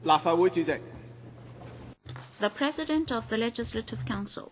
立法會主席。 The President of the Legislative Council.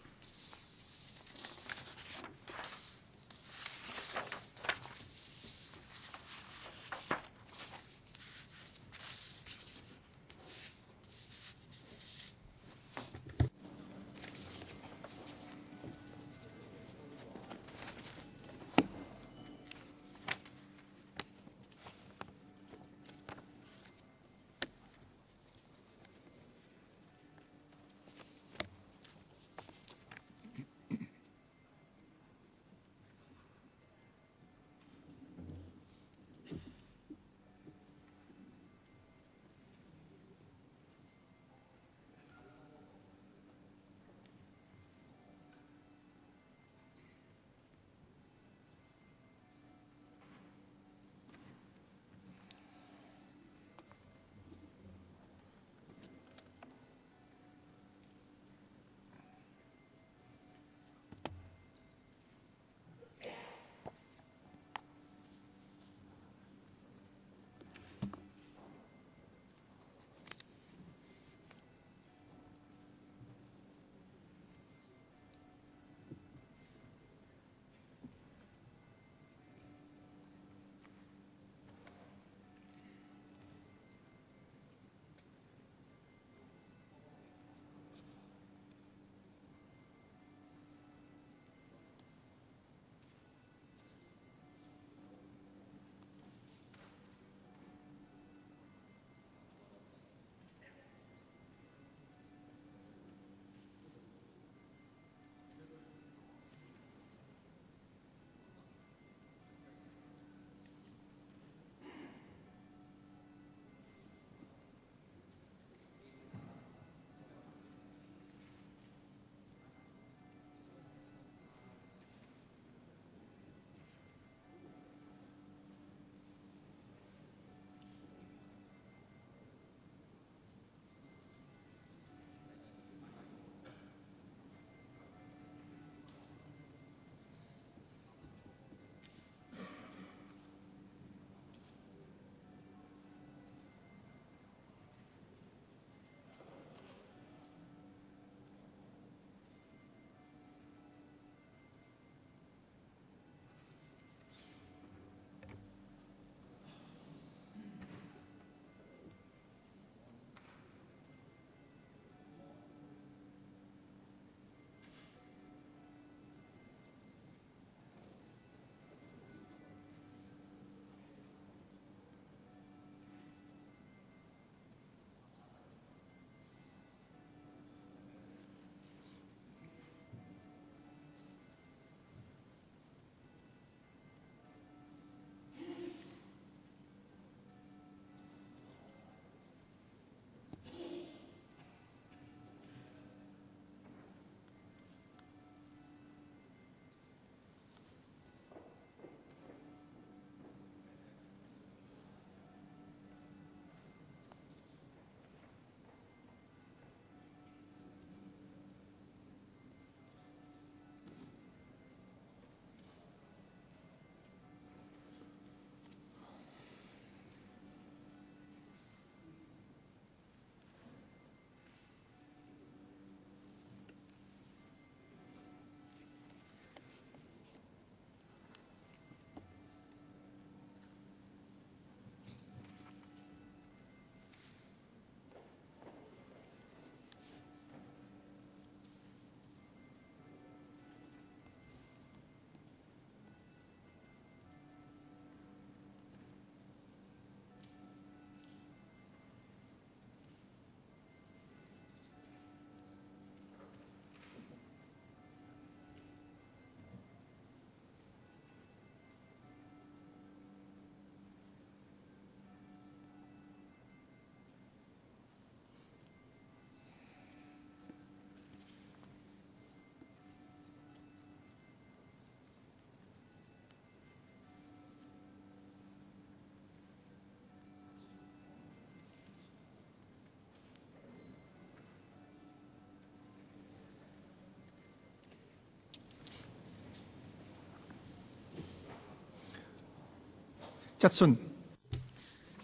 質詢。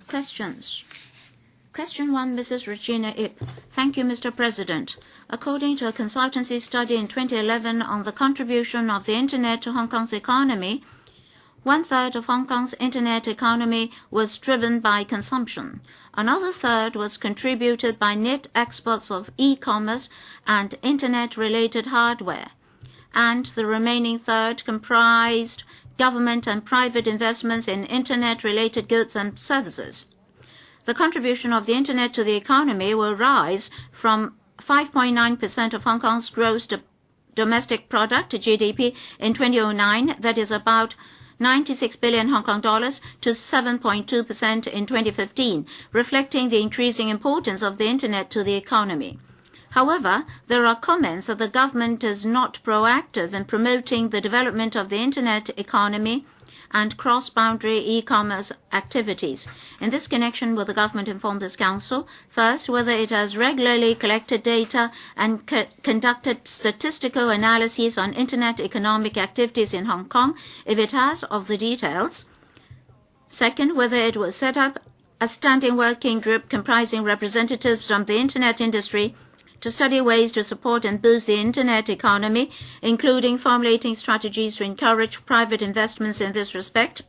Questions. Question 1, Mrs. Regina Ip. Thank you, Mr. President. According to a consultancy study in 2011 on the contribution of the Internet to Hong Kong's economy, 1/3 of Hong Kong's Internet economy was driven by consumption. Another third was contributed by net exports of e-commerce and Internet-related hardware. And the remaining third comprised government and private investments in Internet-related goods and services. The contribution of the Internet to the economy will rise from 5.9% of Hong Kong's gross domestic product, GDP, in 2009, that is about 96 billion Hong Kong dollars, to 7.2% in 2015, reflecting the increasing importance of the Internet to the economy. However, there are comments that the government is not proactive in promoting the development of the Internet economy and cross-boundary e-commerce activities. In this connection, will the government inform this council, first, whether it has regularly collected data and conducted statistical analyses on Internet economic activities in Hong Kong, if it has, of the details. Second, whether it will set up a standing working group comprising representatives from the Internet industry to study ways to support and boost the Internet economy, including formulating strategies to encourage private investments in this respect.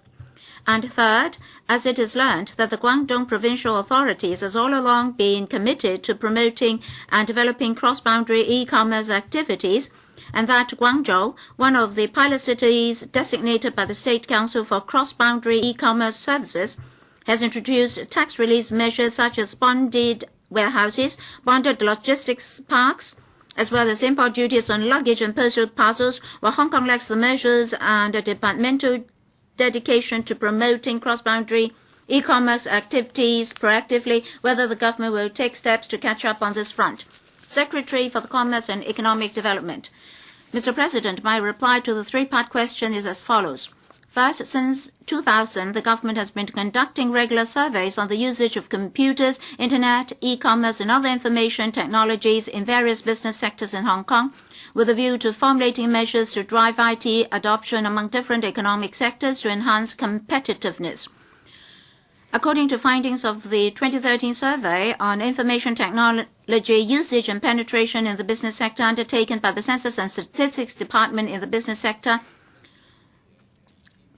And third, as it is learned that the Guangdong provincial authorities has all along been committed to promoting and developing cross-boundary e-commerce activities, and that Guangzhou, one of the pilot cities designated by the State Council for cross-boundary e-commerce services, has introduced tax relief measures such as bonded warehouses, bonded logistics parks, as well as import duties on luggage and postal parcels, while Hong Kong lacks the measures and a departmental dedication to promoting cross-boundary e-commerce activities proactively, whether the government will take steps to catch up on this front. Secretary for the Commerce and Economic Development. Mr. President, my reply to the three-part question is as follows. First, since 2000, the government has been conducting regular surveys on the usage of computers, Internet, e-commerce, and other information technologies in various business sectors in Hong Kong, with a view to formulating measures to drive IT adoption among different economic sectors to enhance competitiveness. According to findings of the 2013 survey on information technology usage and penetration in the business sector undertaken by the Census and Statistics Department in the business sector,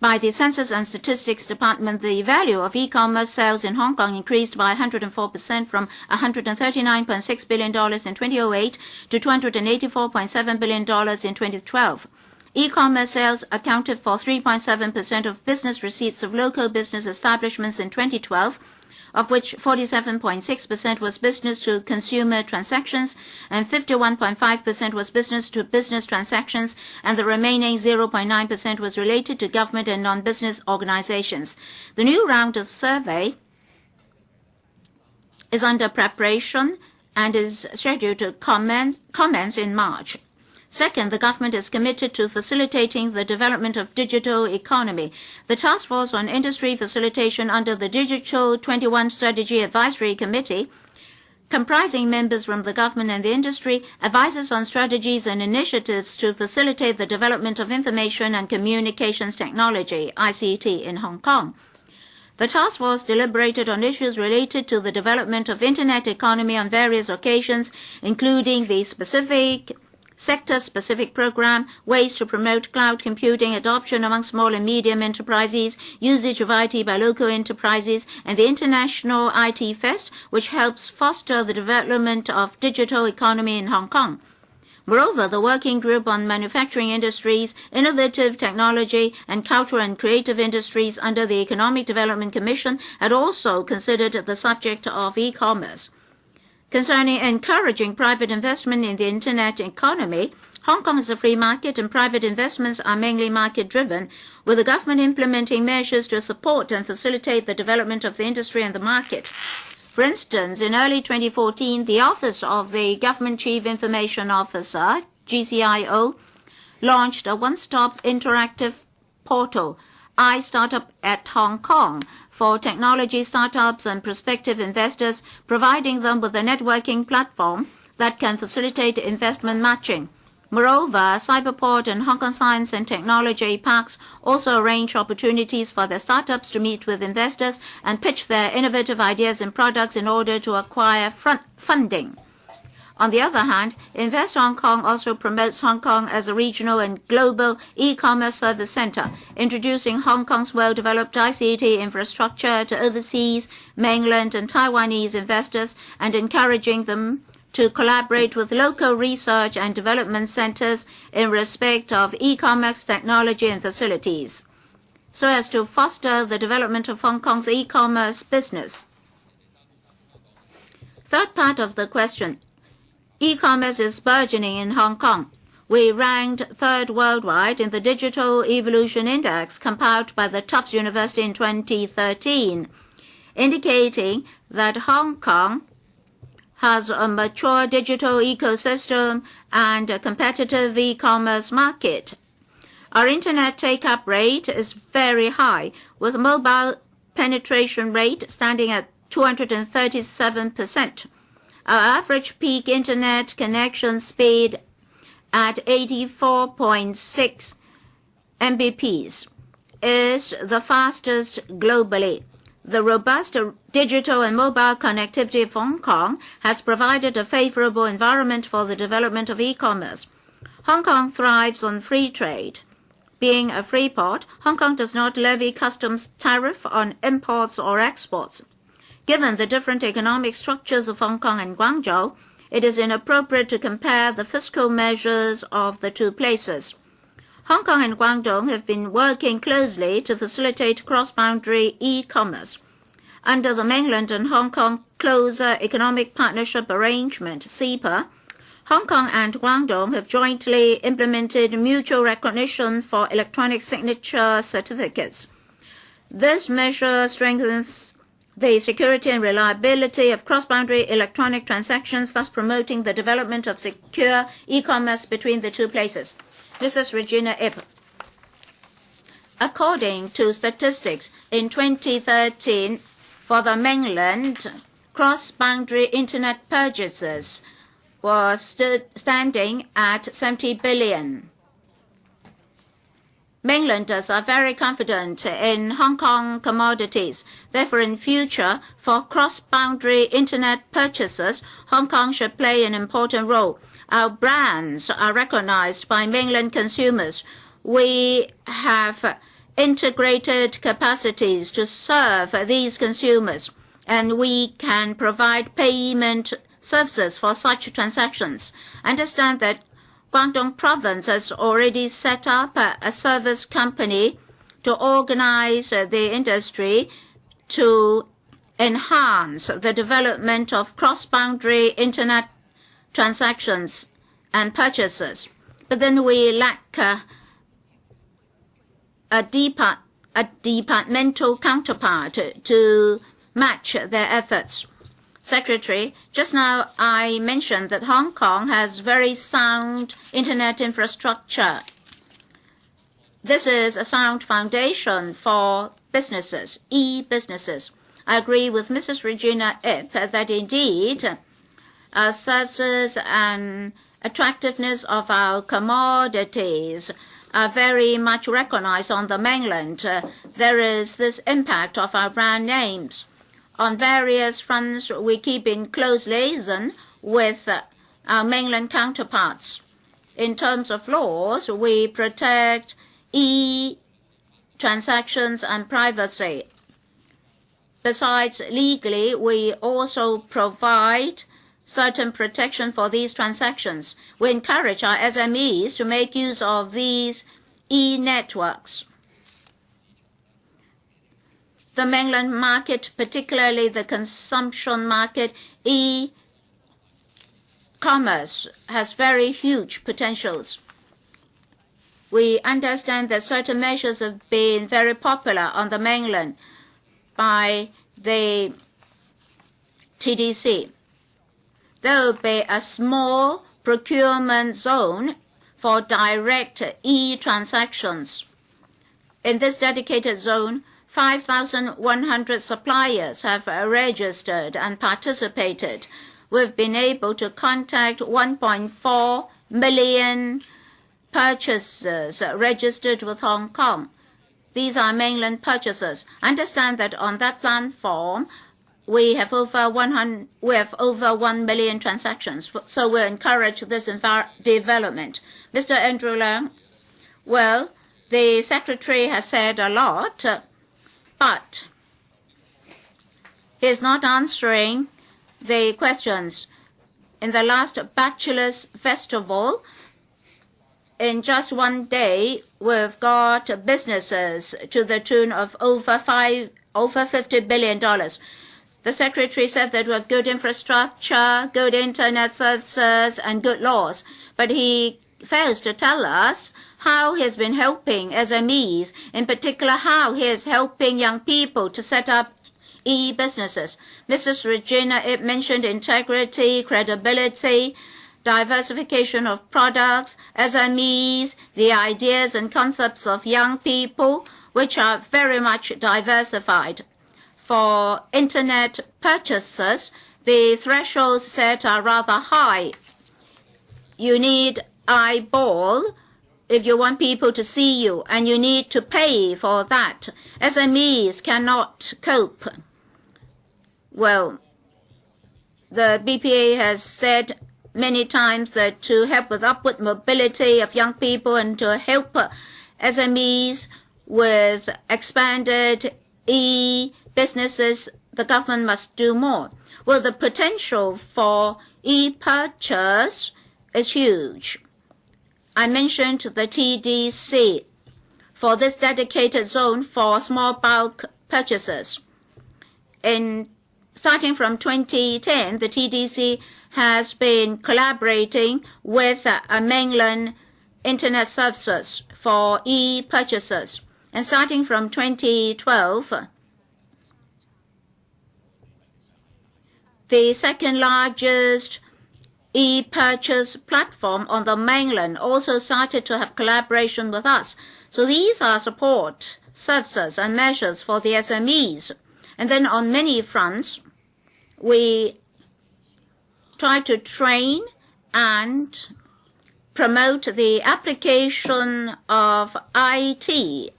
by the Census and Statistics Department, the value of e-commerce sales in Hong Kong increased by 104% from $139.6 billion in 2008 to $284.7 billion in 2012. E-commerce sales accounted for 3.7% of business receipts of local business establishments in 2012, of which 47.6% was business-to-consumer transactions and 51.5% was business-to-business transactions, and the remaining 0.9% was related to government and non-business organizations. The new round of survey is under preparation and is scheduled to commence in March. Second, the government is committed to facilitating the development of digital economy. The Task Force on Industry Facilitation under the Digital 21 Strategy Advisory Committee, comprising members from the government and the industry, advises on strategies and initiatives to facilitate the development of information and communications technology, ICT, in Hong Kong. The task force deliberated on issues related to the development of Internet economy on various occasions, including the sector-specific program, ways to promote cloud computing adoption among small and medium enterprises, usage of IT by local enterprises, and the International IT Fest, which helps foster the development of digital economy in Hong Kong. Moreover, the Working Group on Manufacturing Industries, Innovative Technology, and Cultural and Creative Industries under the Economic Development Commission had also considered the subject of e-commerce. Concerning encouraging private investment in the Internet economy, Hong Kong is a free market and private investments are mainly market-driven, with the government implementing measures to support and facilitate the development of the industry and the market. For instance, in early 2014, the Office of the Government Chief Information Officer, GCIO, launched a one-stop interactive portal, iStartup at Hong Kong, for technology startups and prospective investors, providing them with a networking platform that can facilitate investment matching. Moreover, Cyberport and Hong Kong Science and Technology Parks also arrange opportunities for their startups to meet with investors and pitch their innovative ideas and products in order to acquire funding. On the other hand, Invest Hong Kong also promotes Hong Kong as a regional and global e-commerce service center, introducing Hong Kong's well-developed ICT infrastructure to overseas, mainland, and Taiwanese investors and encouraging them to collaborate with local research and development centers in respect of e-commerce technology and facilities, so as to foster the development of Hong Kong's e-commerce business. Third part of the question. E-commerce is burgeoning in Hong Kong. We ranked third worldwide in the Digital Evolution Index compiled by the Tufts University in 2013, indicating that Hong Kong has a mature digital ecosystem and a competitive e-commerce market. Our internet take-up rate is very high, with mobile penetration rate standing at 237%. Our average peak internet connection speed at 84.6 Mbps is the fastest globally. The robust digital and mobile connectivity of Hong Kong has provided a favorable environment for the development of e-commerce. Hong Kong thrives on free trade. Being a free port, Hong Kong does not levy customs tariff on imports or exports. Given the different economic structures of Hong Kong and Guangzhou, it is inappropriate to compare the fiscal measures of the two places. Hong Kong and Guangdong have been working closely to facilitate cross-boundary e-commerce. Under the Mainland and Hong Kong Closer Economic Partnership Arrangement, CEPA, Hong Kong and Guangdong have jointly implemented mutual recognition for electronic signature certificates. This measure strengthens the security and reliability of cross-boundary electronic transactions, thus promoting the development of secure e-commerce between the two places. Mrs. Regina Ip. According to statistics, in 2013, for the mainland, cross-boundary internet purchases were standing at 70 billion. Mainlanders are very confident in Hong Kong commodities. Therefore, in future, for cross-boundary internet purchases, Hong Kong should play an important role. Our brands are recognized by mainland consumers. We have integrated capacities to serve these consumers, and we can provide payment services for such transactions. Understand that Guangdong Province has already set up a service company to organize the industry to enhance the development of cross-boundary internet transactions and purchases. But then we lack a departmental counterpart to match their efforts. Secretary, just now I mentioned that Hong Kong has very sound internet infrastructure. This is a sound foundation for businesses, e-businesses. I agree with Mrs. Regina Ip that indeed services and attractiveness of our commodities are very much recognized on the mainland. There is this impact of our brand names. On various fronts, we keep in close liaison with our mainland counterparts. In terms of laws, we protect e-transactions and privacy. Besides, legally, we also provide certain protection for these transactions. We encourage our SMEs to make use of these e-networks. The mainland market, particularly the consumption market, e-commerce has very huge potentials. We understand that certain measures have been very popular on the mainland by the TDC. There will be a small procurement zone for direct e-transactions. In this dedicated zone, 5,100 suppliers have registered and participated. We've been able to contact 1.4 million purchasers registered with Hong Kong. These are mainland purchasers. I understand that on that platform, we have over 1 million transactions. So we encourage this development. Mr. Andrew Leung, well, the Secretary has said a lot, but he is not answering the questions. In the last Bachelor's Festival, in just one day, we've got businesses to the tune of over $50 billion. The Secretary said that we have good infrastructure, good internet services, and good laws. But he fails to tell us how he has been helping SMEs, in particular how he is helping young people to set up e-businesses. Mrs. Regina Ip mentioned integrity, credibility, diversification of products, SMEs, the ideas and concepts of young people, which are very much diversified. For internet purchases, the thresholds set are rather high. You need eyeball if you want people to see you, and you need to pay for that. SMEs cannot cope. Well, the BPA has said many times that to help with upward mobility of young people and to help SMEs with expanded e-businesses, the government must do more. Well, the potential for e-purchase is huge. I mentioned the TDC for this dedicated zone for small bulk purchases. Starting from 2010, the TDC has been collaborating with mainland internet services for e-purchases. And starting from 2012, the second largest e-purchase platform on the mainland also started to have collaboration with us. So these are support services and measures for the SMEs. And then on many fronts, we try to train and promote the application of IT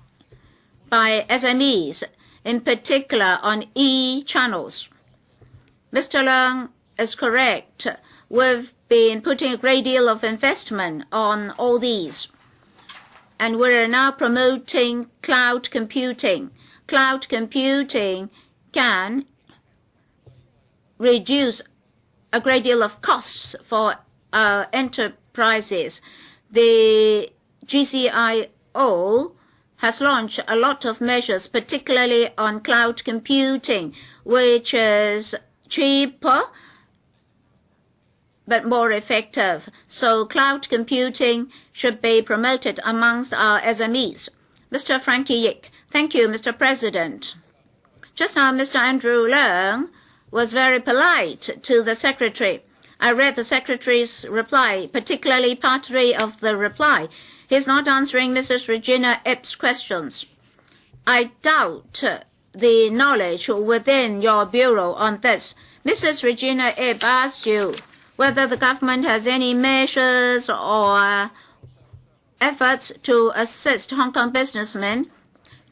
by SMEs, in particular on e-channels. Mr. Leung is correct. We've been putting a great deal of investment on all these. And we're now promoting cloud computing. Cloud computing can reduce a great deal of costs for enterprises. The GCIO has launched a lot of measures, particularly on cloud computing, which is cheaper but more effective. So cloud computing should be promoted amongst our SMEs. Mr. Frankie Yik. Thank you, Mr. President. Just now, Mr. Andrew Leung was very polite to the Secretary. I read the Secretary's reply, particularly part 3 of the reply. He's not answering Mrs. Regina Ip's questions. I doubt the knowledge within your bureau on this. Mrs. Regina Ip asked you whether the government has any measures or efforts to assist Hong Kong businessmen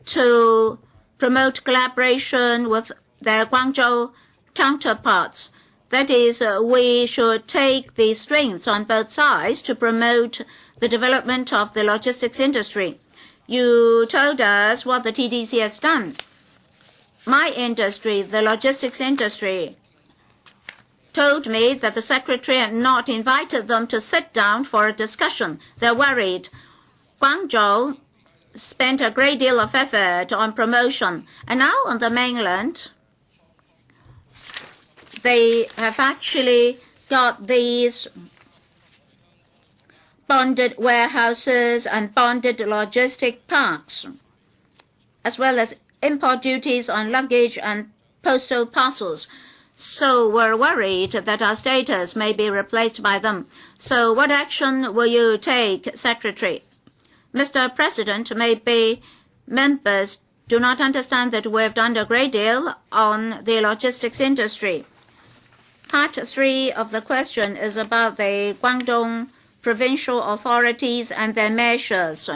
to promote collaboration with their Guangzhou counterparts. That is, we should take the strengths on both sides to promote the development of the logistics industry. You told us what the TDC has done. My industry, the logistics industry, told me that the Secretary had not invited them to sit down for a discussion. They're worried. Guangzhou spent a great deal of effort on promotion. And now on the mainland, they have actually got these bonded warehouses and bonded logistic parks, as well as import duties on luggage and postal parcels. So we're worried that our status may be replaced by them. So what action will you take, Secretary? Mr. President, maybe members do not understand that we've done a great deal on the logistics industry. Part 3 of the question is about the Guangdong provincial authorities and their measures.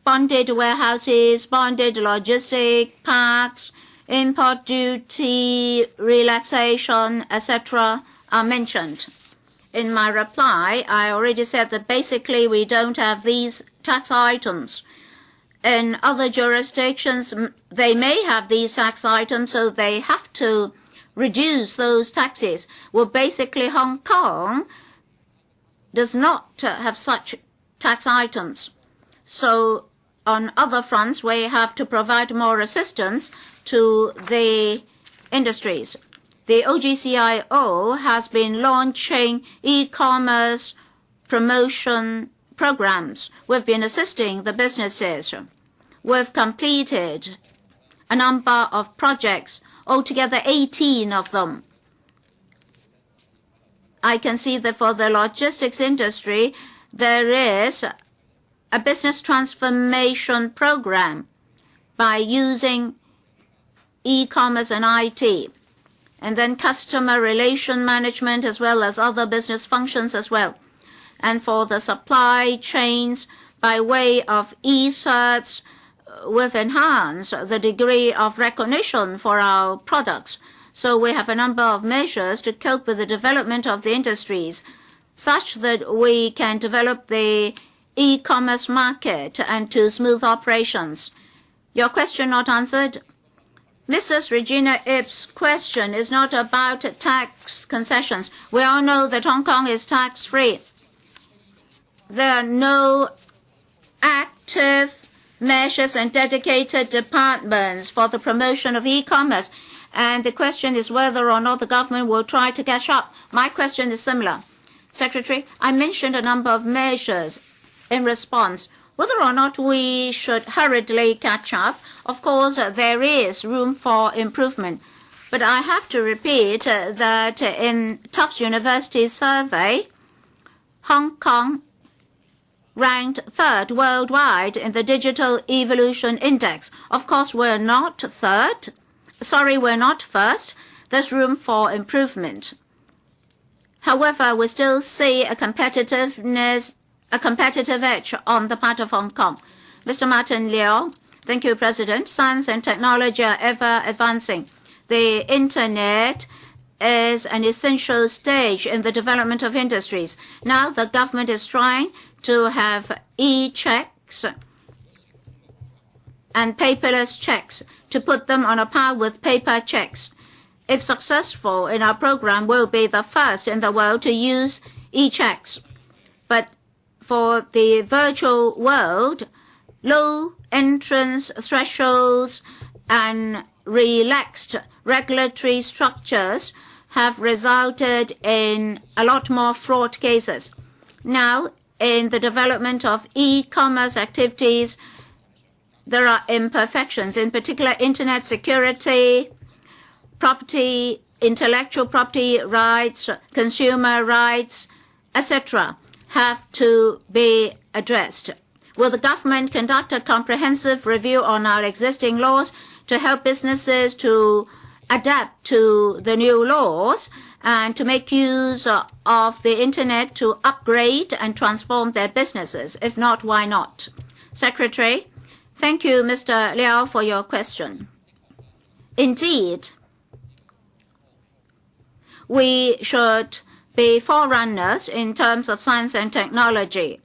Bonded warehouses, bonded logistic parks, import duty relaxation, etc. are mentioned. In my reply, I already said that basically we don't have these tax items. In other jurisdictions, they may have these tax items, so they have to reduce those taxes. Well, basically, Hong Kong does not have such tax items. So on other fronts, we have to provide more assistance to the industries. The OGCIO has been launching e-commerce promotion programs. We've been assisting the businesses. We've completed a number of projects, altogether 18 of them. I can see that for the logistics industry, there is a business transformation program by using e-commerce and IT, and then customer relation management as well as other business functions as well. And for the supply chains, by way of e-certs, we've enhanced the degree of recognition for our products. So we have a number of measures to cope with the development of the industries, such that we can develop the e-commerce market and to smooth operations. Your question not answered? Mrs. Regina Ip's question is not about tax concessions. We all know that Hong Kong is tax-free. There are no active measures and dedicated departments for the promotion of e-commerce. And the question is whether or not the government will try to catch up. My question is similar. Secretary, I mentioned a number of measures in response. Whether or not we should hurriedly catch up, of course, there is room for improvement. But I have to repeat that in Tufts University's survey, Hong Kong ranked third worldwide in the Digital Evolution Index. Of course, we're not third. Sorry, we're not first. There's room for improvement. However, we still see a competitive edge on the part of Hong Kong. Mr. Martin Liu, thank you, President. Science and technology are ever advancing. The Internet is an essential stage in the development of industries. Now the government is trying to have e-checks and paperless checks to put them on a par with paper checks. If successful in our program, we'll be the first in the world to use e-checks. But for the virtual world, low entrance thresholds and relaxed regulatory structures have resulted in a lot more fraud cases. Now, in the development of e-commerce activities, there are imperfections, in particular internet security, property, intellectual property rights, consumer rights, etc. have to be addressed. Will the government conduct a comprehensive review on our existing laws to help businesses to adapt to the new laws and to make use of the internet to upgrade and transform their businesses? If not, why not? Secretary, thank you, Mr. Liao, for your question. Indeed, we should be forerunners in terms of science and technology.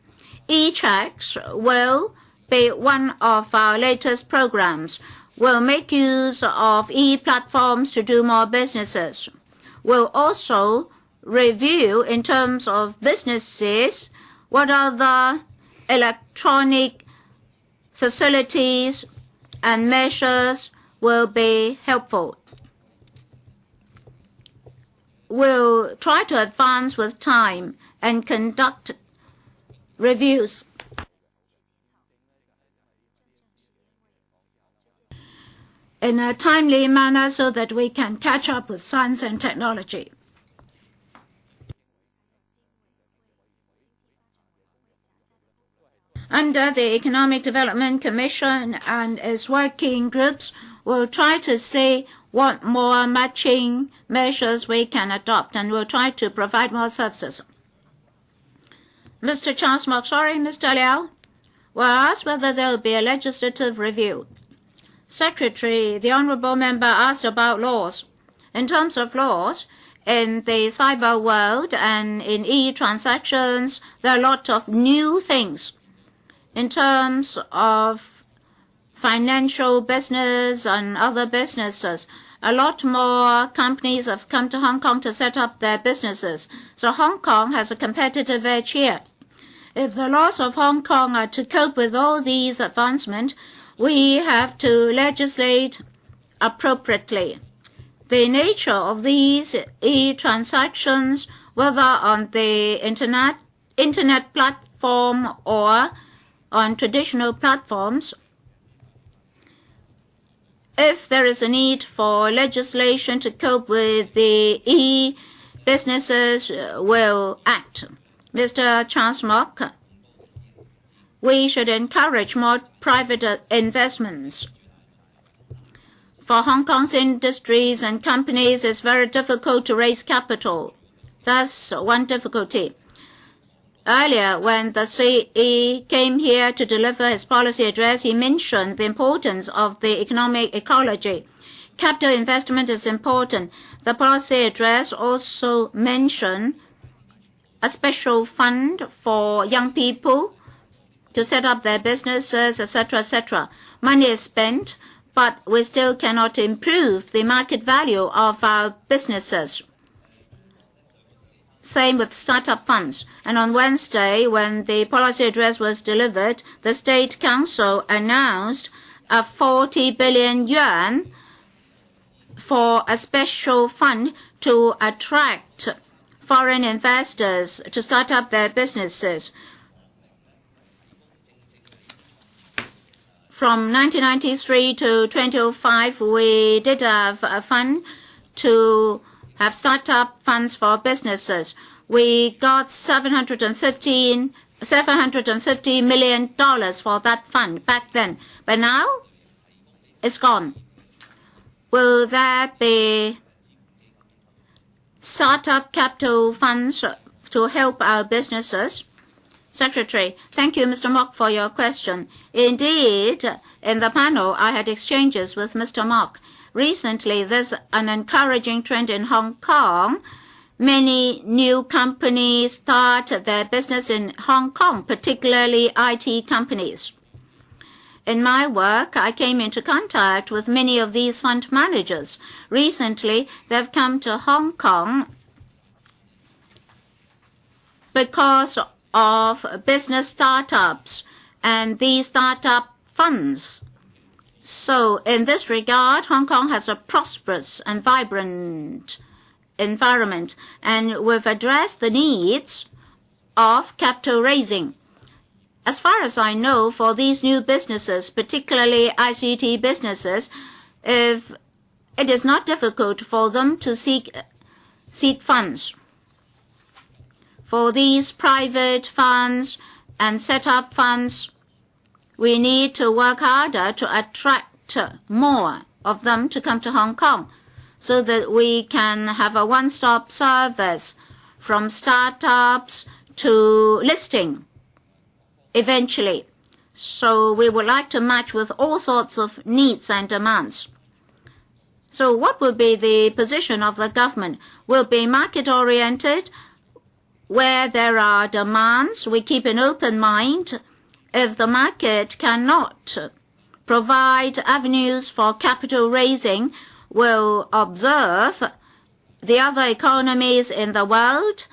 E-checks will be one of our latest programs. We'll make use of e-platforms to do more businesses. We'll also review in terms of businesses what are the electronic facilities and measures will be helpful. We'll try to advance with time and conduct reviews. In a timely manner so that we can catch up with science and technology. Under the Economic Development Commission and its working groups, we'll try to see what more matching measures we can adopt, and we'll try to provide more services. Mr. Charles Mok, sorry, Mr. Liao, will ask whether there will be a legislative review. Secretary, the Honourable Member asked about laws. In terms of laws, in the cyber world and in e-transactions, there are a lot of new things. In terms of financial business and other businesses, a lot more companies have come to Hong Kong to set up their businesses. So Hong Kong has a competitive edge here. If the laws of Hong Kong are to cope with all these advancements, we have to legislate appropriately. The nature of these e-transactions, whether on the internet platform or on traditional platforms, if there is a need for legislation to cope with the e-businesses, will act. Mr. Charles Mok, we should encourage more private investments. For Hong Kong's industries and companies, it's very difficult to raise capital. That's one difficulty. Earlier, when the CE came here to deliver his policy address, he mentioned the importance of the economic ecology. Capital investment is important. The policy address also mentioned a special fund for young people to set up their businesses, etc., etc. Money is spent, but we still cannot improve the market value of our businesses. Same with startup funds. And on Wednesday, when the policy address was delivered, the State Council announced a 40 billion yuan for a special fund to attract foreign investors to start up their businesses. From 1993 to 2005, we did have a fund to have startup funds for businesses. We got $750 million for that fund back then. But now, it's gone. Will there be startup capital funds to help our businesses? Secretary, thank you, Mr. Mok, for your question. Indeed, in the panel, I had exchanges with Mr. Mok. Recently, there's an encouraging trend in Hong Kong. Many new companies start their business in Hong Kong, particularly IT companies. In my work, I came into contact with many of these fund managers. Recently, they've come to Hong Kong because of business startups and these startup funds. So in this regard, Hong Kong has a prosperous and vibrant environment, and we've addressed the needs of capital raising. As far as I know, for these new businesses, particularly ICT businesses, if it is not difficult for them to seek funds. For these private funds and set-up funds, we need to work harder to attract more of them to come to Hong Kong so that we can have a one-stop service from startups to listing eventually. So we would like to match with all sorts of needs and demands. So what will be the position of the government? Will be market-oriented. Where there are demands, we keep an open mind. If the market cannot provide avenues for capital raising, we'll observe the other economies in the world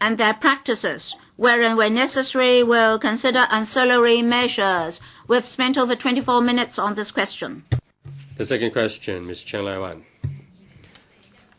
and their practices, wherein when necessary, we'll consider ancillary measures. We've spent over 24 minutes on this question. The second question, Ms. Chiang Lai-wan.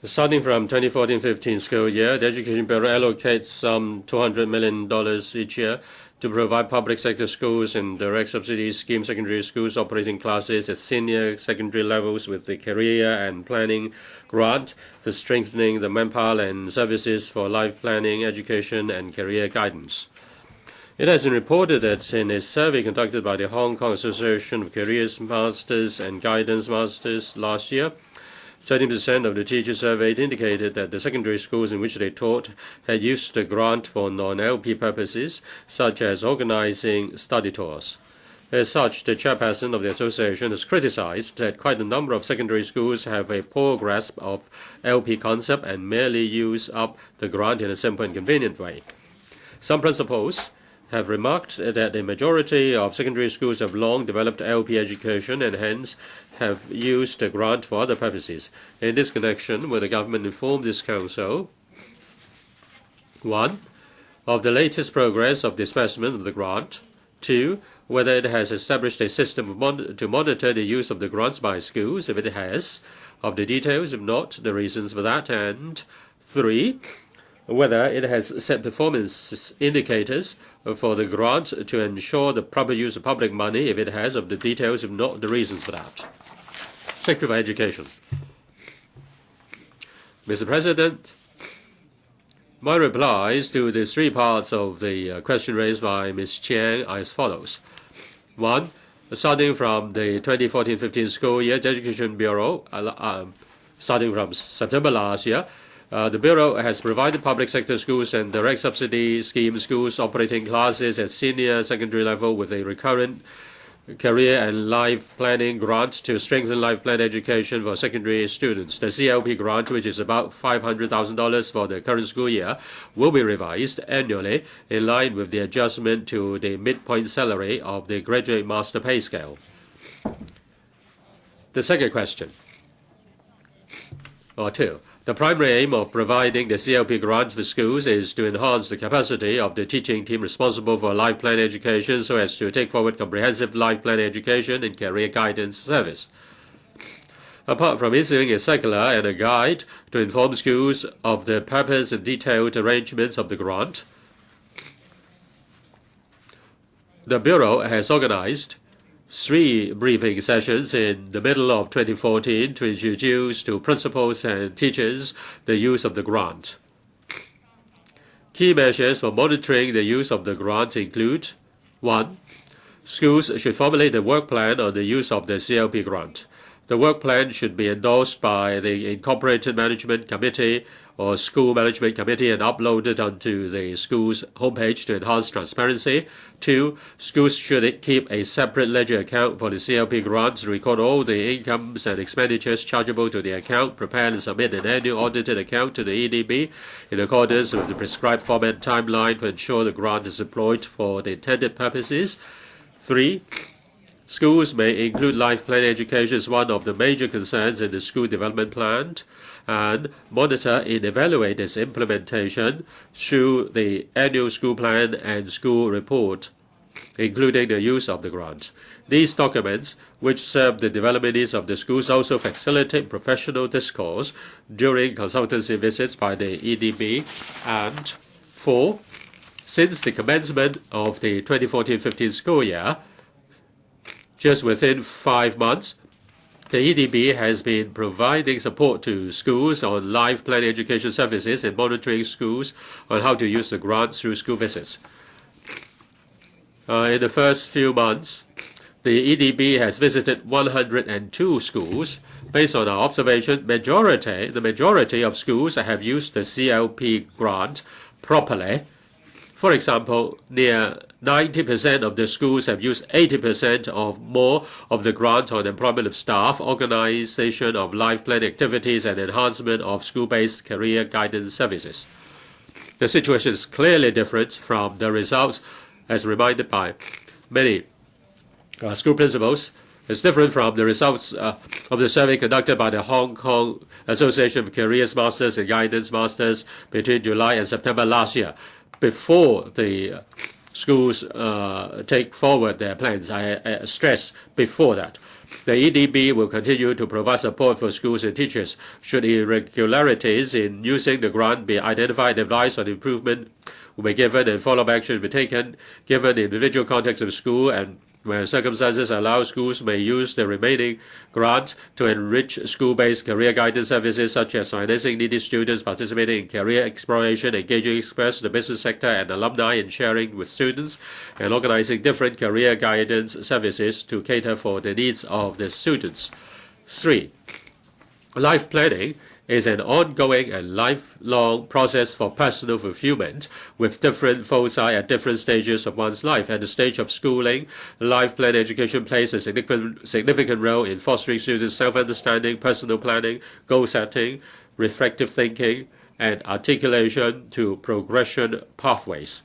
Starting from 2014-15 school year, the Education Bureau allocates some $200 million each year to provide public sector schools and direct subsidy scheme secondary schools operating classes at senior secondary levels with the career and planning grant for strengthening the manpower and services for life planning, education, and career guidance. It has been reported that in a survey conducted by the Hong Kong Association of Careers Masters and Guidance Masters last year, 30% of the teachers surveyed indicated that the secondary schools in which they taught had used the grant for non-LP purposes, such as organizing study tours. As such, the chairperson of the association has criticized that quite a number of secondary schools have a poor grasp of LP concept and merely use up the grant in a simple and convenient way. Some principals have remarked that the majority of secondary schools have long developed LP education and hence have used the grant for other purposes. In this connection, will the government inform this council 1. Of the latest progress of disbursement of the grant, 2. Whether it has established a system to monitor the use of the grants by schools, if it has, of the details, if not, the reasons for that, and 3. Whether it has set performance indicators for the grant to ensure the proper use of public money, if it has, of the details, if not, the reasons for that. Secretary for Education. Mr. President, my replies to the three parts of the question raised by Ms. Chiang are as follows. 1. Starting from the 2014-15 school year, the Education Bureau, starting from September last year, the Bureau has provided public sector schools and direct subsidy scheme schools operating classes at senior secondary level with a recurrent career and life planning grant to strengthen life plan education for secondary students. The CLP grant, which is about $500,000 for the current school year, will be revised annually in line with the adjustment to the midpoint salary of the graduate master pay scale. The second question, or 2. The primary aim of providing the CLP grants for schools is to enhance the capacity of the teaching team responsible for life plan education so as to take forward comprehensive life plan education and career guidance service. Apart from issuing a circular and a guide to inform schools of the purpose and detailed arrangements of the grant, the Bureau has organized 3 briefing sessions in the middle of 2014 to introduce to principals and teachers the use of the grant. Key measures for monitoring the use of the grant include 1. Schools should formulate a work plan on the use of the CLP grant. The work plan should be endorsed by the Incorporated Management Committee or School Management Committee and uploaded onto the school's homepage to enhance transparency. 2. Schools should keep a separate ledger account for the CLP grant to record all the incomes and expenditures chargeable to the account, prepare and submit an annual audited account to the EDB in accordance with the prescribed format and timeline to ensure the grant is deployed for the intended purposes. 3. Schools may include life plan education as one of the major concerns in the school development plan and monitor and evaluate its implementation through the annual school plan and school report, including the use of the grant. These documents, which serve the development needs of the schools, also facilitate professional discourse during consultancy visits by the EDB. And 4. Since the commencement of the 2014-15 school year, just within 5 months, the EDB has been providing support to schools on life plan education services and monitoring schools on how to use the grant through school visits. In the first few months, the EDB has visited 102 schools. Based on our observation, the majority of schools have used the CLP grant properly. For example, near 90% of the schools have used 80% or more of the grant on employment of staff, organization of life plan activities, and enhancement of school-based career guidance services. The situation is clearly different from the results as reminded by many school principals. It's different from the results of the survey conducted by the Hong Kong Association of Careers Masters and Guidance Masters between July and September last year. Before the schools take forward their plans, I stress before that. The EDB will continue to provide support for schools and teachers. Should irregularities in using the grant be identified, advice on improvement will be given and follow-up action will be taken given the individual context of the school, and where circumstances allow, schools may use the remaining grant to enrich school-based career guidance services such as financing needy students, participating in career exploration, engaging experts in the business sector and alumni in sharing with students, and organizing different career guidance services to cater for the needs of the students. 3. Life planning is an ongoing and lifelong process for personal fulfillment with different foci at different stages of one's life. At the stage of schooling, life plan education plays a significant role in fostering students' self-understanding, personal planning, goal setting, reflective thinking, and articulation to progression pathways.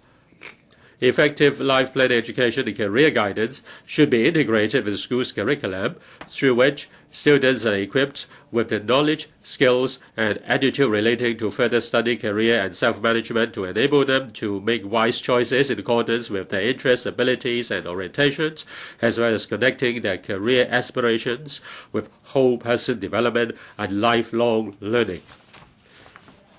Effective life plan education and career guidance should be integrated with the school's curriculum, through which students are equipped with the knowledge, skills, and attitude relating to further study, career, and self-management to enable them to make wise choices in accordance with their interests, abilities, and orientations, as well as connecting their career aspirations with whole person development and lifelong learning.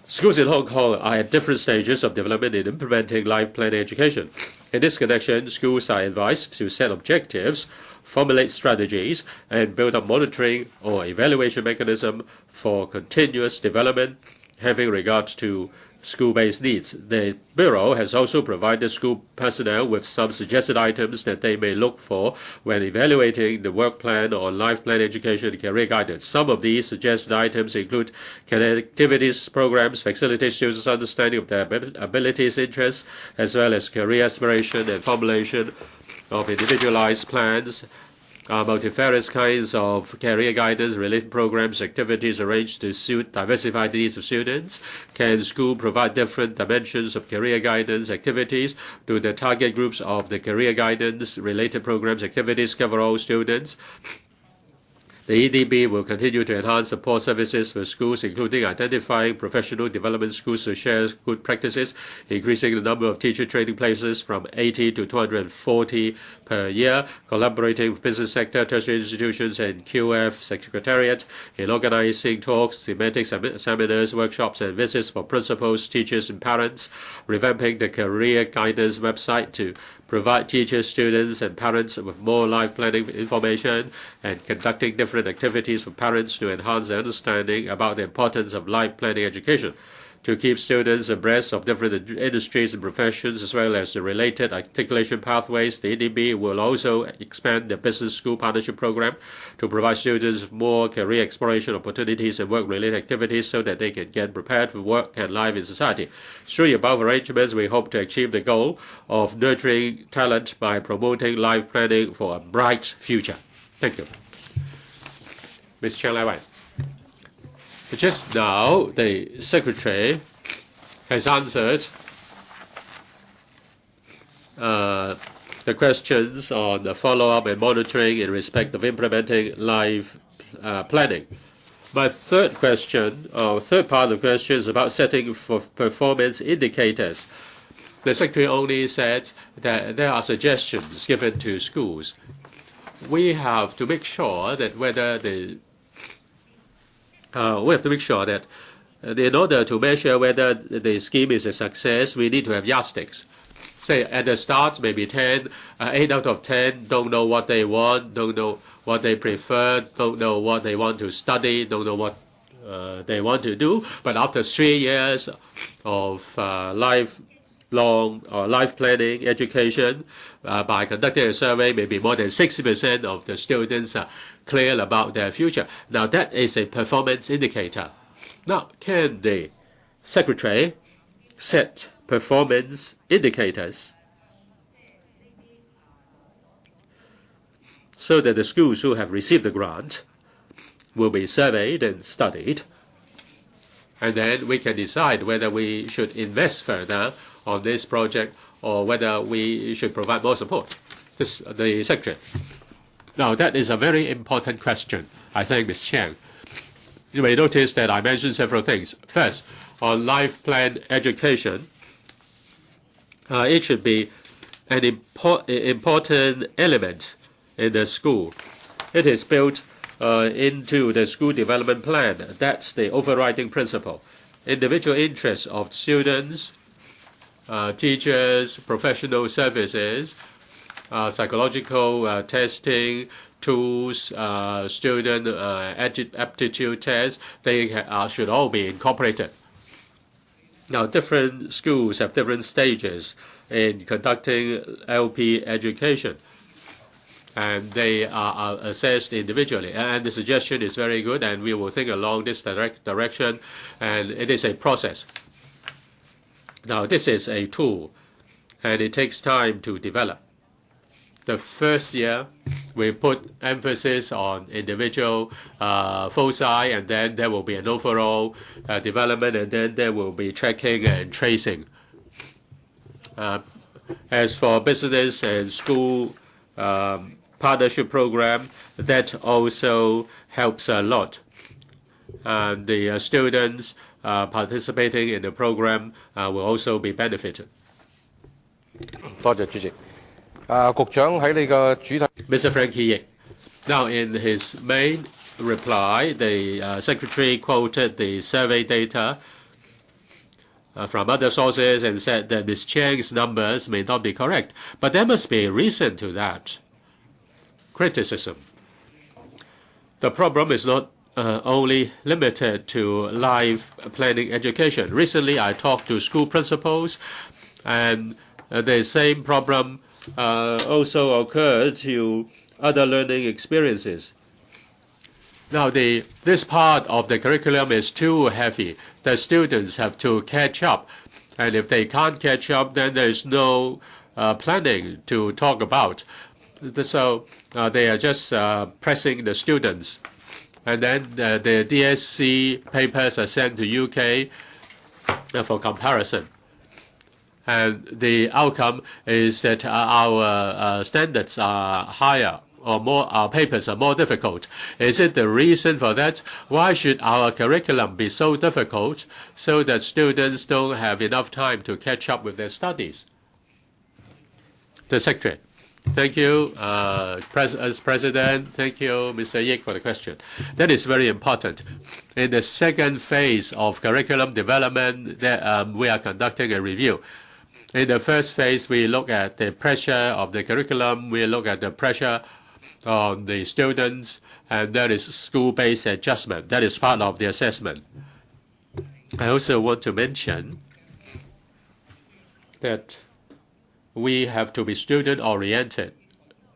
Schools in Hong Kong are at different stages of development in implementing life planning education. In this connection, schools are advised to set objectives, formulate strategies, and build a monitoring or evaluation mechanism for continuous development having regard to school-based needs. The Bureau has also provided school personnel with some suggested items that they may look for when evaluating the work plan on life plan education and career guidance. Some of these suggested items include activities programs, facilitate students' understanding of their abilities, interests, as well as career aspiration and formulation of individualized plans, multifarious kinds of career guidance, related programs, activities arranged to suit diversified needs of students. Can school provide different dimensions of career guidance activities? Do the target groups of the career guidance related programs activities cover all students? The EDB will continue to enhance support services for schools, including identifying professional development schools to share good practices, increasing the number of teacher training places from 80 to 240 per year, collaborating with business sector, tertiary institutions, and QF Secretariat in organizing talks, thematic seminars, workshops, and visits for principals, teachers, and parents, revamping the career guidance website to provide teachers, students, and parents with more life planning information, and conducting different activities for parents to enhance their understanding about the importance of life planning education. To keep students abreast of different industries and professions, as well as the related articulation pathways, the EDB will also expand the business school partnership program to provide students with more career exploration opportunities and work-related activities so that they can get prepared for work and life in society. Through the above arrangements, we hope to achieve the goal of nurturing talent by promoting life planning for a bright future. Thank you. Ms. Chiang Lai-wan. Just now, the Secretary has answered the questions on the follow-up and monitoring in respect of implementing life planning. My third question, or third part of the question, is about setting for performance indicators. The Secretary only said that there are suggestions given to schools. We have to make sure that in order to measure whether the scheme is a success, we need to have yardsticks. Say at the start, maybe 10, 8 out of 10 don't know what they want, don't know what they prefer, don't know what they want to study, don't know what they want to do. But after 3 years of lifelong or life planning education, by conducting a survey, maybe more than 60% of the students are clear about their future. Now that is a performance indicator. Now, can the Secretary set performance indicators so that the schools who have received the grant will be surveyed and studied, and then we can decide whether we should invest further on this project or whether we should provide more support? The Secretary. Now, that is a very important question, I think, Ms. Chiang. You may notice that I mentioned several things. First, on life plan education, it should be an important element in the school. It is built into the school development plan. That's the overriding principle. Individual interests of students, teachers, professional services, psychological testing, tools, student aptitude tests, they should all be incorporated. Now, different schools have different stages in conducting LP education. and they are assessed individually. And the suggestion is very good, and we will think along this direction, and it is a process. Now, this is a tool, and it takes time to develop. The first year, we put emphasis on individual foci, and then there will be an overall development, and then there will be tracking and tracing. As for business and school partnership program, that also helps a lot. And the students participating in the program will also be benefited. 多謝主席。局長喺你嘅主題 Mr. Frankie Yik. Now, in his main reply, the Secretary quoted the survey data from other sources and said that Ms. Chiang's numbers may not be correct, but there must be a reason to that criticism. The problem is not only limited to life planning education. Recently, I talked to school principals, and the same problem also occurred to other learning experiences. Now, this part of the curriculum is too heavy. The students have to catch up, and if they can't catch up, then there's no planning to talk about. So they are just pressing the students. And then the DSC papers are sent to UK for comparison. And the outcome is that our standards are higher, or more, our papers are more difficult. Is it the reason for that? Why should our curriculum be so difficult so that students don't have enough time to catch up with their studies? The Secretary. Thank you, as President. Thank you, Mr. Yik, for the question. That is very important. In the second phase of curriculum development, we are conducting a review. In the first phase, we look at the pressure of the curriculum. We look at the pressure on the students, and that is school-based adjustment. That is part of the assessment. I also want to mention that we have to be student-oriented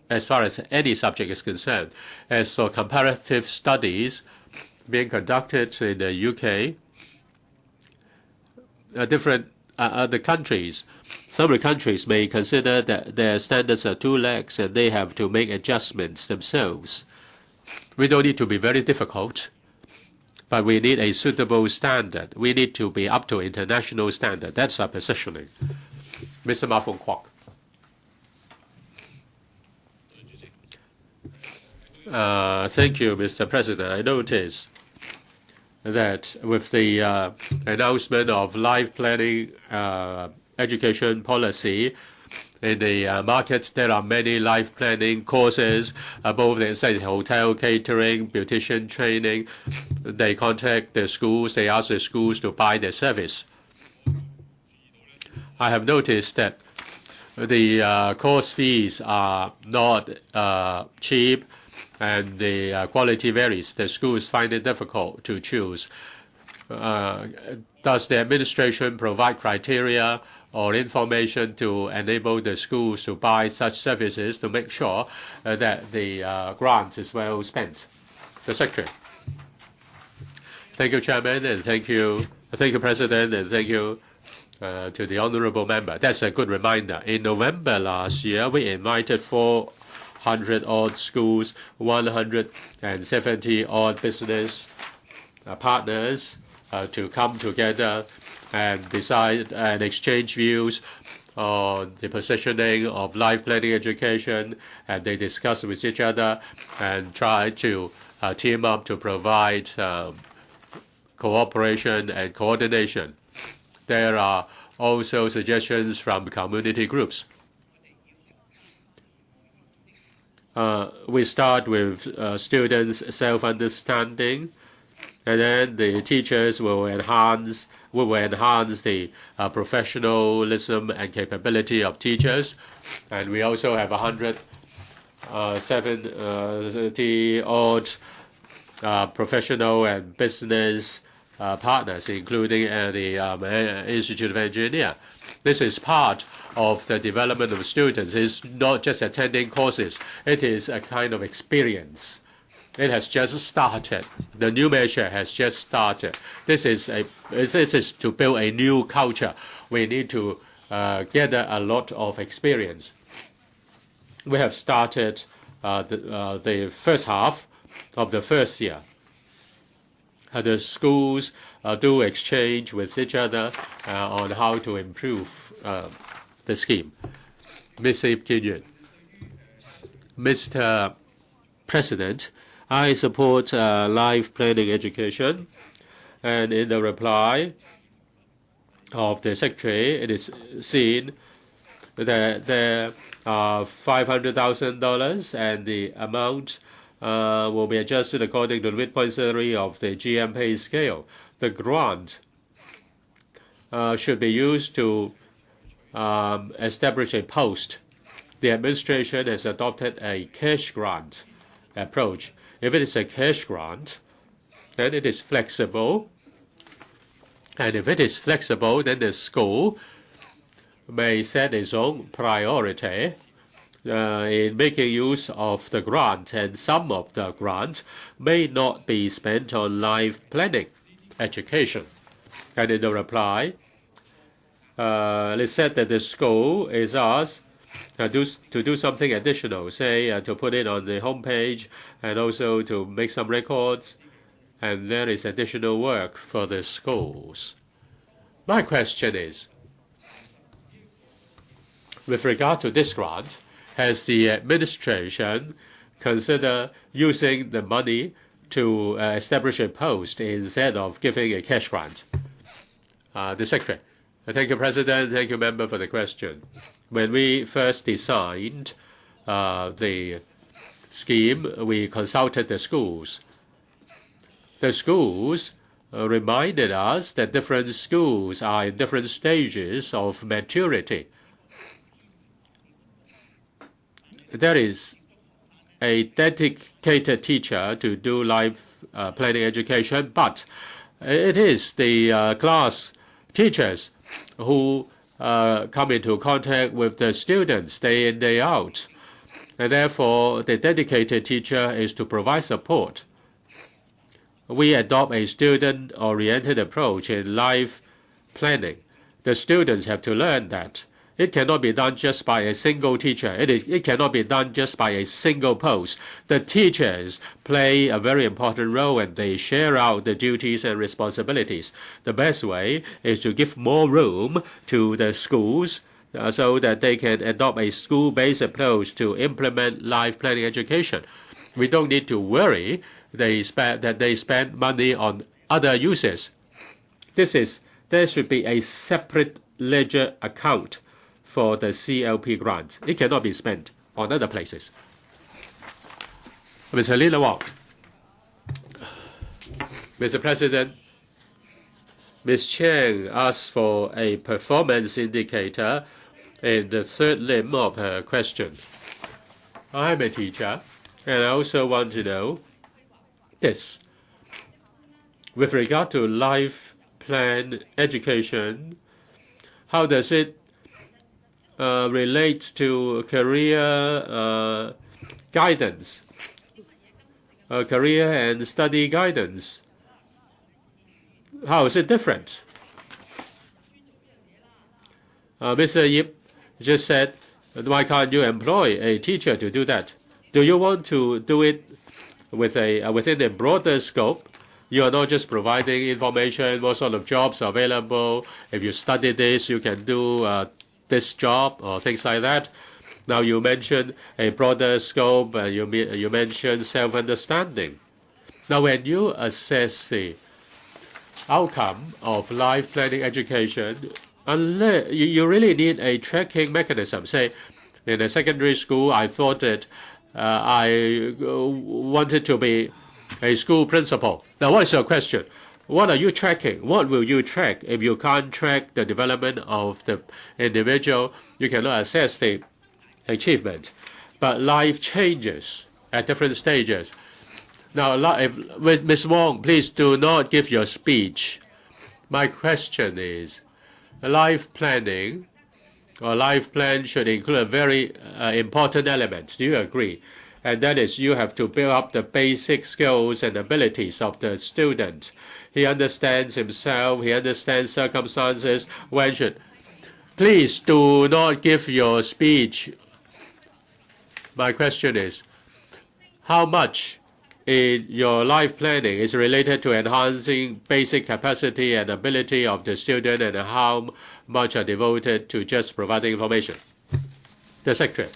as far as any subject is concerned. As for comparative studies being conducted in the UK, other countries, some of the countries may consider that their standards are too lax and they have to make adjustments themselves. We don't need to be very difficult, but we need a suitable standard. We need to be up to international standard. That's our positioning. Mr. Ma Kwok. Thank you, Mr. President. I notice that with the announcement of life planning education policy in the markets, there are many life planning courses, both in say, hotel catering, beautician training. They contact the schools. They ask the schools to buy their service. I have noticed that the course fees are not cheap, and the quality varies. The schools find it difficult to choose. Does the administration provide criteria or information to enable the schools to buy such services to make sure that the grant is well spent? The Secretary. Thank you, Chairman, and thank you, President, and thank you to the honourable member. That's a good reminder. In November last year, we invited 400-odd schools, 170-odd business partners to come together and decide and exchange views on the positioning of life planning education, and they discuss with each other and try to team up to provide cooperation and coordination. There are also suggestions from community groups. We start with students' self-understanding, and then the teachers will enhance the professionalism and capability of teachers. And we also have 170-odd professional and business partners, including the Institute of Engineers. This is part of the development of students. It's not just attending courses. It is a kind of experience. It has just started. The new measure has just started. This is to build a new culture. We need to gather a lot of experience. We have started the first half of the first year. The schools do exchange with each other on how to improve the scheme. Ms. Ip Kim-yuen. Mr. President, I support life planning education, and in the reply of the Secretary, it is seen that there are $500,000 and the amount will be adjusted according to the midpoint salary of the GM pay scale. The grant should be used to establish a post. The administration has adopted a cash grant approach. If it is a cash grant, then it is flexible. And if it is flexible, then the school may set its own priority in making use of the grant, and some of the grant may not be spent on life planning education. And in the reply, it said that the school is asked to do something additional, say to put it on the homepage and also to make some records, and there is additional work for the schools. My question is, with regard to this grant, has the administration considered using the money to establish a post instead of giving a cash grant? The Secretary. Thank you, President. Thank you, Member, for the question. When we first designed the scheme, we consulted the schools. The schools reminded us that different schools are in different stages of maturity. There is a dedicated teacher to do life planning education, but it is the class teachers who come into contact with the students day in, day out. And therefore, the dedicated teacher is to provide support. We adopt a student-oriented approach in life planning. The students have to learn that it cannot be done just by a single teacher. It cannot be done just by a single post. The teachers play a very important role, and they share out the duties and responsibilities. The best way is to give more room to the schools so that they can adopt a school-based approach to implement life planning education. We don't need to worry that they spend money on other uses. There should be a separate ledger account for the CLP grant. It cannot be spent on other places. Ms. Helena Wong. Mr. President, Ms. Chang asked for a performance indicator in the third limb of her question. I'm a teacher, and I also want to know this. With regard to life plan education, how does it relate to career guidance, career and study guidance? How is it different? Mr. Ip just said, why can't you employ a teacher to do that? Do you want to do it with within a broader scope? You are not just providing information, what sort of jobs are available. If you study this, you can do this job or things like that. Now you mentioned a broader scope, and you mentioned self-understanding. Now when you assess the outcome of life planning education, unless you really need a tracking mechanism. Say, in a secondary school, I thought that I wanted to be a school principal. Now, what is your question? What are you tracking? What will you track? If you can't track the development of the individual, you cannot assess the achievement. But life changes at different stages. Now, with Ms. Wong, please do not give your speech. My question is, life planning or life plan should include a very important element. Do you agree? And that is, you have to build up the basic skills and abilities of the student. He understands himself, he understands circumstances. When should... Please do not give your speech. My question is, how much in your life planning is related to enhancing basic capacity and ability of the student, and how much are devoted to just providing information? The Secretary.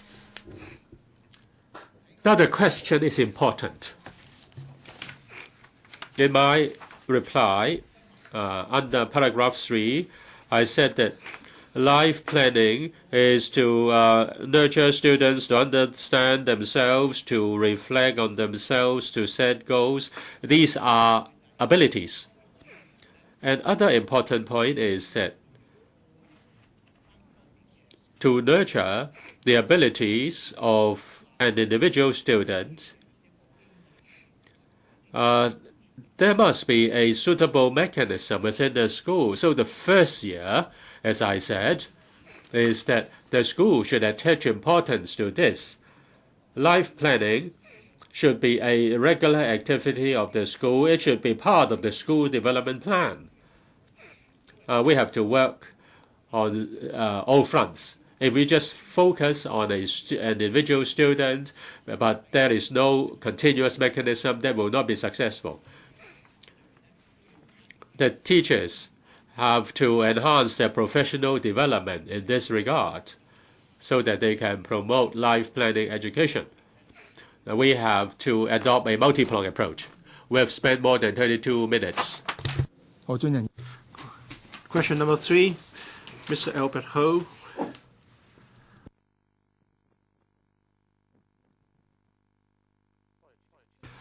Now the question is important. In my reply, under paragraph 3, I said that life planning is to nurture students to understand themselves, to reflect on themselves, to set goals. These are abilities. Another important point is that to nurture the abilities of an individual student, there must be a suitable mechanism within the school. So the first year, as I said, is that the school should attach importance to this. Life planning should be a regular activity of the school. It should be part of the school development plan. We have to work on all fronts. If we just focus on an individual student, but there is no continuous mechanism, that will not be successful. The teachers have to enhance their professional development in this regard so that they can promote life planning education. Now, we have to adopt a multi-pronged approach. We have spent more than 32 minutes. Question number 3, Mr. Albert Ho.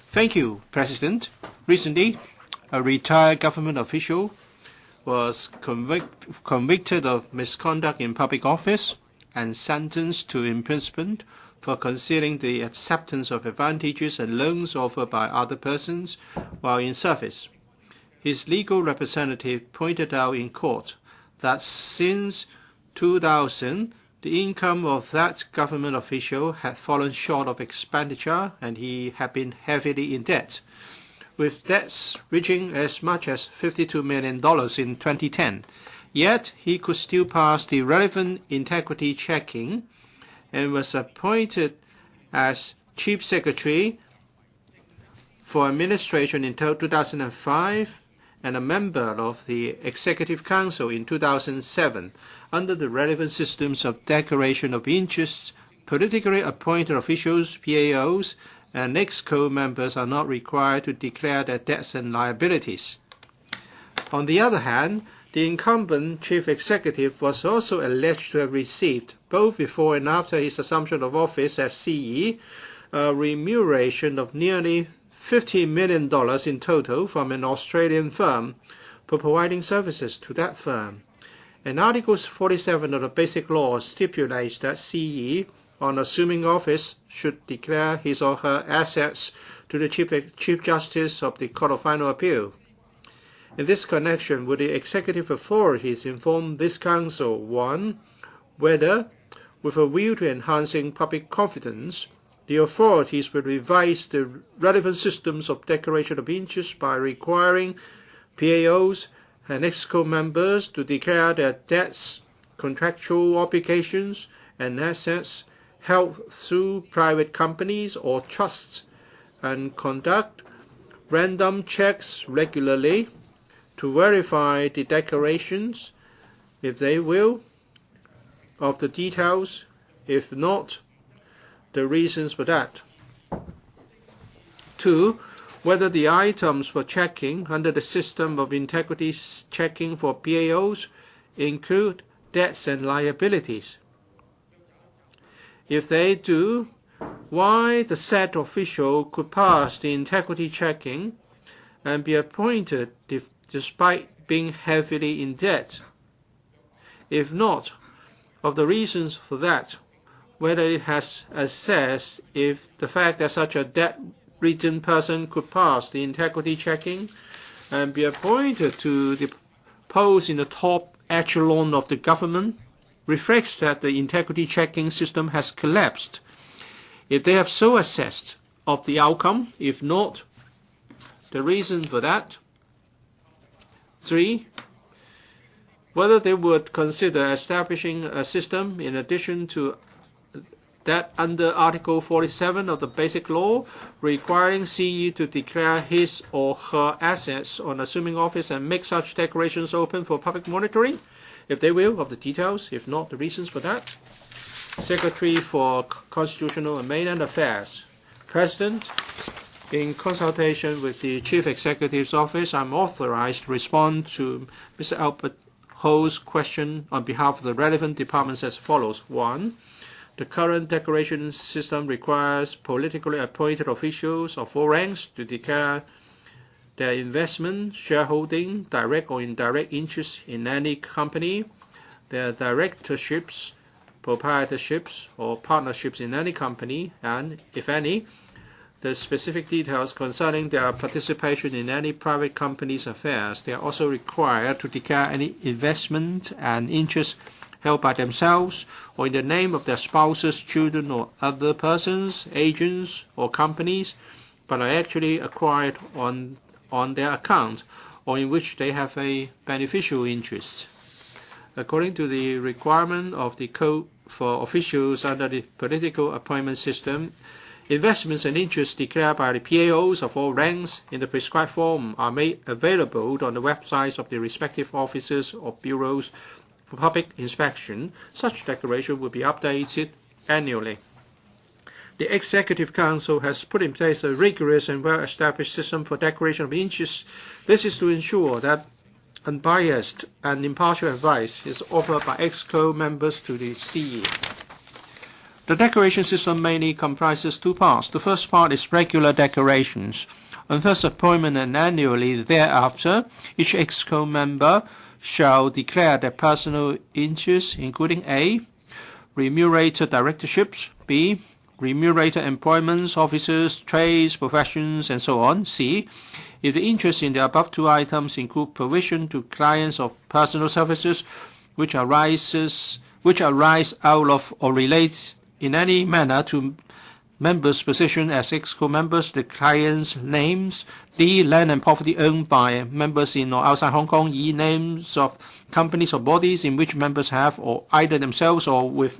Thank you, President. Recently, a retired government official was convicted of misconduct in public office and sentenced to imprisonment for concealing the acceptance of advantages and loans offered by other persons while in service. His legal representative pointed out in court that since 2000, the income of that government official had fallen short of expenditure and he had been heavily in debt, with debts reaching as much as $52 million in 2010. Yet he could still pass the relevant integrity checking and was appointed as Chief Secretary for Administration in 2005 and a member of the Executive Council in 2007. Under the relevant systems of declaration of interests, politically appointed officials, PAOs, and EXCO members are not required to declare their debts and liabilities. On the other hand, the incumbent chief executive was also alleged to have received, both before and after his assumption of office as CE, a remuneration of nearly $50 million in total from an Australian firm for providing services to that firm. And Article 47 of the Basic Law stipulates that CE, on assuming office, should declare his or her assets to the Chief Justice of the Court of Final Appeal. In this connection, would the executive authorities inform this Council, 1, whether, with a view to enhancing public confidence, the authorities will revise the relevant systems of declaration of interest by requiring PAOs and EXCO members to declare their debts, contractual obligations, and assets held through private companies or trusts, and conduct random checks regularly to verify the declarations, if they will, of the details, if not, the reasons for that. 2, whether the items for checking under the system of integrity checking for PAOs include debts and liabilities. If they do, why the said official could pass the integrity checking and be appointed despite being heavily in debt. If not, of the reasons for that, whether it has assessed if the fact that such a debt-ridden person could pass the integrity checking and be appointed to the post in the top echelon of the government reflects that the integrity checking system has collapsed. If they have so assessed of the outcome, if not, the reason for that. 3. Whether they would consider establishing a system in addition to that under Article 47 of the Basic Law, requiring CE to declare his or her assets on assuming office and make such declarations open for public monitoring. If they will, of the details. If not, the reasons for that. Secretary for Constitutional and Mainland Affairs. President, in consultation with the Chief Executive's Office, I'm authorized to respond to Mr. Albert Ho's question on behalf of the relevant departments as follows. 1. The current declaration system requires politically appointed officials of all ranks to declare their investment, shareholding, direct or indirect interest in any company, their directorships, proprietorships, or partnerships in any company, and, if any, the specific details concerning their participation in any private company's affairs. They are also required to declare any investment and interest held by themselves or in the name of their spouses, children, or other persons, agents, or companies, but are actually acquired on their account or in which they have a beneficial interest. According to the requirement of the Code for officials under the political appointment system, investments and interests declared by the PAOs of all ranks in the prescribed form are made available on the websites of the respective offices or bureaus for public inspection. Such declaration will be updated annually. The Executive Council has put in place a rigorous and well-established system for declaration of interests. This is to ensure that unbiased and impartial advice is offered by EXCO members to the CE. The declaration system mainly comprises 2 parts. The first part is regular declarations. On first appointment and annually thereafter, each EXCO member shall declare their personal interests, including A. Remunerated directorships, B. Remunerated employments, officers, trades, professions, and so on. C. If the interests in the above 2 items include provision to clients of personal services which arise out of or relate in any manner to members' position as EXCO members, the clients' names, D. Land and property owned by members in or outside Hong Kong, E. Names of companies or bodies in which members have, or either themselves or with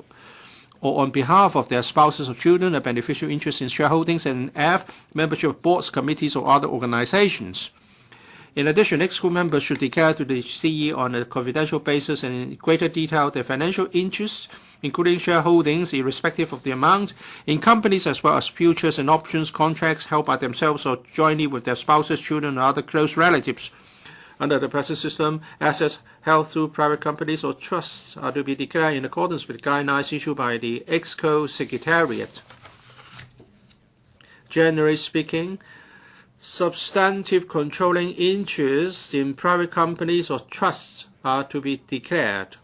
or on behalf of their spouses or children, a beneficial interest in shareholdings, and F. Membership of boards, committees, or other organizations. In addition, EXCO members should declare to the CE on a confidential basis and in greater detail their financial interests, including shareholdings, irrespective of the amount, in companies as well as futures and options contracts held by themselves or jointly with their spouses, children, or other close relatives. Under the present system, assets held through private companies or trusts are to be declared in accordance with guidelines issued by the EXCO Secretariat. Generally speaking, substantive controlling interests in private companies or trusts are to be declared.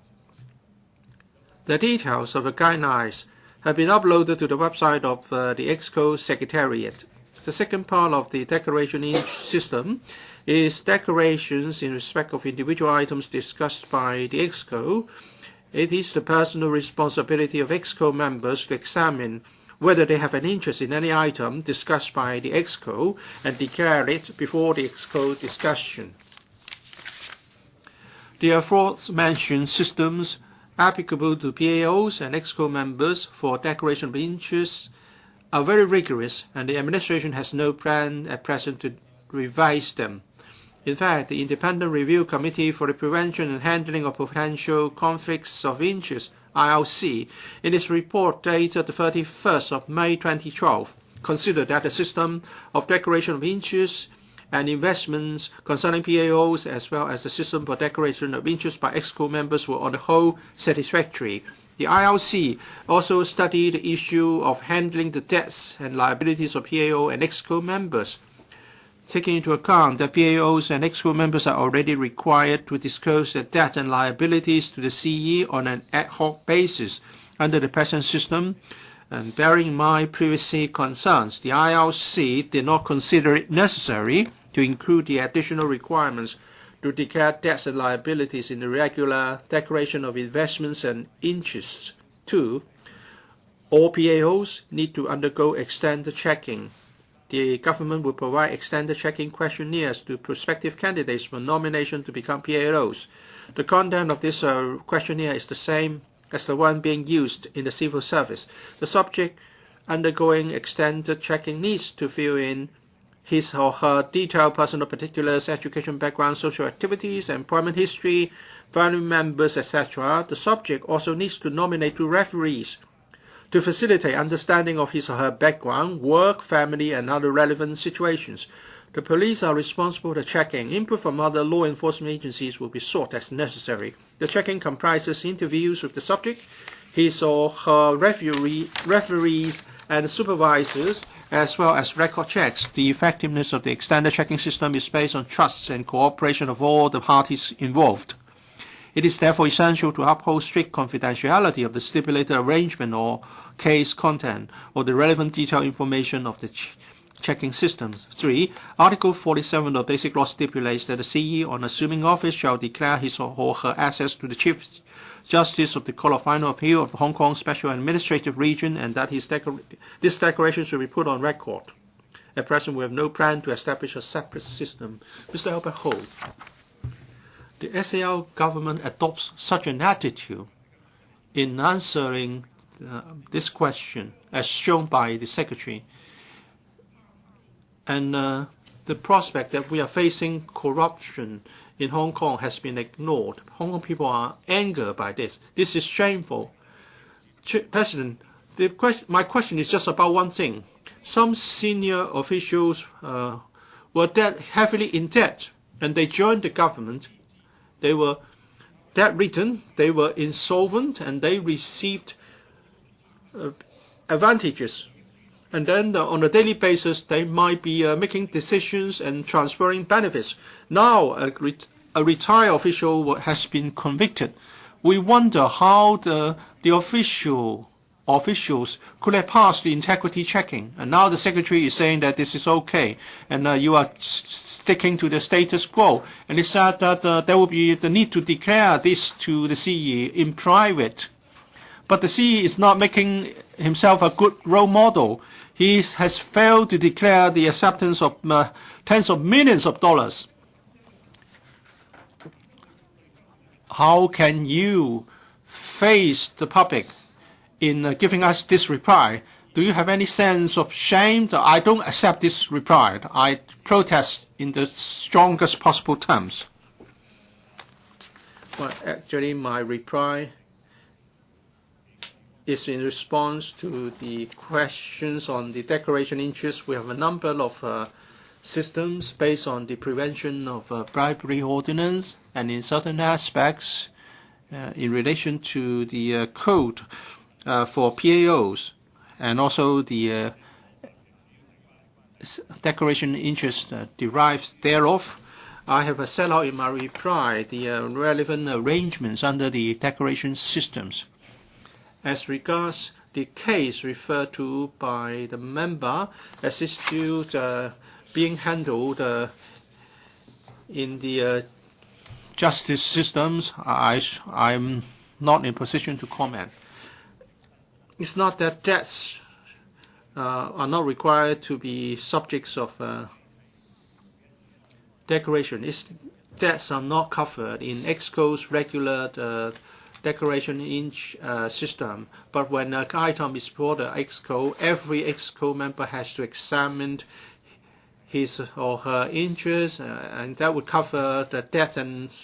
The details of the guidelines have been uploaded to the website of the EXCO Secretariat. The second part of the declaration system is declarations in respect of individual items discussed by the EXCO. It is the personal responsibility of EXCO members to examine whether they have an interest in any item discussed by the EXCO and declare it before the EXCO discussion. The aforementioned systems applicable to PAOs and EXCO members for declaration of interests are very rigorous, and the administration has no plan at present to revise them. In fact, the Independent Review Committee for the Prevention and Handling of Potential Conflicts of Interest, IRC, in its report dated the 31st of May 2012, considered that the system of declaration of interests and investments concerning PAOs as well as the system for declaration of interest by EXCO members were on the whole satisfactory. The IRC also studied the issue of handling the debts and liabilities of PAO and EXCO members. Taking into account that PAOs and EXCO members are already required to disclose their debt and liabilities to the CE on an ad hoc basis under the present system, and bearing in mind privacy concerns, the IRC did not consider it necessary to include the additional requirements to declare debts and liabilities in the regular declaration of investments and interests. 2. All PAOs need to undergo extended checking. The government will provide extended checking questionnaires to prospective candidates for nomination to become PAOs. The content of this questionnaire is the same as the one being used in the civil service. The subject undergoing extended checking needs to fill in his or her detailed personal particulars, education background, social activities, employment history, family members, etc. The subject also needs to nominate 2 referees to facilitate understanding of his or her background, work, family, and other relevant situations. The police are responsible for checking. Input from other law enforcement agencies will be sought as necessary. The checking comprises interviews with the subject, his or her referees, and supervisors, as well as record checks. The effectiveness of the extended checking system is based on trust and cooperation of all the parties involved. It is therefore essential to uphold strict confidentiality of the stipulated arrangement or case content or the relevant detailed information of the checking system. 3. Article 47 of Basic Law stipulates that the CE on assuming office shall declare his or her access to the Chief Justice of the Court of Final Appeal of the Hong Kong Special Administrative Region, and that this declaration should be put on record. At present, we have no plan to establish a separate system. Mr. Albert Ho, the SAR government adopts such an attitude in answering this question, as shown by the Secretary. And the prospect that we are facing corruption in Hong Kong has been ignored. Hong Kong people are angered by this. This is shameful. President, my question is just about one thing. Some senior officials were heavily in debt, and they joined the government. They were debt-ridden, they were insolvent, and they received advantages. And then on a daily basis, they might be making decisions and transferring benefits. Now, a retired official has been convicted. We wonder how the officials could have passed the integrity checking. And now the Secretary is saying that this is okay, and you are sticking to the status quo. And he said that there will be the need to declare this to the CE in private. But the CE is not making himself a good role model. He has failed to declare the acceptance of tens of millions of dollars. How can you face the public in giving us this reply? Do you have any sense of shame that I don't accept this reply? I protest in the strongest possible terms. Well, actually, my reply is in response to the questions on the declaration interest. We have a number of systems based on the prevention of bribery ordinance, and in certain aspects in relation to the code for PAOs, and also the declaration interest derives thereof. I have set out in my reply the relevant arrangements under the declaration systems. As regards the case referred to by the member, as is still being handled in the justice systems, I'm not in position to comment. It's not that debts are not required to be subjects of declaration. Debts are not covered in EXCO's regular declaration system, but when an item is brought to EXCO, every EXCO member has to examine his or her interest, and that would cover the debt and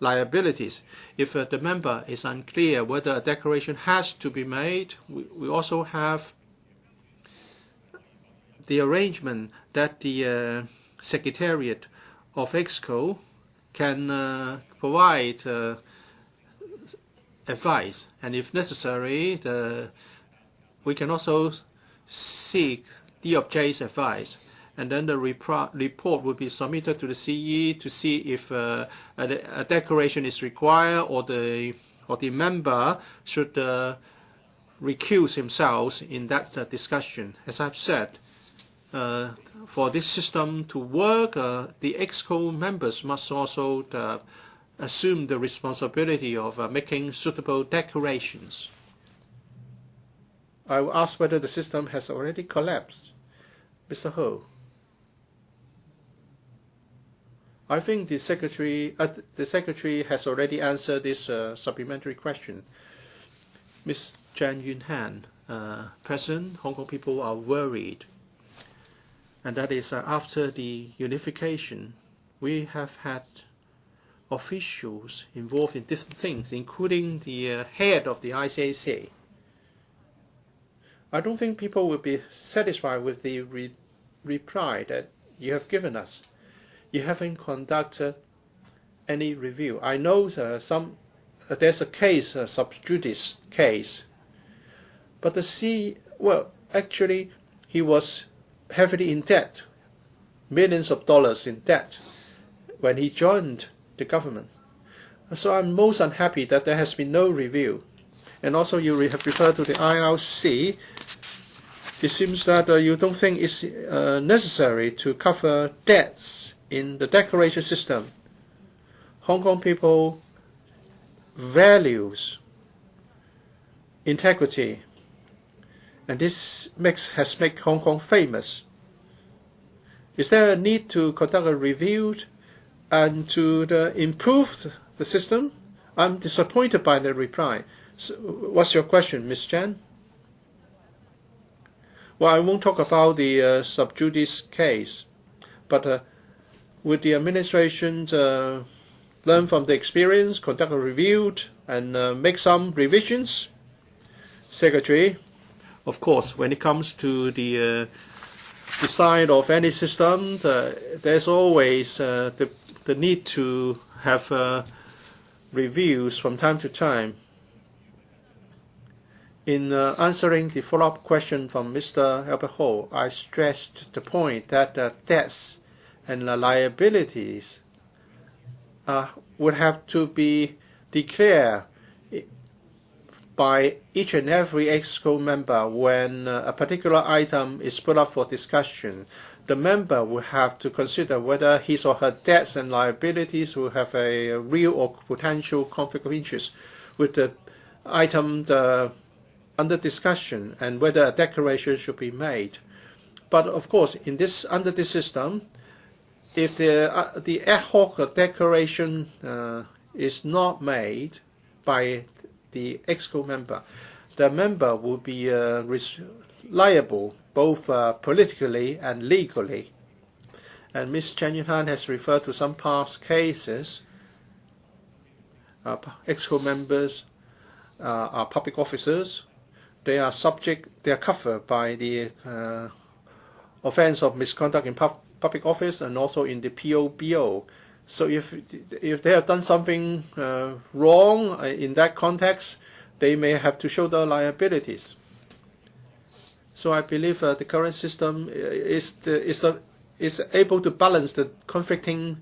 liabilities. If the member is unclear whether a declaration has to be made, we also have the arrangement that the Secretariat of EXCO can provide advice, and if necessary, we can also seek DOJ's advice, and then the report will be submitted to the CE to see if a declaration is required, or the member should recuse himself in that discussion. As I've said, for this system to work, the EXCO members must also assume the responsibility of making suitable declarations. I will ask whether the system has already collapsed. Mr. Ho. I think the Secretary has already answered this supplementary question. Ms. Jan Yun Han, President, Hong Kong people are worried. And that is after the unification, we have had officials involved in different things, including the head of the ICAC. I don't think people will be satisfied with the reply that you have given us. You haven't conducted any review. I know there's a case, a sub judice case, but actually he was heavily in debt, millions of dollars in debt when he joined the government. So I'm most unhappy that there has been no review. And also you have referred to the IRC. It seems that you don't think it's necessary to cover debts in the declaration system. Hong Kong people values integrity, and this has made Hong Kong famous. Is there a need to conduct a review and to improve the system? I'm disappointed by the reply. So what's your question, Ms. Chan? Well, I won't talk about the sub judice case, but would the administration learn from the experience, conduct a review, and make some revisions? Secretary, of course, when it comes to the design of any system, there's always the need to have reviews from time to time. In answering the follow-up question from Mr. Albert Ho, I stressed the point that debts and liabilities would have to be declared by each and every EXCO member when a particular item is put up for discussion. The member will have to consider whether his or her debts and liabilities will have a real or potential conflict of interest with the item under discussion and whether a declaration should be made. But of course, under this system, if the ad hoc declaration is not made by the EXCO member, the member will be liable both politically and legally. And Ms. Chen Yun-han has referred to some past cases. EXCO members are public officers. They are covered by the offense of misconduct in public office and also in the POBO. So if they have done something wrong in that context, they may have to shoulder liabilities. So I believe the current system is able to balance the conflicting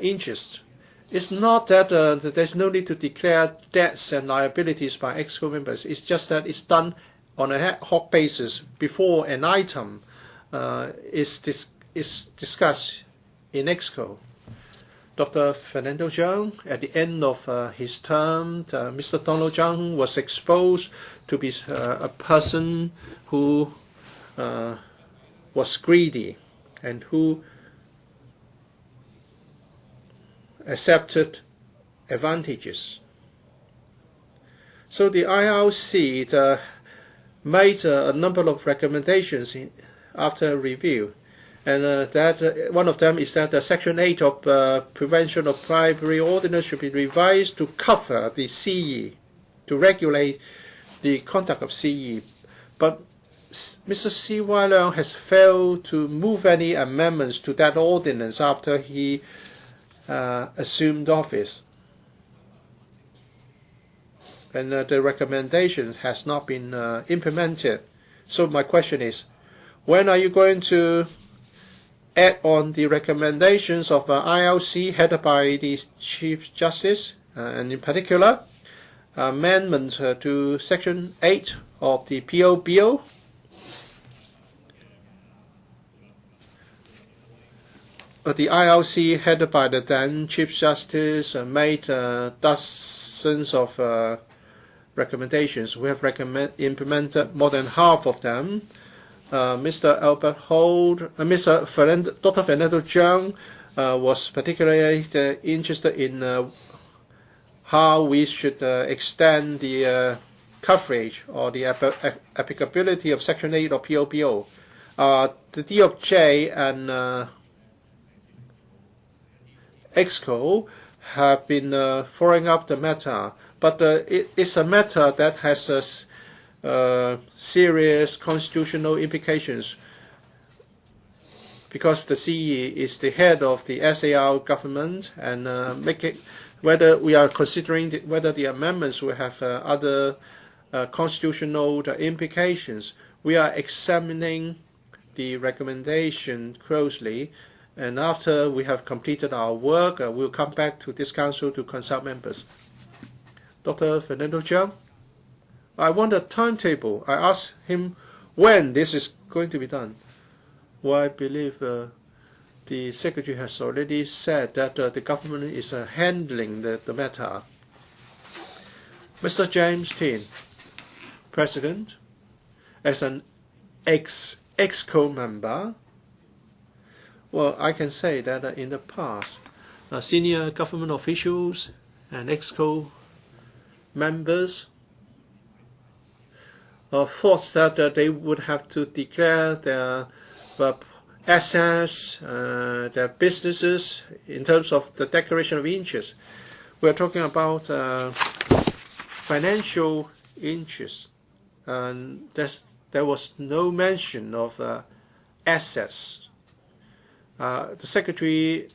interests. It's not that there's no need to declare debts and liabilities by EXCO members. It's just that it's done on an ad hoc basis before an item is discussed in EXCO. Dr. Fernando Cheung, at the end of his term, Mr. Donald Cheung was exposed to be a person who was greedy and who accepted advantages. So the IRC made a number of recommendations after review. And that one of them is that Section 8 of Prevention of Bribery Ordinance should be revised to cover the CE, to regulate the conduct of CE. But Mr. C.Y. Leung has failed to move any amendments to that ordinance after he assumed office. And the recommendation has not been implemented. So my question is, when are you going to add on the recommendations of ILC headed by the Chief Justice, and in particular, amendment to Section 8 of the POBO? the ILC, headed by the then Chief Justice, made dozens of recommendations. We have implemented more than half of them. Mr. Albert Ho, Dr. Fernando Cheung was particularly interested in how we should extend the coverage or the applicability of Section 8 of POPO. The DOJ and EXCO have been following up the matter, but it's a matter that has serious constitutional implications because the CE is the head of the SAR government, and whether we are considering whether the amendments will have other constitutional implications. We are examining the recommendation closely, and after we have completed our work, we'll come back to this council to consult members. Dr. Fernando Cheung, I want a timetable. I asked him when this is going to be done. Well, I believe the Secretary has already said that the government is handling the matter. Mr. James Tin, President, as an EXCO member, well, I can say that in the past, senior government officials and EXCO members thought that they would have to declare their assets, their businesses in terms of the declaration of interest. We're talking about financial interest, and there was no mention of assets. The Secretary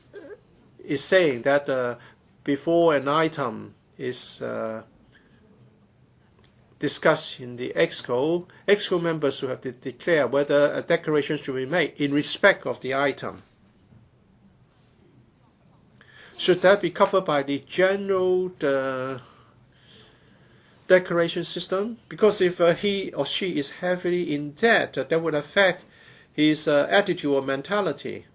is saying that before an item is discussed in the EXCO members will have to declare whether a declaration should be made in respect of the item. Should that be covered by the general declaration system? Because if he or she is heavily in debt, that would affect his attitude or mentality.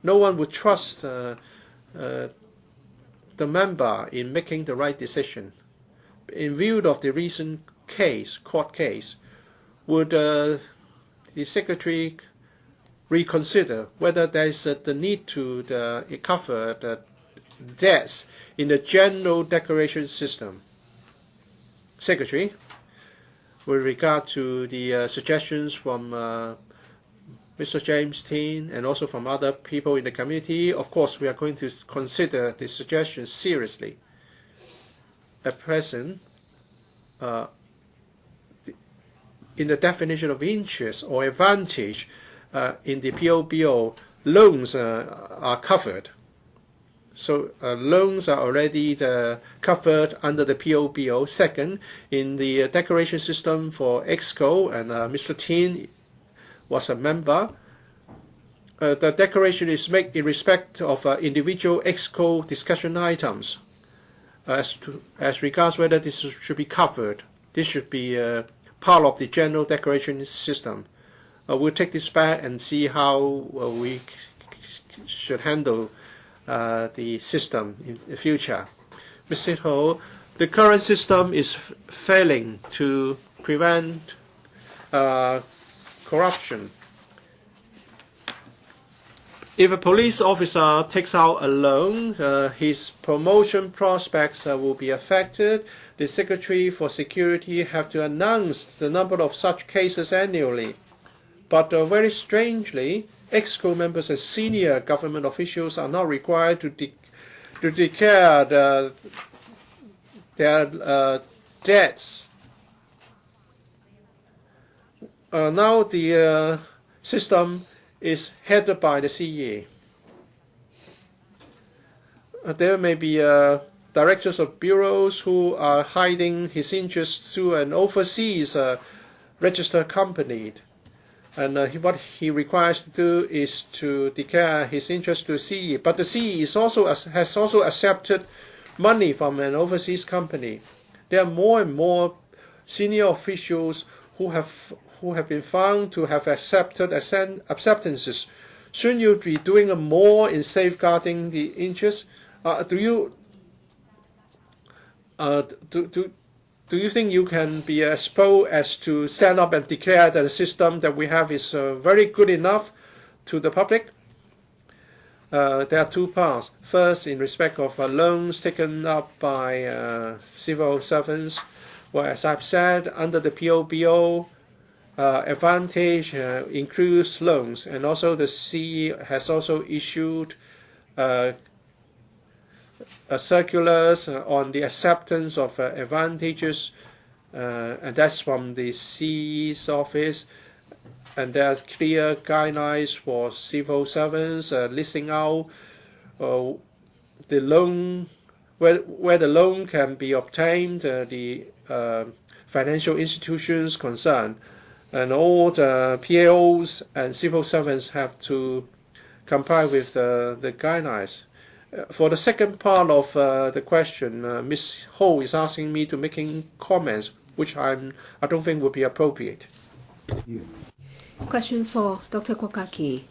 No one would trust the member in making the right decision. In view of the recent court case, would the Secretary reconsider whether there is the need to cover the debts in the general declaration system? Secretary, with regard to the suggestions from Mr. James Tin and also from other people in the community, of course we are going to consider the suggestions seriously. At present, in the definition of interest or advantage in the POPO, loans are covered. So loans are already covered under the POPO. Second, in the declaration system for EXCO, and Mr. Tin was a member, the declaration is made in respect of individual EXCO discussion items. As regards whether this should be covered, this should be part of the general declaration system. We'll take this back and see how we should handle the system in the future. Mr. Ho, the current system is failing to prevent corruption. If a police officer takes out a loan, his promotion prospects will be affected. The Secretary for Security have to announce the number of such cases annually. But very strangely, EXCO members and senior government officials are not required to declare their debts. Now the system is headed by the CE. There may be directors of bureaus who are hiding his interests through an overseas registered company. And what he requires to do is to declare his interest to CE. But the CE has also accepted money from an overseas company. There are more and more senior officials who have been found to have accepted acceptances Shouldn't you be doing more in safeguarding the interests? Do you think you can be as bold as to stand up and declare that the system that we have is very good enough to the public? There are two parts. First, in respect of loans taken up by civil servants, well, as I've said, under the POBO, advantage includes loans, and also the CE has also issued circulars on the acceptance of advantages, and that's from the CE's office. And there are clear guidelines for civil servants listing out the loan, where the loan can be obtained, the financial institutions concerned, and all the PAOs and civil servants have to comply with the guidelines. For the second part of the question, Ms. Ho is asking me to making comments, which I don't think would be appropriate. Question for Dr. Kwok Ka-ki.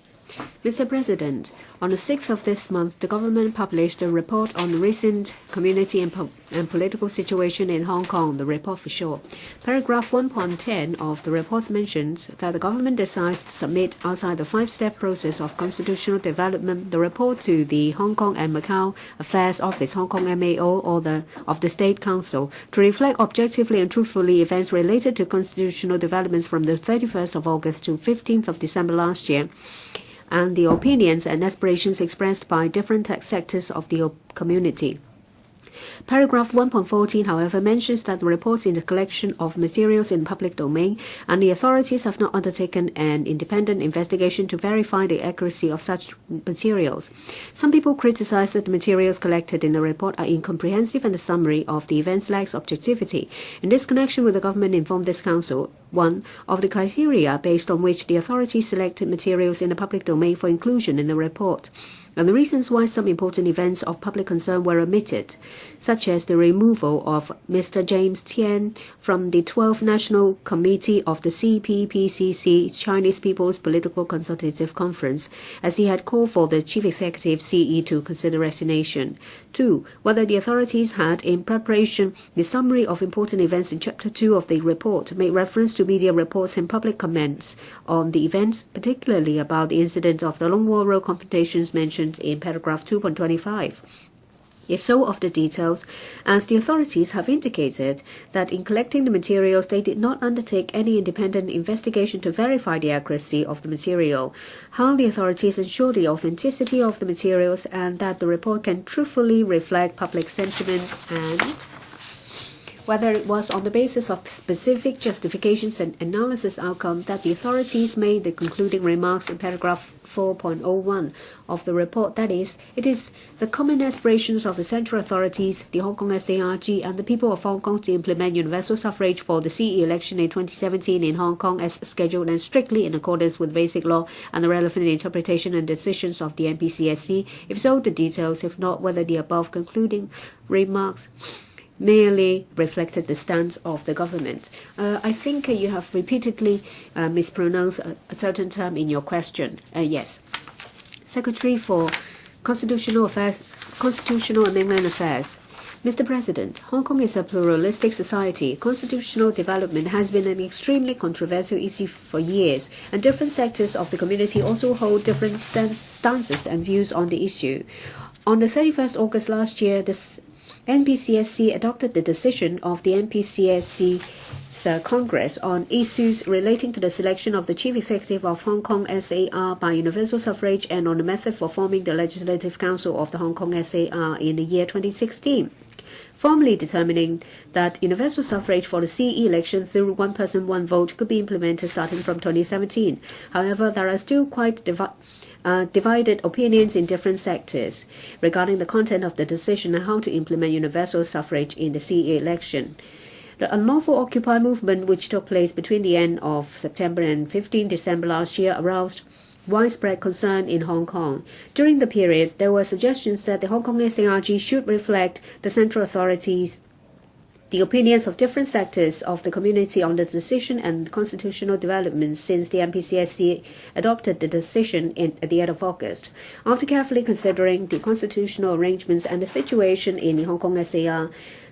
Mr. President, on the 6th of this month, the government published a report on the recent community and political situation in Hong Kong, the report for sure. Paragraph 1.10 of the report mentions that the government decides to submit outside the five-step process of constitutional development the report to the Hong Kong and Macau Affairs Office, Hong Kong MAO, or of the State Council, to reflect objectively and truthfully events related to constitutional developments from the 31st of August to 15th of December last year, and the opinions and aspirations expressed by different sectors of the community. Paragraph 1.14, however, mentions that the reports in the collection of materials in public domain, and the authorities have not undertaken an independent investigation to verify the accuracy of such materials. Some people criticize that the materials collected in the report are incomprehensive and the summary of the events lacks objectivity. In this connection, will the government inform this council, 1, of the criteria based on which the authorities selected materials in the public domain for inclusion in the report, and the reasons why some important events of public concern were omitted, such as the removal of Mr. James Tian from the 12th National Committee of the CPPCC, Chinese People's Political Consultative Conference, as he had called for the Chief Executive CE to consider resignation. 2, whether the authorities had, in preparation, the summary of important events in Chapter 2 of the report, made reference to media reports and public comments on the events, particularly about the incident of the Long Wall Road confrontations mentioned in paragraph 2.25. If so, of the details, as the authorities have indicated that in collecting the materials they did not undertake any independent investigation to verify the accuracy of the material, how the authorities ensure the authenticity of the materials and that the report can truthfully reflect public sentiment, and whether it was on the basis of specific justifications and analysis outcome that the authorities made the concluding remarks in paragraph 4.01 of the report, that is, it is the common aspirations of the central authorities, the Hong Kong SARG, and the people of Hong Kong to implement universal suffrage for the CE election in 2017 in Hong Kong as scheduled and strictly in accordance with basic law and the relevant interpretation and decisions of the NPCSC. If so, the details. If not, whether the above concluding remarks merely reflected the stance of the government. I think you have repeatedly mispronounced a certain term in your question. Yes. Secretary for Constitutional and Mainland Affairs. Mr. President, Hong Kong is a pluralistic society. Constitutional development has been an extremely controversial issue for years, and different sectors of the community also hold different stances and views on the issue. On the 31st August last year, this NPCSC adopted the decision of the NPCSC's Congress on issues relating to the selection of the Chief Executive of Hong Kong SAR by universal suffrage and on the method for forming the Legislative Council of the Hong Kong SAR in the year 2016. Formally determining that universal suffrage for the CE election through one person, one vote could be implemented starting from 2017. However, there are still quite divided opinions in different sectors regarding the content of the decision and how to implement universal suffrage in the CE election. The unlawful Occupy movement, which took place between the end of September and 15 December last year, aroused widespread concern in Hong Kong. During the period, there were suggestions that the Hong Kong SARG should reflect the central authorities' the opinions of different sectors of the community on the decision and constitutional developments since the MPCSC adopted the decision at the end of August. After carefully considering the constitutional arrangements and the situation in the Hong Kong SAR,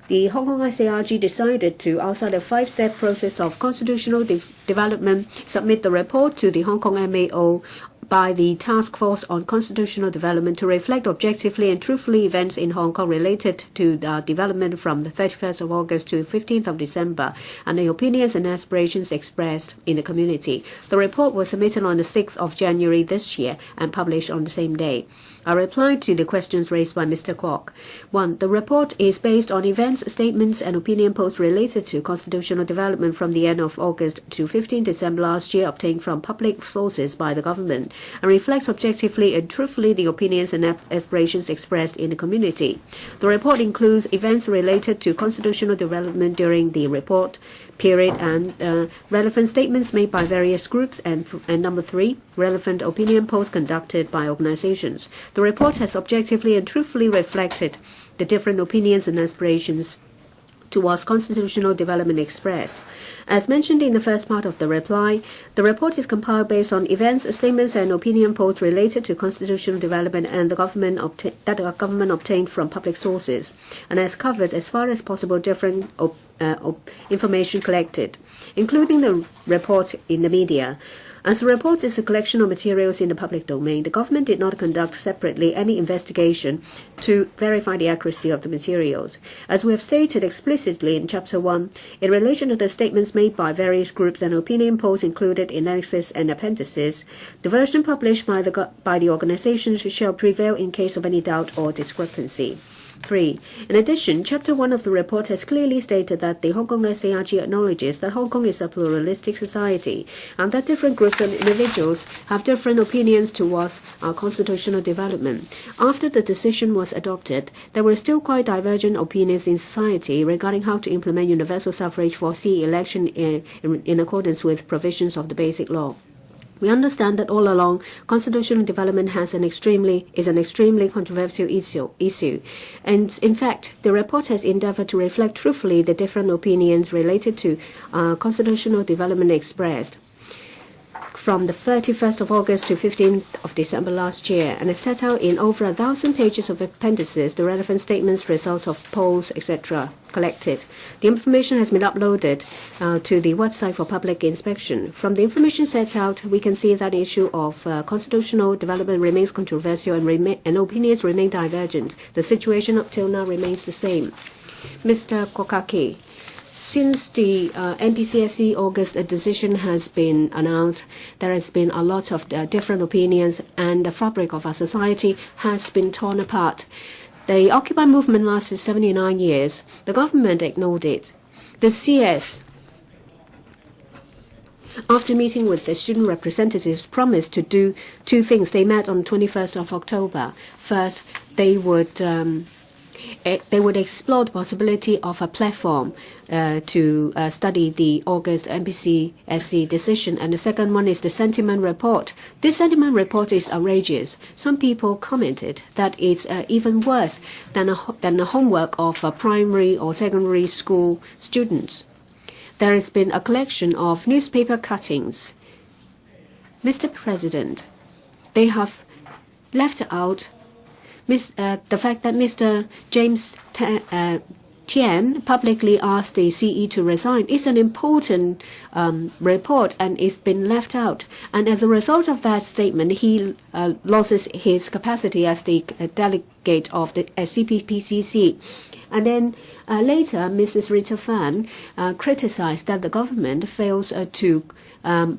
the Hong Kong SARG decided to, outside a 5-step process of constitutional development, submit the report to the Hong Kong MAO by the Task Force on Constitutional Development to reflect objectively and truthfully events in Hong Kong related to the development from the 31st of August to the 15th of December and the opinions and aspirations expressed in the community. The report was submitted on the 6th of January this year and published on the same day. I replied to the questions raised by Mr. Kwok. 1. The report is based on events, statements, and opinion polls related to constitutional development from the end of August to 15 December last year obtained from public sources by the government and reflects objectively and truthfully the opinions and aspirations expressed in the community. The report includes events related to constitutional development during the report period and relevant statements made by various groups and number 3, relevant opinion polls conducted by organizations. The report has objectively and truthfully reflected the different opinions and aspirations towards constitutional development expressed. As mentioned in the first part of the reply, the report is compiled based on events, statements, and opinion polls related to constitutional development and the government obtained from public sources, and has covered as far as possible different information collected, including the report in the media. As the report is a collection of materials in the public domain, the government did not conduct separately any investigation to verify the accuracy of the materials. As we have stated explicitly in Chapter 1, in relation to the statements made by various groups and opinion polls included in annexes and appendices, the version published by the organizations shall prevail in case of any doubt or discrepancy. 3. In addition, Chapter 1 of the report has clearly stated that the Hong Kong SARG acknowledges that Hong Kong is a pluralistic society and that different groups and individuals have different opinions towards our constitutional development. After the decision was adopted, there were still quite divergent opinions in society regarding how to implement universal suffrage for CE election in accordance with provisions of the Basic Law. We understand that all along, constitutional development is an extremely controversial issue. And in fact, the report has endeavored to reflect truthfully the different opinions related to constitutional development expressed from the 31st of August to 15th of December last year, and has set out in over 1,000 pages of appendices the relevant statements, results of polls, etc. collected. The information has been uploaded to the website for public inspection. From the information set out, we can see that the issue of constitutional development remains controversial and opinions remain divergent. The situation up till now remains the same. Mr. Kwok Ka-ki, since the MPCSC August decision has been announced, there has been a lot of different opinions and the fabric of our society has been torn apart. The Occupy movement lasted 79 years. The government ignored it. The CS, after meeting with the student representatives, promised to do 2 things. They met on the 21st of October. First, they would explore the possibility of a platform to study the August MPCSC decision. And the second one is the sentiment report. This sentiment report is outrageous. Some people commented that it's even worse than the homework of primary or secondary school students. There has been a collection of newspaper cuttings. Mr. President, they have left out the fact that Mr. James Tian publicly asked the CE to resign is an important report, and it's been left out. And as a result of that statement, he loses his capacity as the delegate of the CPPCC. And then later, Mrs. Rita Fan criticized that the government fails to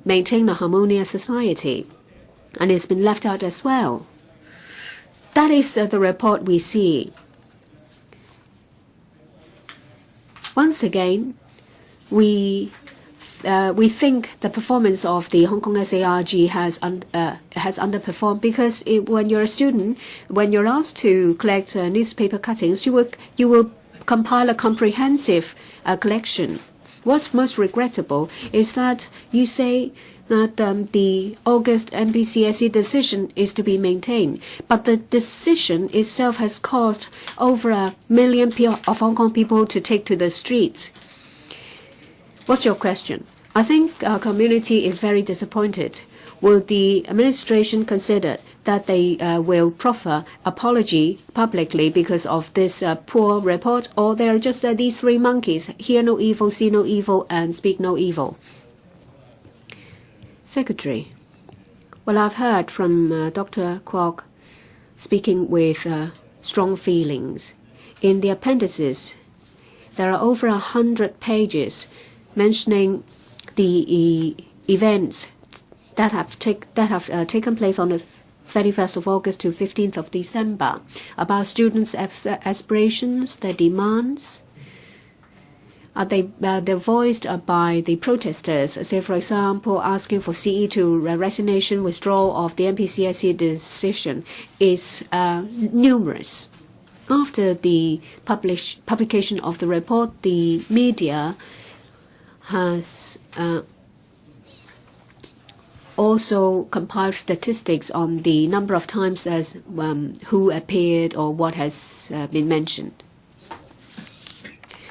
maintain a harmonious society, and it's been left out as well. That is the report we see. Once again, we think the performance of the Hong Kong SARG has underperformed because when you're a student, when you're asked to collect newspaper cuttings, you will compile a comprehensive collection. What's most regrettable is that you say that the August MPCSE decision is to be maintained, but the decision itself has caused over 1 million of Hong Kong people to take to the streets. What's your question? I think our community is very disappointed. Will the administration consider that they will proffer apology publicly because of this poor report, or they are just these three monkeys, hear no evil, see no evil, and speak no evil? Secretary, well, I've heard from Dr. Kwok speaking with strong feelings. In the appendices, there are over 100 pages mentioning the events that have taken place on the 31st of August to 15th of December, about students' aspirations, their demands. They're voiced by the protesters, say, for example, asking for CE2 resignation, withdrawal of the MPCSE decision is numerous. After the publication of the report, the media has also compiled statistics on the number of times as who appeared or what has been mentioned.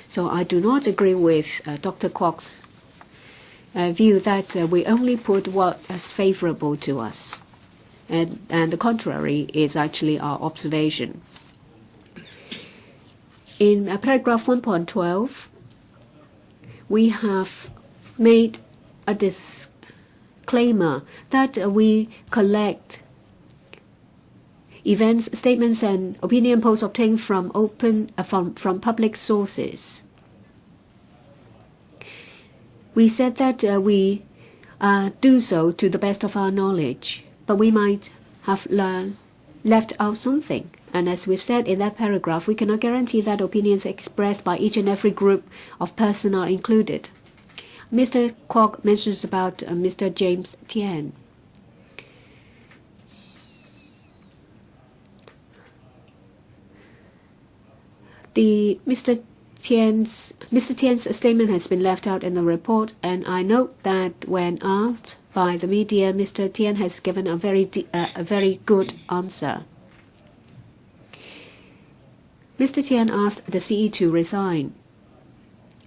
So I do not agree with Dr. Kwok's view that we only put what is favorable to us, and the contrary is actually our observation. In paragraph 1.12, we have made a disclaimer that we collect events, statements, and opinion polls obtained from from public sources. We said that we do so to the best of our knowledge, but we might have left out something. And as we've said in that paragraph, we cannot guarantee that opinions expressed by each and every group of persons are included. Mr. Kwok mentions about Mr. James Tian. Mr. Tian's statement has been left out in the report, and I note that when asked by the media, Mr. Tian has given a very good answer. Mr. Tian asked the CE to resign.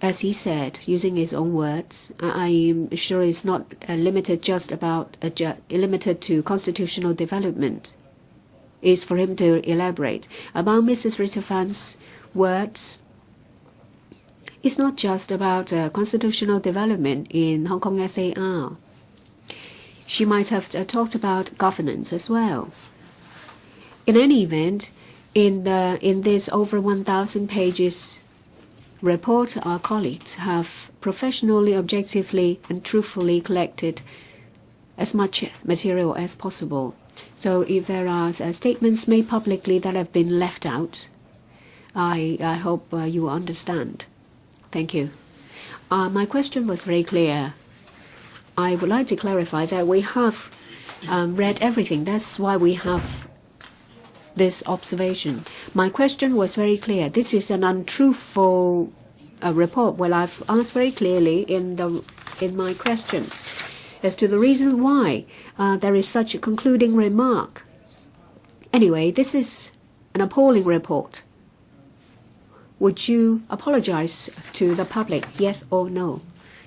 As he said, using his own words, I'm sure it's not limited to constitutional development. It's for him to elaborate. About Mrs. Rita Fan's words, it's not just about constitutional development in Hong Kong SAR. She might have talked about governance as well. In any event, in this over 1,000 pages report, our colleagues have professionally, objectively, and truthfully collected as much material as possible. So if there are statements made publicly that have been left out, I hope you will understand. Thank you. My question was very clear. I would like to clarify that we have read everything. That's why we have this observation. My question was very clear. This is an untruthful report. Well, I've asked very clearly in my question as to the reason why there is such a concluding remark. Anyway, this is an appalling report. Would you apologize to the public, yes or no?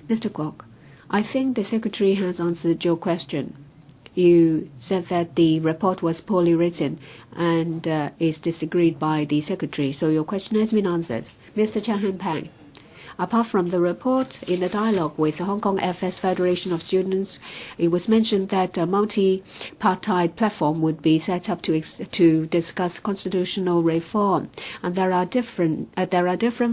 Mr. Kwok, I think the Secretary has answered your question. You said that the report was poorly written and is disagreed by the Secretary, so your question has been answered. Mr. Chan Han-pan, apart from the report, in the dialogue with the Hong Kong FS Federation of Students, it was mentioned that a multi-party platform would be set up to discuss constitutional reform, and there are different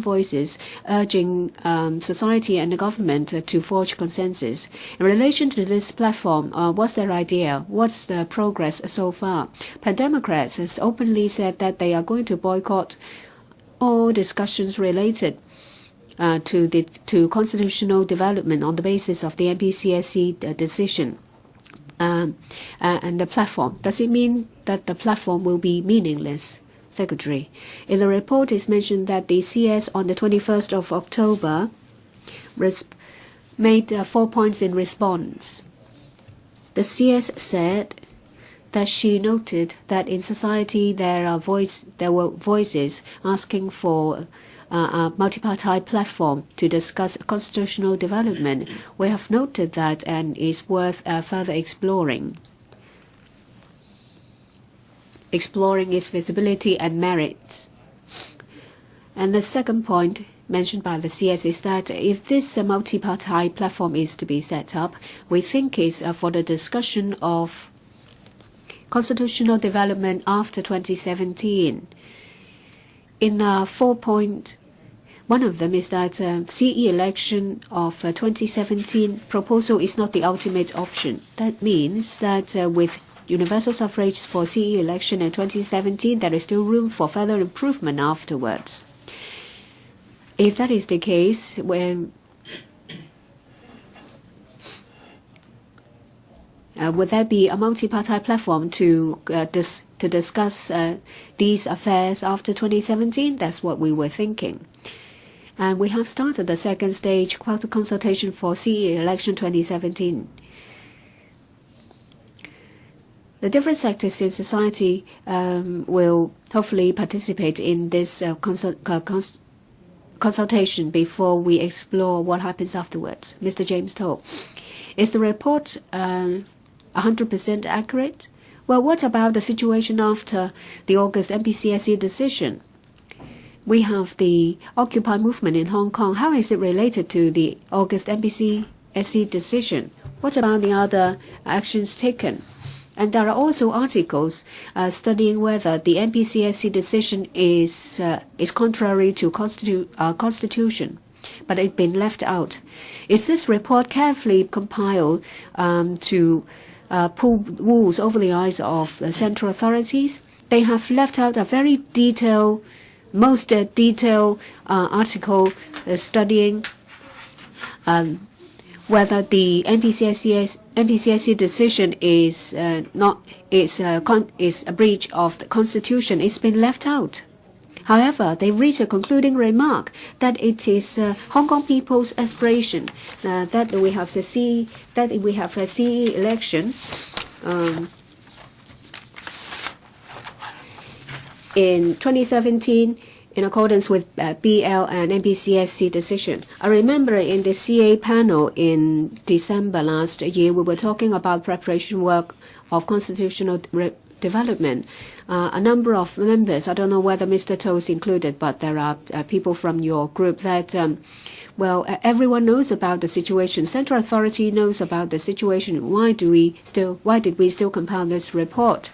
voices urging society and the government to forge consensus. In relation to this platform, what's their idea? What's the progress so far? Pan-Democrats has openly said that they are going to boycott all discussions related to constitutional development on the basis of the MPCSE decision and the platform. Does it mean that the platform will be meaningless? Secretary, in the report it's mentioned that the CS on the 21st of October made 4 points in response. The CS said that she noted that in society there were voices asking for a multiparty platform to discuss constitutional development. We have noted that and is worth further exploring its visibility and merits. And the second point mentioned by the CS is that if this multi-party platform is to be set up, we think it's for the discussion of constitutional development after 2017. In 4 point, one of them is that CE election of 2017 proposal is not the ultimate option. That means that with universal suffrage for CE election in 2017, there is still room for further improvement afterwards. If that is the case, would there be a multi-party platform to discuss these affairs after 2017? That's what we were thinking. And we have started the second stage public consultation for CE election 2017. The different sectors in society will hopefully participate in this consultation before we explore what happens afterwards. Mr. James To, is the report 100% accurate? Well, what about the situation after the August MPCSE decision? We have the Occupy movement in Hong Kong. How is it related to the August MPCSE decision? What about the other actions taken? And there are also articles studying whether the MPCSE decision is contrary to Constitution, but it's been left out. Is this report carefully compiled to pull wool over the eyes of the central authorities? They have left out a very detailed, most detailed article studying whether the MPCSE decision is a breach of the Constitution. It's been left out. However, they reach a concluding remark that it is Hong Kong people's aspiration that we have a CE election in 2017. In accordance with BL and MPCSE decision. I remember in the CA panel in December last year, we were talking about preparation work of constitutional development. A number of members, I don't know whether Mr. To is included, but there are people from your group that, everyone knows about the situation. Central authority knows about the situation. Why did we still compile this report?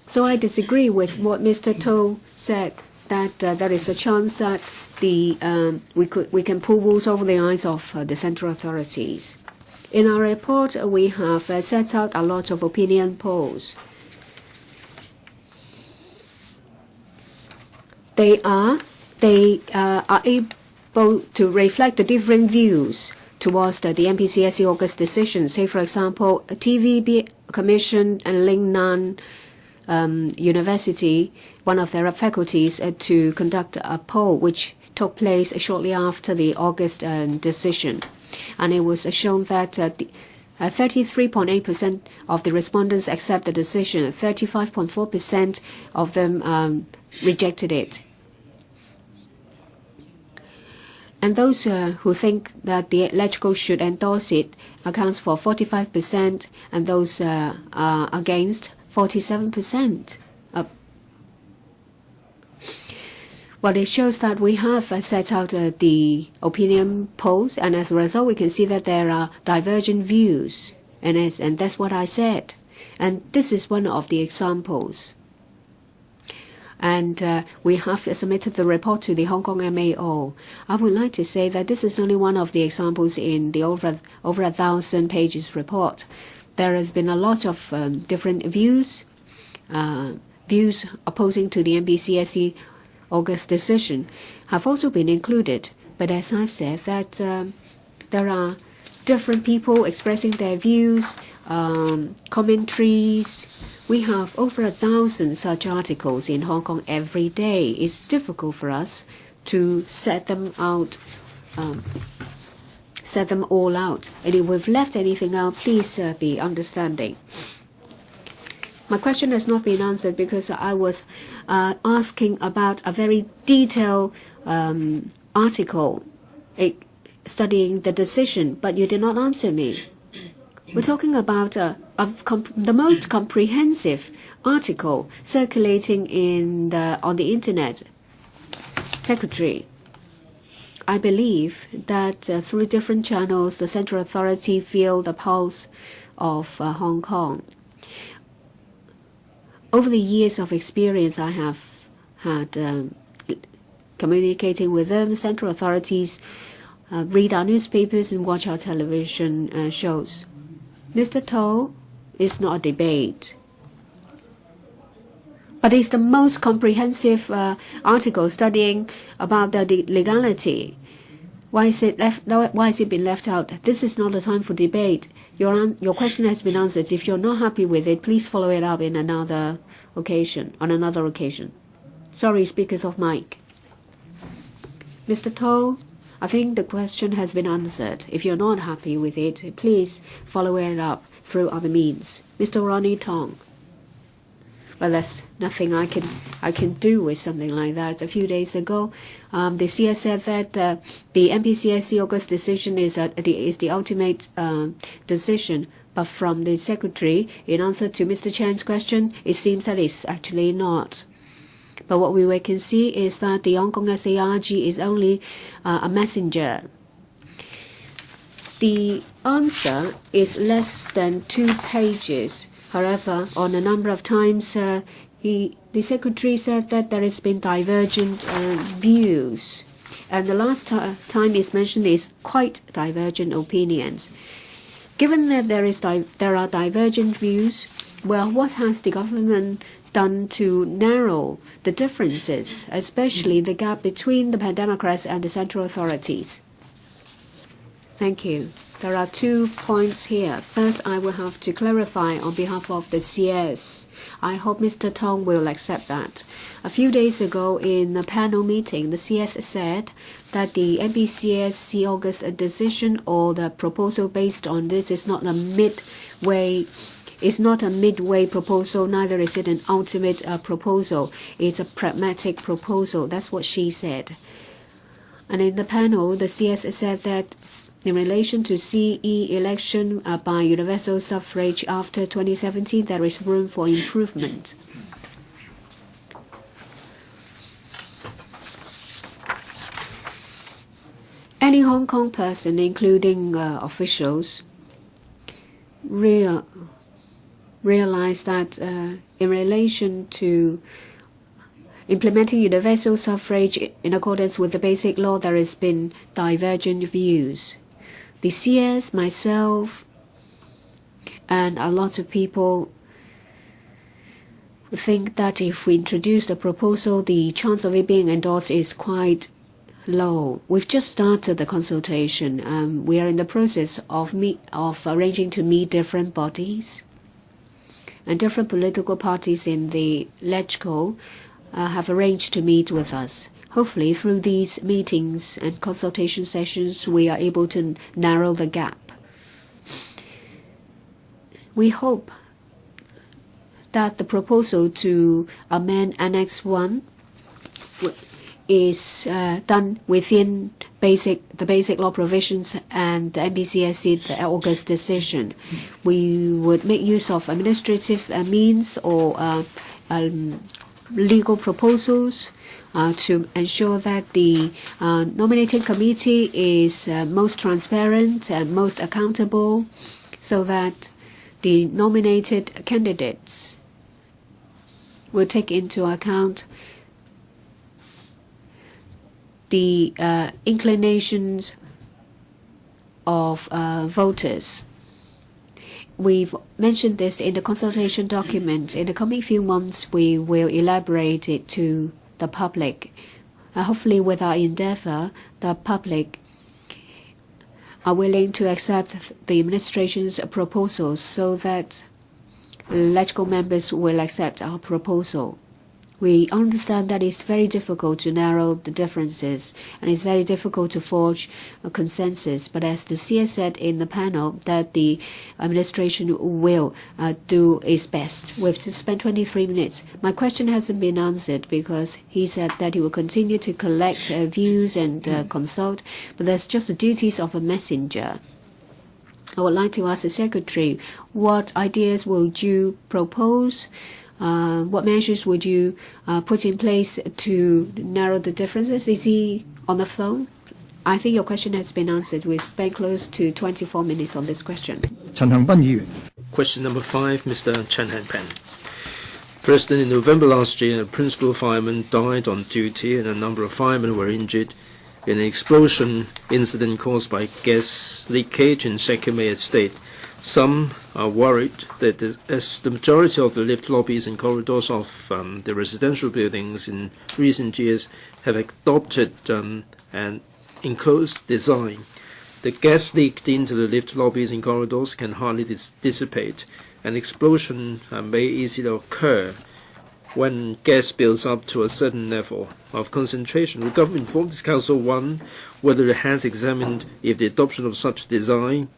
So I disagree with what Mr. To said, that there is a chance that we can pull wool over the eyes of the central authorities. In our report, we have set out a lot of opinion polls. They are able to reflect the different views towards the MPCSE August decision. Say, for example, TVB Commission and Lingnan University, one of their faculties, to conduct a poll which took place shortly after the August decision. And it was shown that 33.8% of the respondents accept the decision, 35.4% of them rejected it. And those who think that the electrical should endorse it accounts for 45%, and those against 47%. Well, it shows that we have set out the opinion polls, and as a result, we can see that there are divergent views, and that's what I said. And this is one of the examples. And we have submitted the report to the Hong Kong MAO. I would like to say that this is only one of the examples in the over 1,000 pages report. There has been a lot of different views opposing to the MPCSE August decision have also been included. But as I've said, that there are different people expressing their views, commentaries. We have over 1,000 such articles in Hong Kong every day. It's difficult for us to set them out set them all out. And if we've left anything out, please be understanding. My question has not been answered because I was asking about a very detailed article studying the decision, but you did not answer me. We're talking about the most comprehensive article circulating on the internet. Secretary, I believe that through different channels, the central authority feel the pulse of Hong Kong. Over the years of experience I have had communicating with them, central authorities read our newspapers and watch our television shows. Mr. To is not a debate, but it's the most comprehensive article studying about the legality. Why is it been left out? This is not a time for debate. Your question has been answered. If you're not happy with it, please follow it up in another occasion. Sorry, speakers of mic. Mr. To, I think the question has been answered. If you're not happy with it, please follow it up through other means. Mr. Ronnie Tong. Well, there's nothing I can do with something like that. A few days ago, the CS said that the MPCSC August decision is the ultimate decision. But from the Secretary, in answer to Mr. Chan's question, it seems that it's actually not. But what we can see is that the Hong Kong SARG is only a messenger. The answer is less than 2 pages. However, on a number of times, the Secretary said that there has been divergent views. And the last time is mentioned is quite divergent opinions. Given that there are divergent views, well, what has the government done to narrow the differences, especially the gap between the Pan-Democrats and the central authorities? Thank you. There are 2 points here. First, I will have to clarify on behalf of the CS. I hope Mr. Tong will accept that. A few days ago in a panel meeting, the CS said that the MPCSC August decision or the proposal based on this is not a midway proposal, neither is it an ultimate proposal. It's a pragmatic proposal. That's what she said. And in the panel, the CS said that in relation to CE election by universal suffrage after 2017, there is room for improvement. Any Hong Kong person, including officials, realize that in relation to implementing universal suffrage in accordance with the Basic Law, there has been divergent views. The CS, myself, and a lot of people think that if we introduce the proposal, the chance of it being endorsed is quite low. We've just started the consultation. We are in the process of arranging to meet different bodies, and different political parties in the LegCo have arranged to meet with us. Hopefully, through these meetings and consultation sessions, we are able to narrow the gap. We hope that the proposal to amend Annex 1 is done within the basic law provisions and the MPCSC the August decision. We would make use of administrative means or legal proposals to ensure that the nominating committee is most transparent and most accountable, so that the nominated candidates will take into account the inclinations of voters. We've mentioned this in the consultation document. In the coming few months, we will elaborate it to the public. Hopefully, with our endeavor, the public are willing to accept the administration's proposals so that LegCo members will accept our proposal. We understand that it's very difficult to narrow the differences and it's very difficult to forge a consensus. But as the CS said in the panel, that the administration will do its best. We've spent 23 minutes. My question hasn't been answered because he said that he will continue to collect views and consult, but there's just the duties of a messenger. I would like to ask the Secretary, what ideas would you propose? What measures would you put in place to narrow the differences? Is he on the phone? I think your question has been answered. We've spent close to 24 minutes on this question. Question number 5, Mr. Chan Han-pan. President, in November last year, a principal fireman died on duty and a number of firemen were injured in an explosion incident caused by gas leakage in Shekime Estate. Some are worried that as the majority of the lift lobbies and corridors of the residential buildings in recent years have adopted an enclosed design, the gas leaked into the lift lobbies and corridors can hardly dissipate. An explosion may easily occur when gas builds up to a certain level of concentration. The government informed this Council 1 whether it has examined if the adoption of such design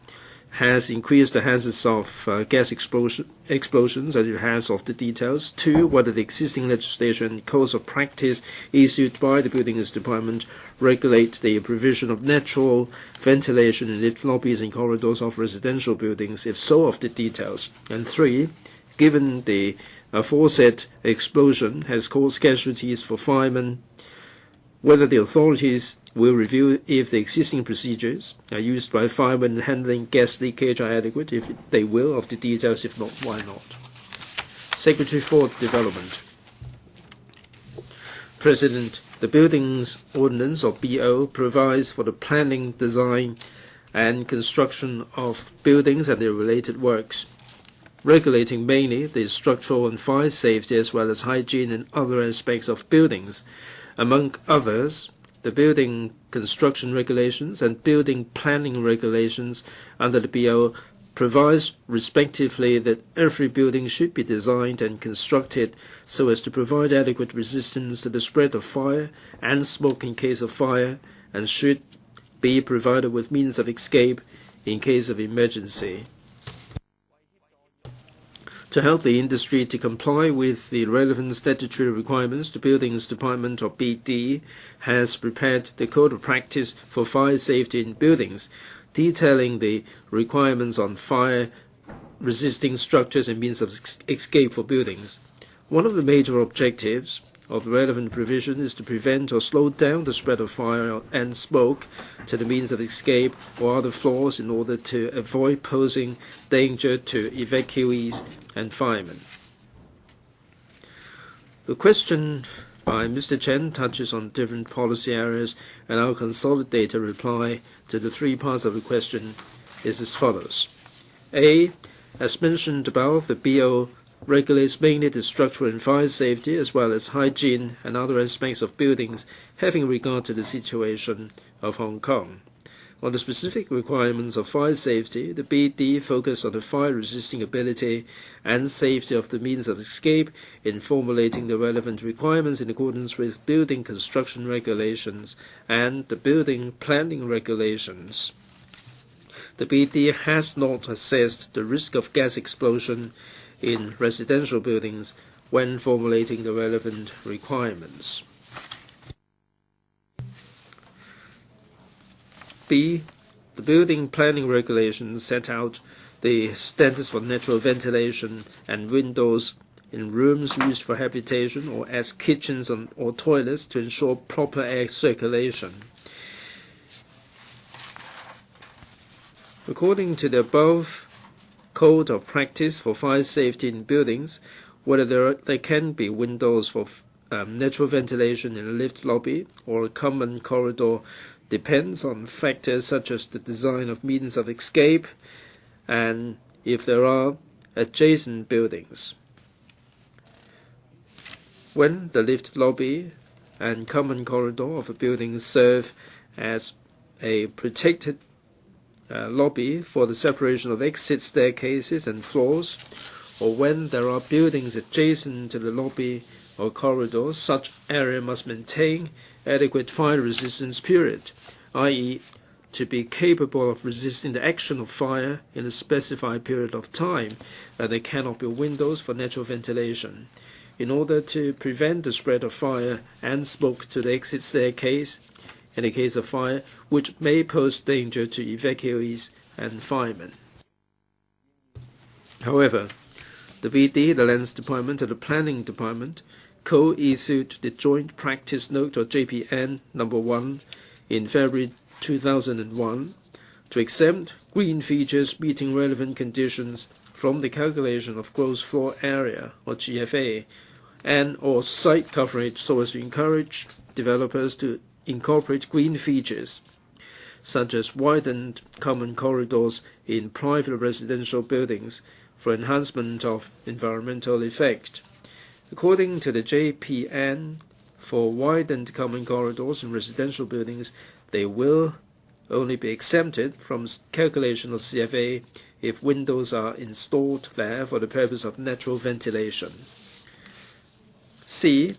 has increased the hazards of gas explosions, and it has of the details. 2, whether the existing legislation and codes of practice issued by the Buildings Department regulate the provision of natural ventilation in lift lobbies and corridors of residential buildings, if so, of the details. And 3, given the aforesaid explosion has caused casualties for firemen, whether the authorities will review if the existing procedures used by firemen in handling gas leakage are adequate. If they will, of the details. If not, why not? Secretary for Development. President, the Buildings Ordinance, or BO, provides for the planning, design, and construction of buildings and their related works, regulating mainly the structural and fire safety as well as hygiene and other aspects of buildings. Among others, the building construction regulations and building planning regulations under the BO provides respectively that every building should be designed and constructed so as to provide adequate resistance to the spread of fire and smoke in case of fire, and should be provided with means of escape in case of emergency. To help the industry to comply with the relevant statutory requirements, the Buildings Department, or BD, has prepared the Code of Practice for Fire Safety in Buildings, detailing the requirements on fire-resisting structures and means of escape for buildings. One of the major objectives of the relevant provision is to prevent or slow down the spread of fire and smoke to the means of escape or other floors in order to avoid posing danger to evacuees and firemen. The question by Mr. Chen touches on different policy areas, and our consolidated reply to the 3 parts of the question is as follows. A. As mentioned above, the BO regulates mainly the structural and fire safety as well as hygiene and other aspects of buildings having regard to the situation of Hong Kong. On the specific requirements of fire safety, the BD focused on the fire-resisting ability and safety of the means of escape in formulating the relevant requirements in accordance with building construction regulations and the building planning regulations. The BD has not assessed the risk of gas explosion in residential buildings when formulating the relevant requirements. B. The building planning regulations set out the standards for natural ventilation and windows in rooms used for habitation or as kitchens or toilets to ensure proper air circulation. According to the above Code of Practice for Fire Safety in Buildings, whether there can be windows for natural ventilation in a lift lobby or a common corridor depends on factors such as the design of means of escape and if there are adjacent buildings. When the lift lobby and common corridor of a building serve as a protected lobby for the separation of exit staircases and floors, or when there are buildings adjacent to the lobby or corridor, such area must maintain adequate fire resistance period, i.e., to be capable of resisting the action of fire in a specified period of time, and there cannot be windows for natural ventilation. In order to prevent the spread of fire and smoke to the exit staircase, in the case of fire, which may pose danger to evacuees and firemen. However, the BD, the Lands Department, and the Planning Department co-issued the Joint Practice Note, or JPN, number 1, in February 2001 to exempt green features meeting relevant conditions from the calculation of gross floor area, or GFA, and or site coverage, so as to encourage developers to incorporate green features, such as widened common corridors in private residential buildings for enhancement of environmental effect. According to the JPN, for widened common corridors in residential buildings, they will only be exempted from calculation of CFA if windows are installed there for the purpose of natural ventilation. C.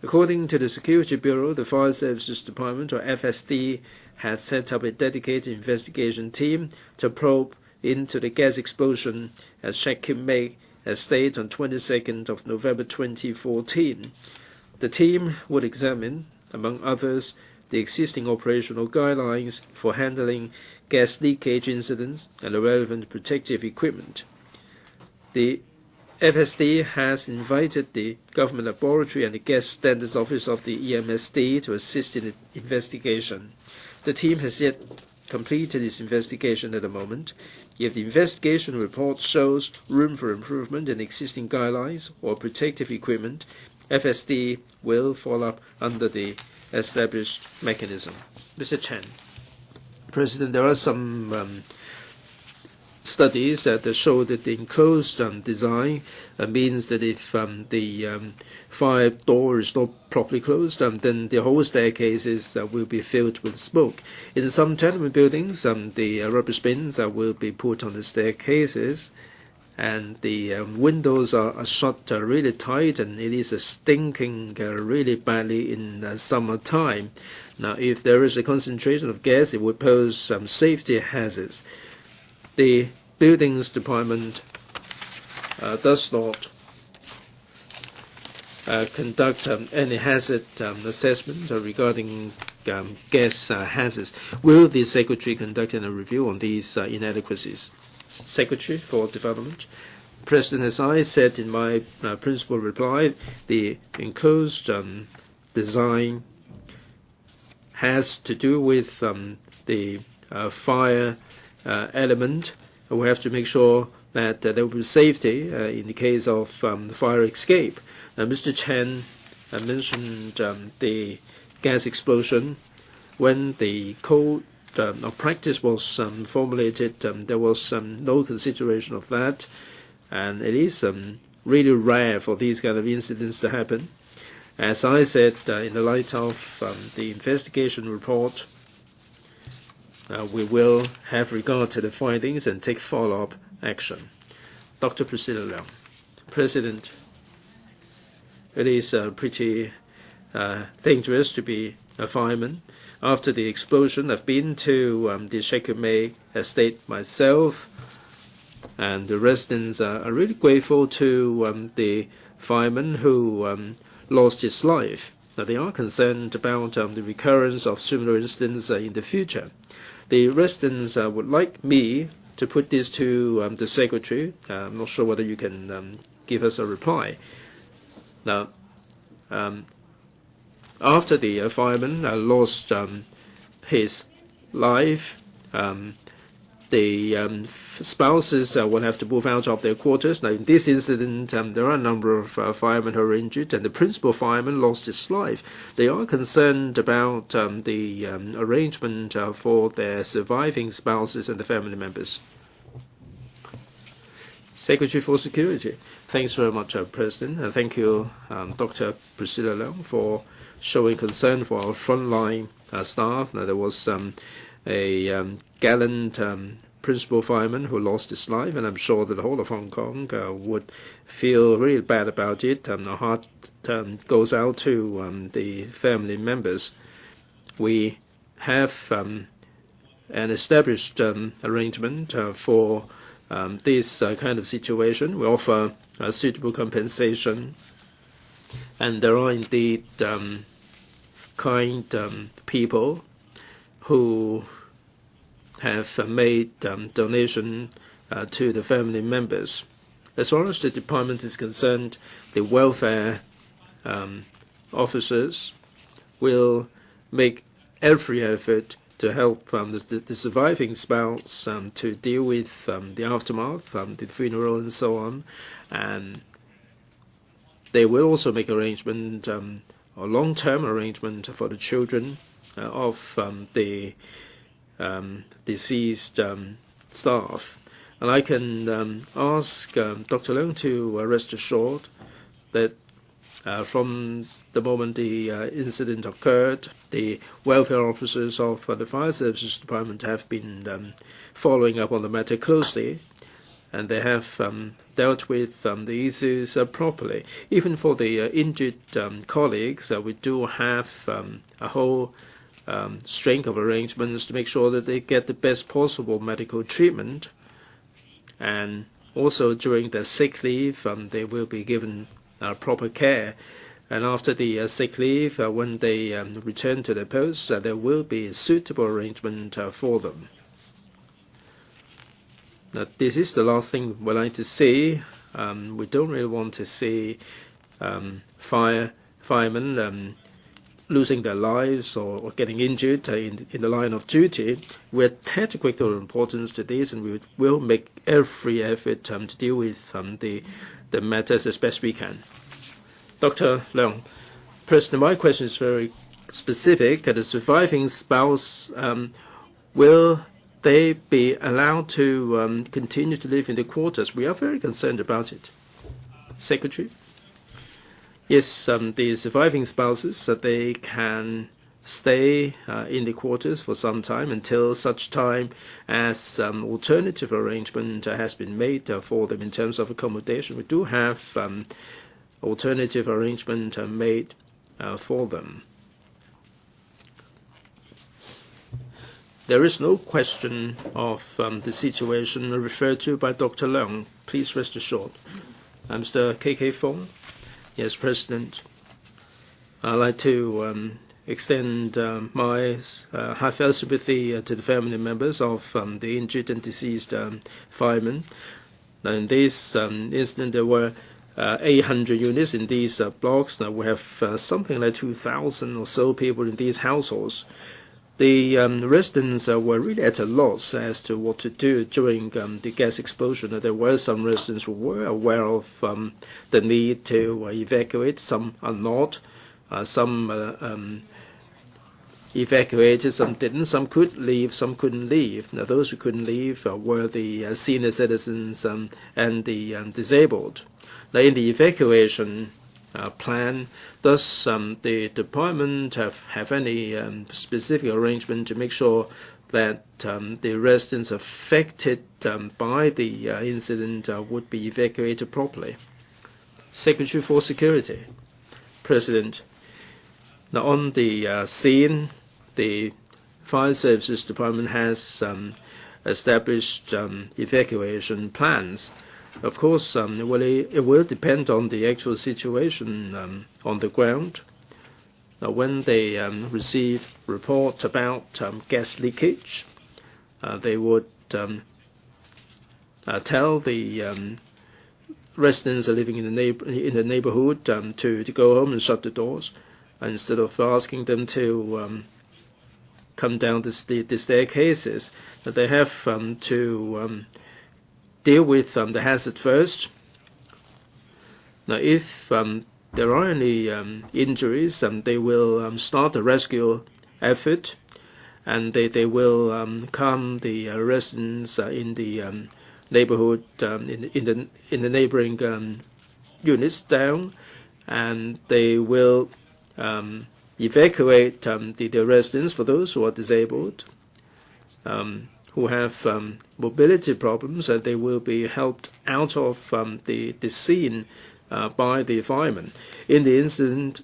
According to the Security Bureau, the Fire Services Department, or FSD, has set up a dedicated investigation team to probe into the gas explosion at Shek Kip Mei Estate on 22nd of November 2014. The team would examine, among others, the existing operational guidelines for handling gas leakage incidents and the relevant protective equipment. The FSD has invited the Government Laboratory and the Gas Standards Office of the EMSD to assist in the investigation. The team has yet completed its investigation at the moment. If the investigation report shows room for improvement in existing guidelines or protective equipment, FSD will follow up under the established mechanism. Mr. Chen. President, there are some studies that show that the enclosed design means that if the fire door is not properly closed, then the whole staircases will be filled with smoke. In some tenement buildings, the rubbish bins will be put on the staircases, and the windows are shut really tight, and it is stinking really badly in summertime. Now, if there is a concentration of gas, it would pose some safety hazards. The Buildings Department does not conduct any hazard assessment regarding gas hazards. Will the Secretary conduct a review on these inadequacies? Secretary for Development. President, as I said in my principal reply, the enclosed design has to do with the fire element. We have to make sure that there will be safety in the case of fire escape. Now, Mr. Chen mentioned the gas explosion. When the code of practice was formulated, there was no consideration of that, and it is really rare for these kind of incidents to happen. As I said, in the light of the investigation report, we will have regard to the findings and take follow-up action. Dr. Priscilla Leung. President, it is pretty dangerous to be a fireman. After the explosion, I've been to the Shek Kip Mei estate myself, and the residents are really grateful to the fireman who lost his life. Now, they are concerned about the recurrence of similar incidents in the future. The residents would like me to put this to the Secretary. I'm not sure whether you can give us a reply. Now, after the fireman lost his life, the spouses will have to move out of their quarters. Now, in this incident, there are a number of firemen who are injured, and the principal fireman lost his life. They are concerned about the arrangement for their surviving spouses and the family members. Secretary for Security. Thanks very much, President. And thank you, Dr. Priscilla Leung, for showing concern for our frontline staff. Now, there was a gallant principal fireman who lost his life, and I'm sure that the whole of Hong Kong would feel really bad about it. Our heart goes out to the family members. We have an established arrangement for this kind of situation. We offer suitable compensation, and there are indeed kind people who have made donation to the family members. As far as the department is concerned, the welfare officers will make every effort to help the surviving spouse to deal with the aftermath, the funeral and so on. And they will also make arrangement, or long-term arrangement for the children of the deceased staff. And I can ask Dr. Leung to rest assured that from the moment the incident occurred, the welfare officers of the Fire Services Department have been following up on the matter closely, and they have dealt with the issues properly. Even for the injured colleagues, we do have a whole string of arrangements to make sure that they get the best possible medical treatment, and also during their sick leave, they will be given proper care. And after the sick leave, when they return to their posts, there will be a suitable arrangement for them. Now, this is the last thing we'd like to see. We don't really want to see firemen losing their lives or getting injured in the line of duty. We attach great importance to this, and we will make every effort to deal with the matters as best we can. Dr. Leung, President, my question is very specific. The surviving spouse, will they be allowed to continue to live in the quarters? We are very concerned about it. Secretary? Yes, the surviving spouses, they can stay in the quarters for some time until such time as alternative arrangement has been made for them in terms of accommodation. We do have alternative arrangement made for them. There is no question of the situation referred to by Dr. Leung. Please rest assured. Mr. K.K. Fong. Yes, President. I'd like to extend my heartfelt sympathy to the family members of the injured and deceased firemen. Now, in this incident, there were 800 units in these blocks. Now we have something like 2,000 or so people in these households. The residents were really at a loss as to what to do during the gas explosion. There were some residents who were aware of the need to evacuate. Some are not. Some evacuated, some didn't. Some could leave, some couldn't leave. Now those who couldn't leave were the senior citizens and the disabled. Now, in the evacuation plan, does the department have any specific arrangement to make sure that the residents affected by the incident would be evacuated properly? Secretary for Security. President, now on the scene, the Fire Services Department has established evacuation plans. Of course, it will depend on the actual situation on the ground. Now, when they receive report about gas leakage, they would tell the residents living in the neighborhood to go home and shut the doors, instead of asking them to come down the staircases. That they have to deal with the hazard first. Now, if there are any injuries, they will start a rescue effort, and they will calm the residents in the neighborhood, in the neighboring units down, and they will evacuate the residents, for those who are disabled, who who have mobility problems, they will be helped out of the scene by the firemen. In the incident,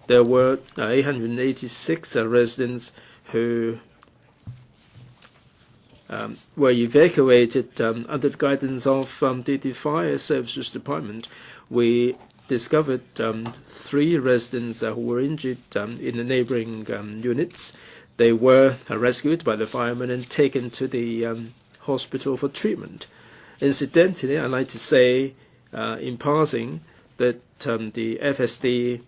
there were 886 residents who were evacuated under the guidance of the Fire Services Department. We discovered 3 residents who were injured in the neighboring units. They were rescued by the firemen and taken to the hospital for treatment. Incidentally, I'd like to say in passing that the FSD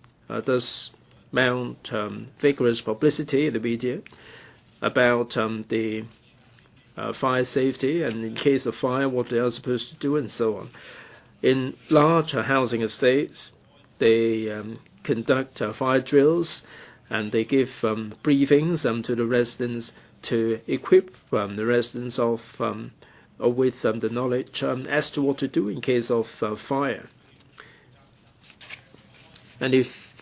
does mount vigorous publicity in the media about the fire safety, and in case of fire, what they are supposed to do, and so on. In large housing estates, they conduct fire drills, and they give briefings to the residents to equip the residents with the knowledge as to what to do in case of fire. And if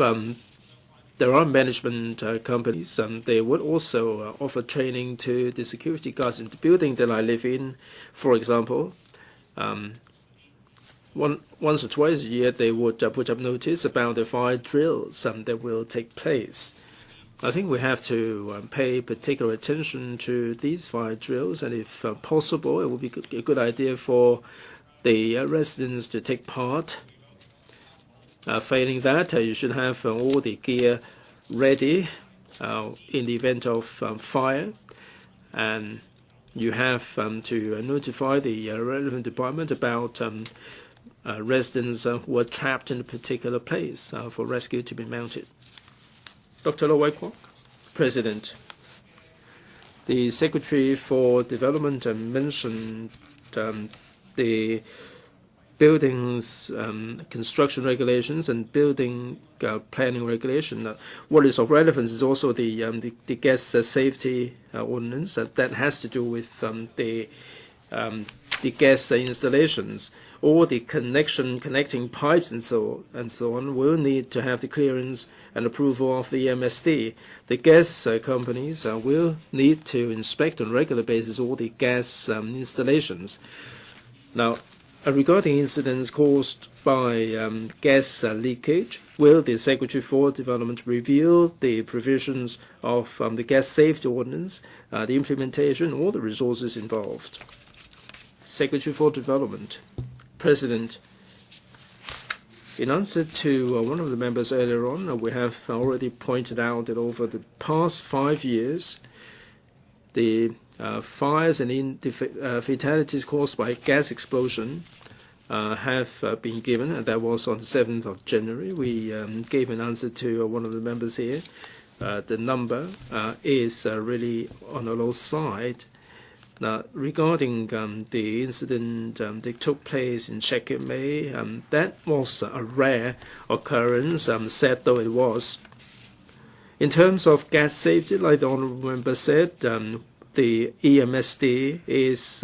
there are management companies, they would also offer training to the security guards in the building that I live in. For example, once or twice a year, they would put up notice about the fire drills that will take place. I think we have to pay particular attention to these fire drills, and if possible, it would be a good idea for the residents to take part. Failing that, you should have all the gear ready in the event of fire, and you have to notify the relevant department about residents who are trapped in a particular place for rescue to be mounted. Dr. Lo Kwok, President. The Secretary for Development mentioned the buildings construction regulations and building planning regulation. What is of relevance is also the gas safety ordinance that has to do with the gas installations. All the connecting pipes and so on will need to have the clearance and approval of the MSD. The gas companies will need to inspect on a regular basis all the gas installations. Now, regarding incidents caused by gas leakage, will the Secretary for Development review the provisions of the gas safety ordinance, the implementation, all the resources involved? Secretary for Development. President, in answer to one of the members earlier on, we have already pointed out that over the past 5 years, the fires and fatalities caused by gas explosion have been given, and that was on the 7th of January. We gave an answer to one of the members here. The number is really on the low side. Now, regarding the incident that took place in May, that was a rare occurrence, sad though it was. In terms of gas safety, like the Honourable Member said, the EMSD is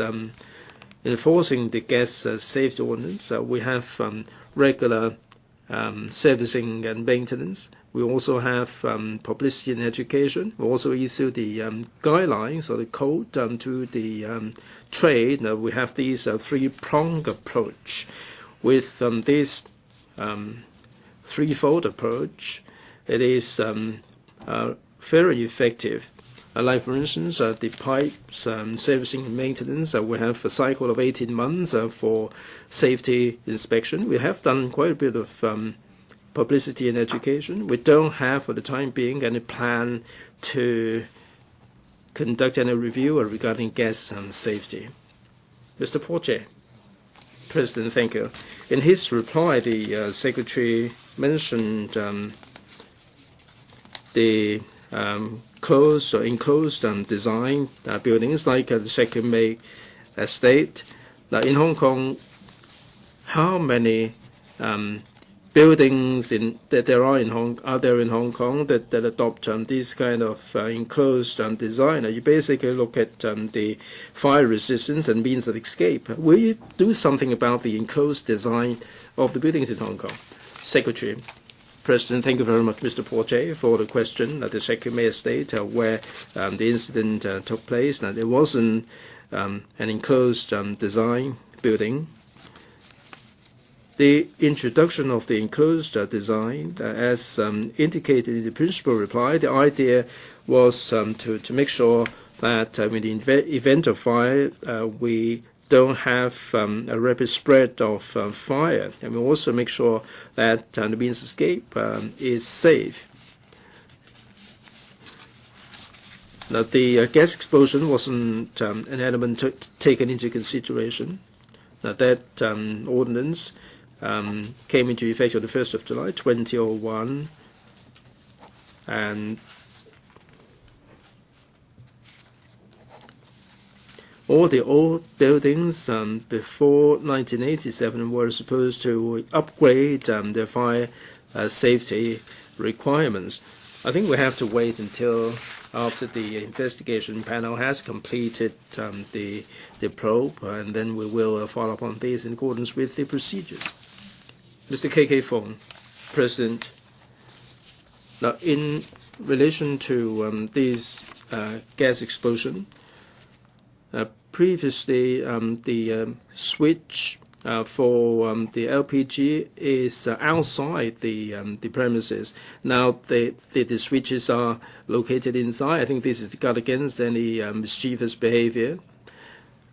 enforcing the gas safety ordinance. We have regular servicing and maintenance. We also have publicity and education. We also issue the guidelines or the code to the trade. We have these three-pronged approach. With this threefold approach, it is very effective. Like, for instance, the pipes servicing and maintenance, we have a cycle of 18 months for safety inspection. We have done quite a bit of publicity and education. We don't have, for the time being, any plan to conduct any review regarding gas safety. Mr. Porche. President, thank you. In his reply, the Secretary mentioned the closed or enclosed design buildings like the Second May Estate. Now, in Hong Kong, how many buildings that there are in Hong Kong that adopt this kind of enclosed design? You basically look at the fire resistance and means of escape. Will you do something about the enclosed design of the buildings in Hong Kong? Secretary. President, thank you very much, Mr. Porche, for the question. The Secretary of State, where the incident took place, it wasn't an enclosed design building. The introduction of the enclosed design, as indicated in the principal reply, the idea was to make sure that in the event of fire, we don't have a rapid spread of fire, and we also make sure that the means of escape is safe. Now, the gas explosion wasn't an element taken into consideration. Now, that ordinance came into effect on the 1st of July, 2001, and all the old buildings before 1987 were supposed to upgrade their fire safety requirements. I think we have to wait until after the investigation panel has completed the probe, and then we will follow up on this in accordance with the procedures. Mr. K.K. Fong, President. Now, in relation to this gas explosion, previously the switch for the LPG is outside the premises. Now the switches are located inside. I think this is to guard against any mischievous behavior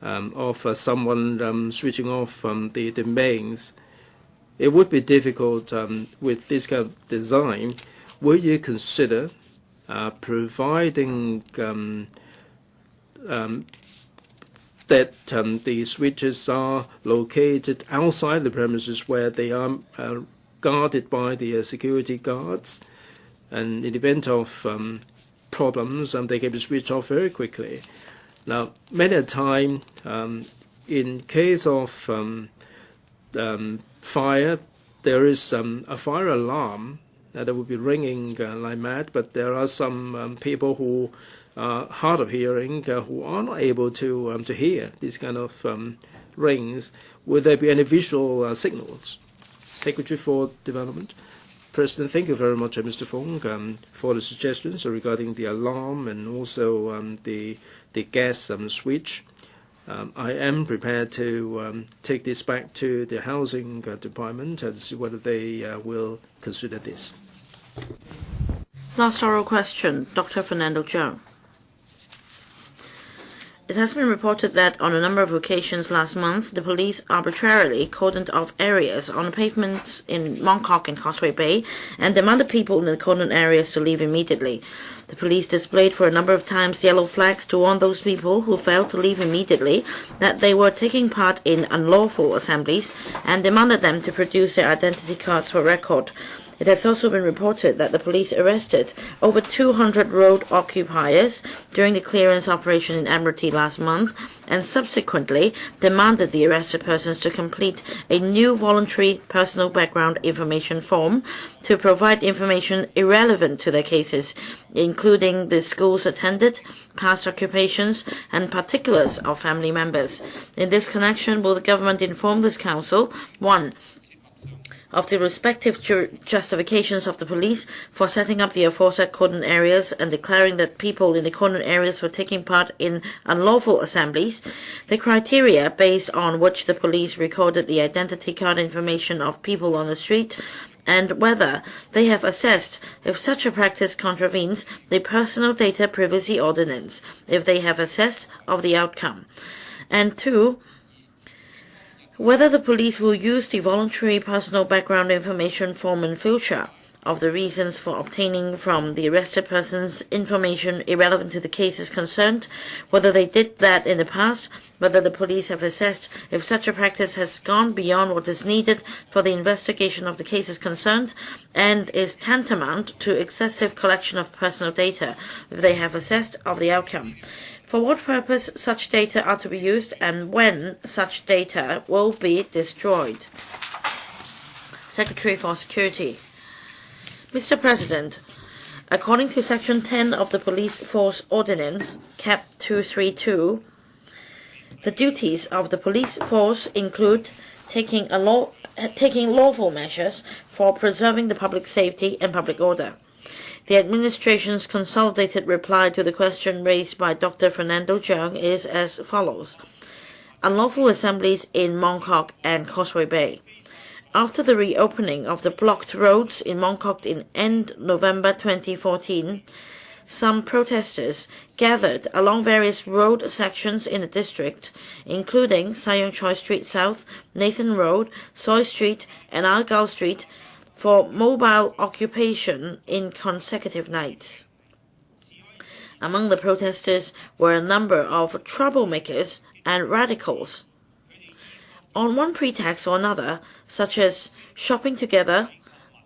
of someone switching off the mains. It would be difficult with this kind of design. Will you consider providing that the switches are located outside the premises where they are guarded by the security guards, and in the event of problems, they can be switched off very quickly. Now, many a time, in case of fire, there is a fire alarm that will be ringing like mad, but there are some people who are hard of hearing who are not able to hear these kind of rings. Will there be any visual signals? Secretary for Development. President, thank you very much, Mr. Fong, for the suggestions regarding the alarm and also the gas switch. I am prepared to take this back to the Housing Department to see whether they will consider this. Last oral question, Dr. Fernando Cheung. It has been reported that on a number of occasions last month, the police arbitrarily cordoned off areas on the pavements in Mongkok and Causeway Bay and demanded people in the cordoned areas to leave immediately. The police displayed for a number of times yellow flags to warn those people who failed to leave immediately that they were taking part in unlawful assemblies and demanded them to produce their identity cards for record. It has also been reported that the police arrested over 200 road occupiers during the clearance operation in Admiralty last month and subsequently demanded the arrested persons to complete a new voluntary personal background information form to provide information irrelevant to their cases, including the schools attended, past occupations, and particulars of family members. In this connection, will the government inform this council, 1. of the respective justifications of the police for setting up the aforesaid cordon areas and declaring that people in the cordon areas were taking part in unlawful assemblies, the criteria based on which the police recorded the identity card information of people on the street, and whether they have assessed if such a practice contravenes the Personal Data Privacy Ordinance, if they have assessed of the outcome. And 2, whether the police will use the voluntary personal background information form in future, of the reasons for obtaining from the arrested persons information irrelevant to the cases concerned, whether they did that in the past, whether the police have assessed if such a practice has gone beyond what is needed for the investigation of the cases concerned, and is tantamount to excessive collection of personal data, if they have assessed of the outcome. For what purpose such data are to be used and when such data will be destroyed. Secretary for Security. Mr. President, according to Section 10 of the Police Force Ordinance, Cap 232, the duties of the police force include taking taking lawful measures for preserving the public safety and public order. The administration's consolidated reply to the question raised by Dr. Fernando Cheung is as follows. Unlawful assemblies in Mongkok and Causeway Bay. After the reopening of the blocked roads in Mongkok in end November 2014, some protesters gathered along various road sections in the district, including Sayong Choi Street South, Nathan Road, Soy Street, and Argyle Street, for mobile occupation in consecutive nights. Among the protesters were a number of troublemakers and radicals. On one pretext or another, such as shopping together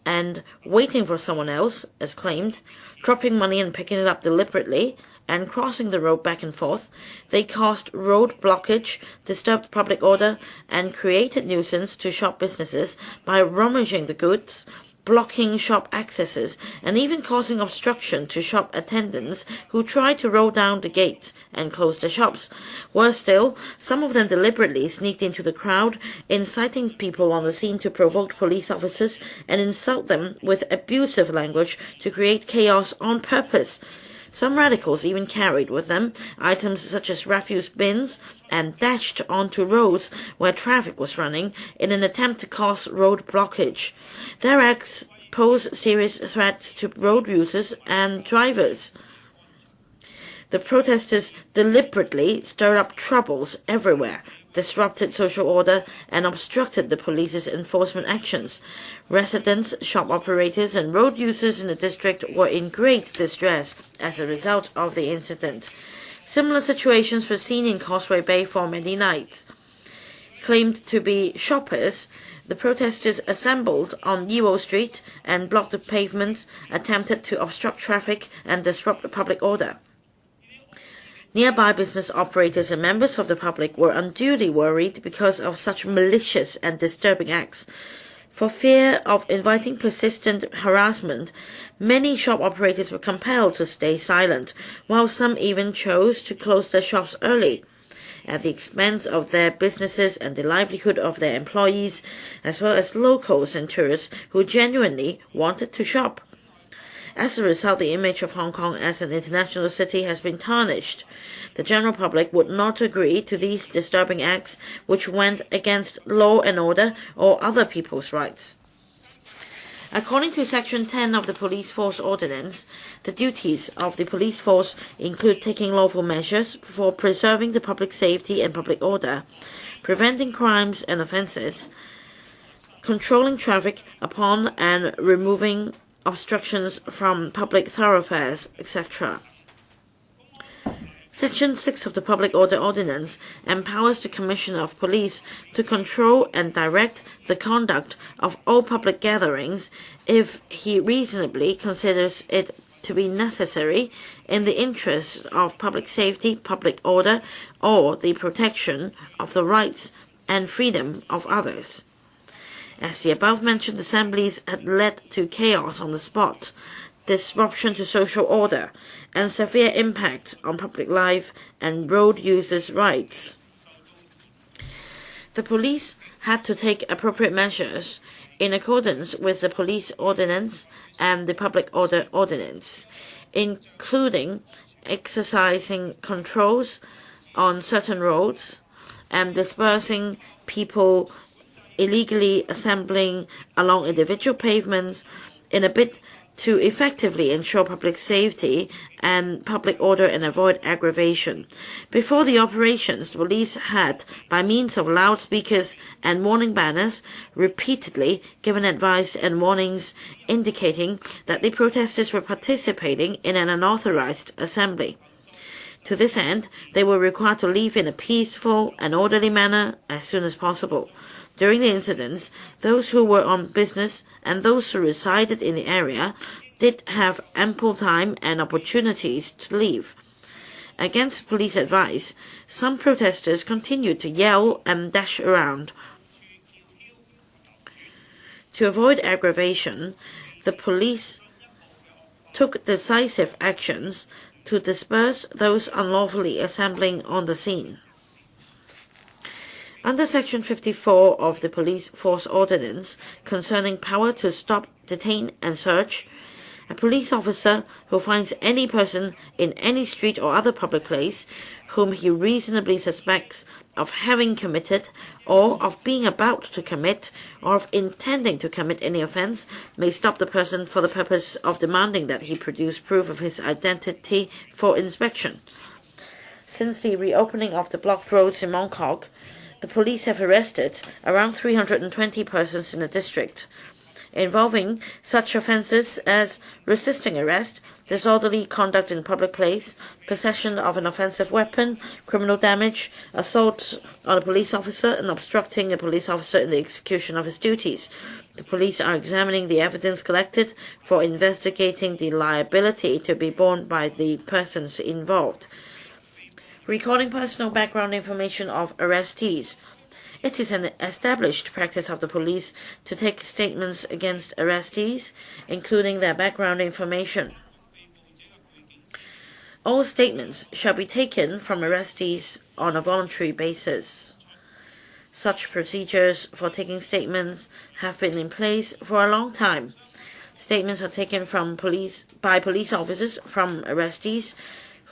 and waiting for someone else, as claimed, dropping money and picking it up deliberately, and crossing the road back and forth, they caused road blockage, disturbed public order, and created nuisance to shop businesses by rummaging the goods, blocking shop accesses, and even causing obstruction to shop attendants who tried to roll down the gates and close the shops. Worse still, some of them deliberately sneaked into the crowd, inciting people on the scene to provoke police officers and insult them with abusive language to create chaos on purpose. Some radicals even carried with them items such as refuse bins and dashed onto roads where traffic was running in an attempt to cause road blockage. Their acts pose serious threats to road users and drivers. The protesters deliberately stirred up troubles everywhere, disrupted social order, and obstructed the police's enforcement actions. Residents, shop operators, and road users in the district were in great distress as a result of the incident. Similar situations were seen in Causeway Bay for many nights. Claimed to be shoppers, the protesters assembled on Yiwo Street and blocked the pavements, attempted to obstruct traffic and disrupt the public order. Nearby business operators and members of the public were unduly worried because of such malicious and disturbing acts. For fear of inviting persistent harassment, many shop operators were compelled to stay silent, while some even chose to close their shops early, at the expense of their businesses and the livelihood of their employees, as well as locals and tourists who genuinely wanted to shop. As a result, the image of Hong Kong as an international city has been tarnished. The general public would not agree to these disturbing acts which went against law and order or other people's rights. According to Section 10 of the Police Force Ordinance, the duties of the police force include taking lawful measures for preserving the public safety and public order, preventing crimes and offences, controlling traffic upon and removing obstructions from public thoroughfares, etc. Section 6 of the Public Order Ordinance empowers the Commissioner of Police to control and direct the conduct of all public gatherings if he reasonably considers it to be necessary in the interest of public safety, public order, or the protection of the rights and freedom of others. As the above-mentioned assemblies had led to chaos on the spot, disruption to social order, and severe impact on public life and road users' rights, the police had to take appropriate measures in accordance with the Police Ordinance and the Public Order Ordinance, including exercising controls on certain roads and dispersing people illegally assembling along individual pavements in a bid to effectively ensure public safety and public order and avoid aggravation. Before the operations, the police had, by means of loudspeakers and warning banners, repeatedly given advice and warnings indicating that the protesters were participating in an unauthorized assembly. To this end, they were required to leave in a peaceful and orderly manner as soon as possible. During the incidents, those who were on business and those who resided in the area did have ample time and opportunities to leave. Against police advice, some protesters continued to yell and dash around. To avoid aggravation, the police took decisive actions to disperse those unlawfully assembling on the scene. Under Section 54 of the Police Force Ordinance concerning power to stop, detain and search, a police officer who finds any person in any street or other public place whom he reasonably suspects of having committed or of being about to commit or of intending to commit any offense may stop the person for the purpose of demanding that he produce proof of his identity for inspection. Since the reopening of the blocked roads in Mongkok, the police have arrested around 320 persons in the district, involving such offences as resisting arrest, disorderly conduct in public place, possession of an offensive weapon, criminal damage, assault on a police officer, and obstructing a police officer in the execution of his duties. The police are examining the evidence collected for investigating the liability to be borne by the persons involved. Recording personal background information of arrestees. It is an established practice of the police to take statements against arrestees, including their background information. All statements shall be taken from arrestees on a voluntary basis. Such procedures for taking statements have been in place for a long time. Statements are taken by police officers from arrestees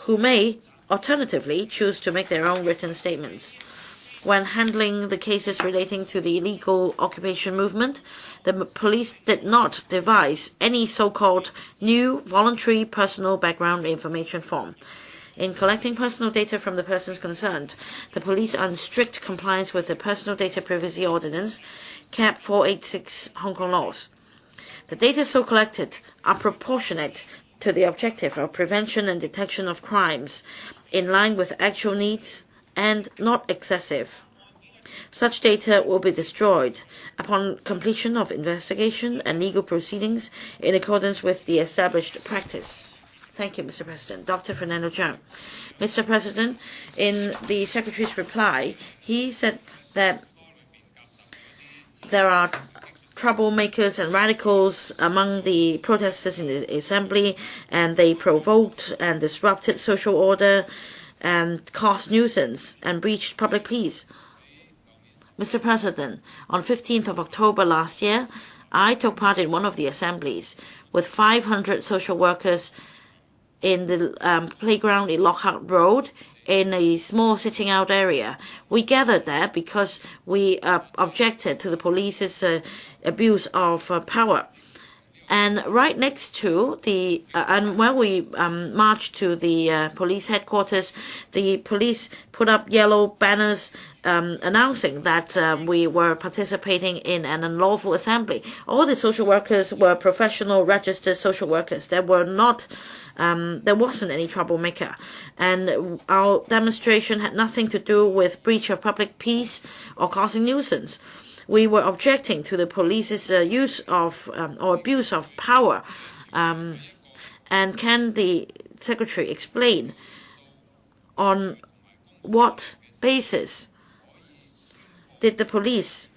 who may alternatively choose to make their own written statements. When handling the cases relating to the illegal occupation movement, the police did not devise any so-called new voluntary personal background information form. In collecting personal data from the persons concerned, the police are in strict compliance with the Personal Data Privacy Ordinance, Cap 486 Hong Kong laws. The data so collected are proportionate to the objective of prevention and detection of crimes, in line with actual needs, and not excessive. Such data will be destroyed upon completion of investigation and legal proceedings in accordance with the established practice. Thank you, Mr. President. Dr. Fernando Cheung. Mr. President, in the Secretary's reply, he said that there are troublemakers and radicals among the protesters in the assembly, and they provoked and disrupted social order and caused nuisance and breached public peace. Mr. President, on 15th of October last year, I took part in one of the assemblies with 500 social workers in the playground in Lockhart Road in a small sitting-out area. We gathered there because we objected to the police's abuse of power. And right next to the, and when we marched to the police headquarters, the police put up yellow banners announcing that we were participating in an unlawful assembly. All the social workers were professional registered social workers. There wasn't any troublemaker. And our demonstration had nothing to do with breach of public peace or causing nuisance. We were objecting to the police's use of or abuse of power. And can the Secretary explain on what basis did the police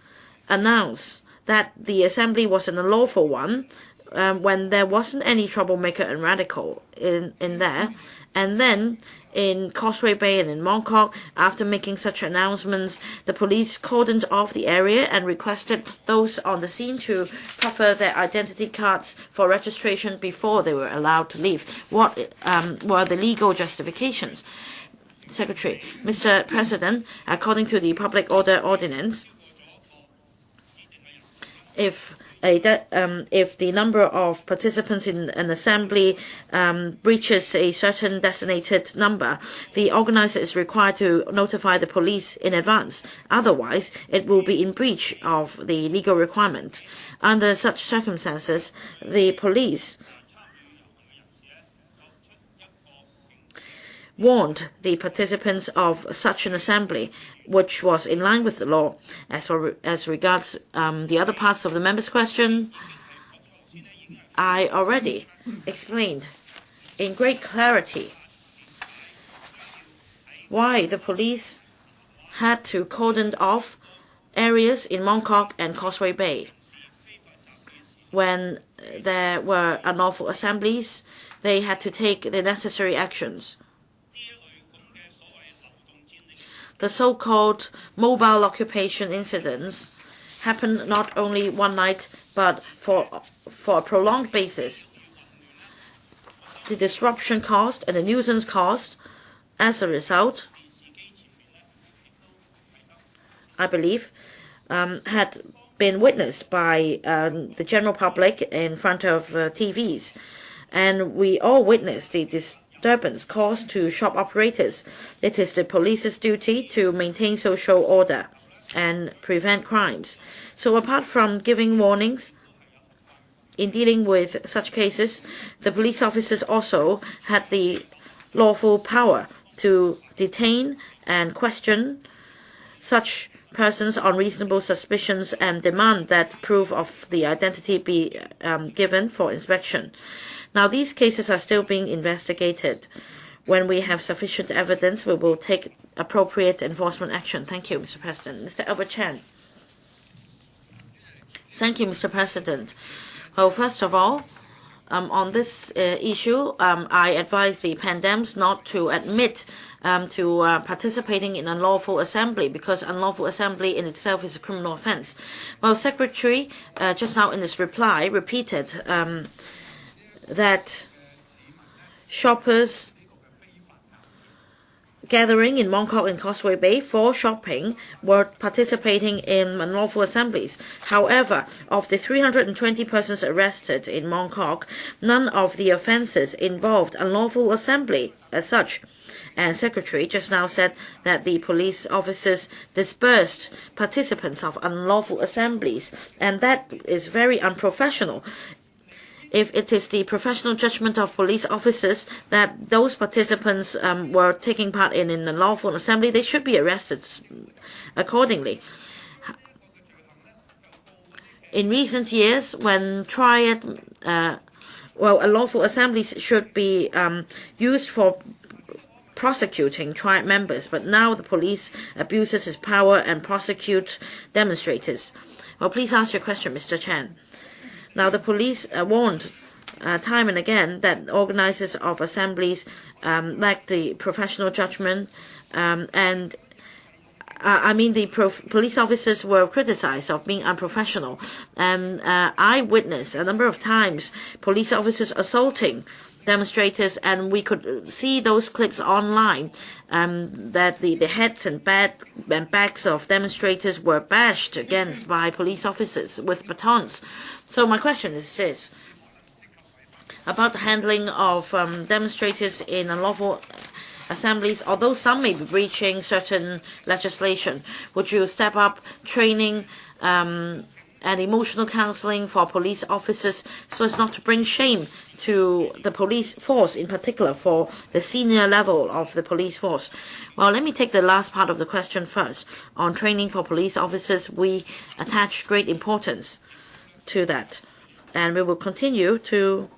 announce that the assembly was an unlawful one when there wasn't any troublemaker and radical in there? And then in Causeway Bay and in Mongkok, after making such announcements, the police cordoned off the area and requested those on the scene to proffer their identity cards for registration before they were allowed to leave. What were the legal justifications? Secretary, Mr. President, according to the Public Order Ordinance, if the number of participants in an assembly reaches a certain designated number, the organizer is required to notify the police in advance. Otherwise, it will be in breach of the legal requirement. Under such circumstances, the police warned the participants of such an assembly, which was in line with the law. As regards the other parts of the member's question, I already explained in great clarity why the police had to cordon off areas in Mongkok and Causeway Bay. When there were unlawful assemblies, they had to take the necessary actions. the so-called mobile occupation incidents happened not only one night but for a prolonged basis. The disruption caused and the nuisance caused as a result, I believe, had been witnessed by the general public in front of TVs. And we all witnessed the disturbance caused to shop operators. It is the police's duty to maintain social order and prevent crimes. So apart from giving warnings, in dealing with such cases, the police officers also had the lawful power to detain and question such persons on reasonable suspicions and demand that proof of the identity be given for inspection. Now, these cases are still being investigated. When we have sufficient evidence, we will take appropriate enforcement action. Thank you, Mr. President. Mr. Albert Chen. Thank you, Mr. President. Well, first of all, on this issue, I advise the Pandems not to admit to participating in unlawful assembly, because unlawful assembly in itself is a criminal offense. Well, Secretary just now in his reply repeated that shoppers gathering in Mongkok and Causeway Bay for shopping were participating in unlawful assemblies. However, of the 320 persons arrested in Mongkok, none of the offences involved unlawful assembly as such. And Secretary just now said that the police officers dispersed participants of unlawful assemblies, and that is very unprofessional. If it is the professional judgment of police officers that those participants were taking part in an unlawful assembly, they should be arrested accordingly. In recent years, when unlawful assemblies should be used for prosecuting triad members, but now the police abuses its power and prosecute demonstrators. Well, please ask your question, Mr. Chan. Now, the police warned time and again that organizers of assemblies lack the professional judgment, and police officers were criticized of being unprofessional. And I witnessed a number of times police officers assaulting demonstrators, and we could see those clips online, that the heads and backs of demonstrators were bashed against by police officers with batons. So my question is this: about the handling of demonstrators in unlawful assemblies. Although some may be breaching certain legislation, would you step up training and emotional counseling for police officers so as not to bring shame to the police force, in particular for the senior level of the police force? Well, let me take the last part of the question first. On training for police officers, we attach great importance to that, and we will continue to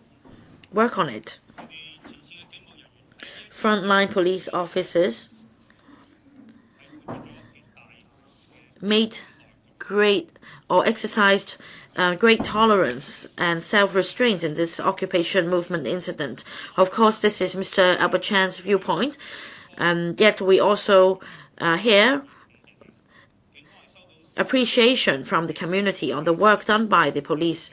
work on it. Frontline police officers exercised great tolerance and self-restraint in this occupation movement incident. Of course, this is Mr. Albert Chan's viewpoint, and yet we also hear appreciation from the community on the work done by the police.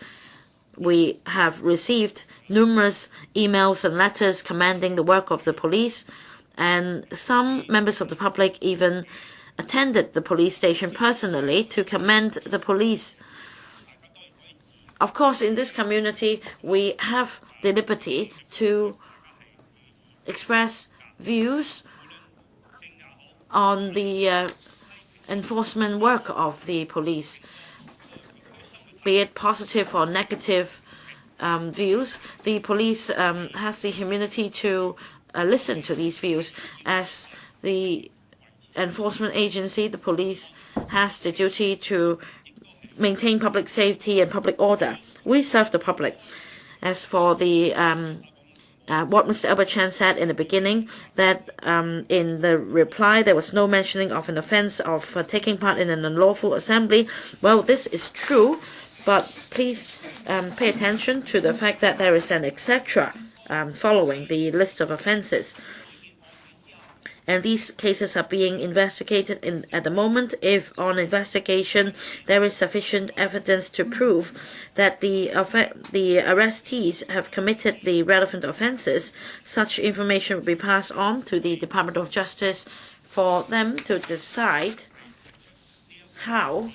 We have received numerous emails and letters commending the work of the police, and some members of the public even attended the police station personally to commend the police. Of course, in this community, we have the liberty to express views on the enforcement work of the police, be it positive or negative views. The police has the immunity to listen to these views. As the enforcement agency, the police has the duty to maintain public safety and public order. We serve the public. As for the what Mr. Albert Chan said in the beginning, that in the reply there was no mentioning of an offense of taking part in an unlawful assembly. Well, this is true, but please pay attention to the fact that there is an etc. Following the list of offenses. and these cases are being investigated at the moment. If on investigation there is sufficient evidence to prove that the arrestees have committed the relevant offences, such information will be passed on to the Department of Justice for them to decide how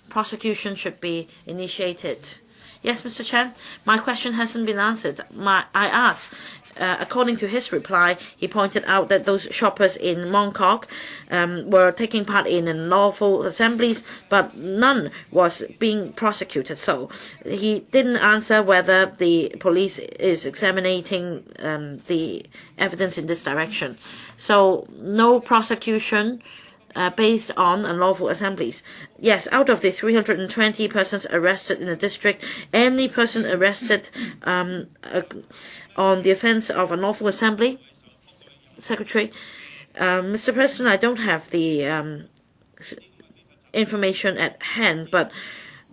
prosecution should be initiated. Yes, Mr. Chen, my question hasn't been answered. I asked, according to his reply, he pointed out that those shoppers in Mongkok were taking part in unlawful assemblies, but none was being prosecuted. So he didn't answer whether the police is examining the evidence in this direction. So no prosecution based on unlawful assemblies. Yes, out of the 320 persons arrested in the district, any person arrested on the offence of unlawful assembly, Secretary, Mr. President, I don't have the information at hand, but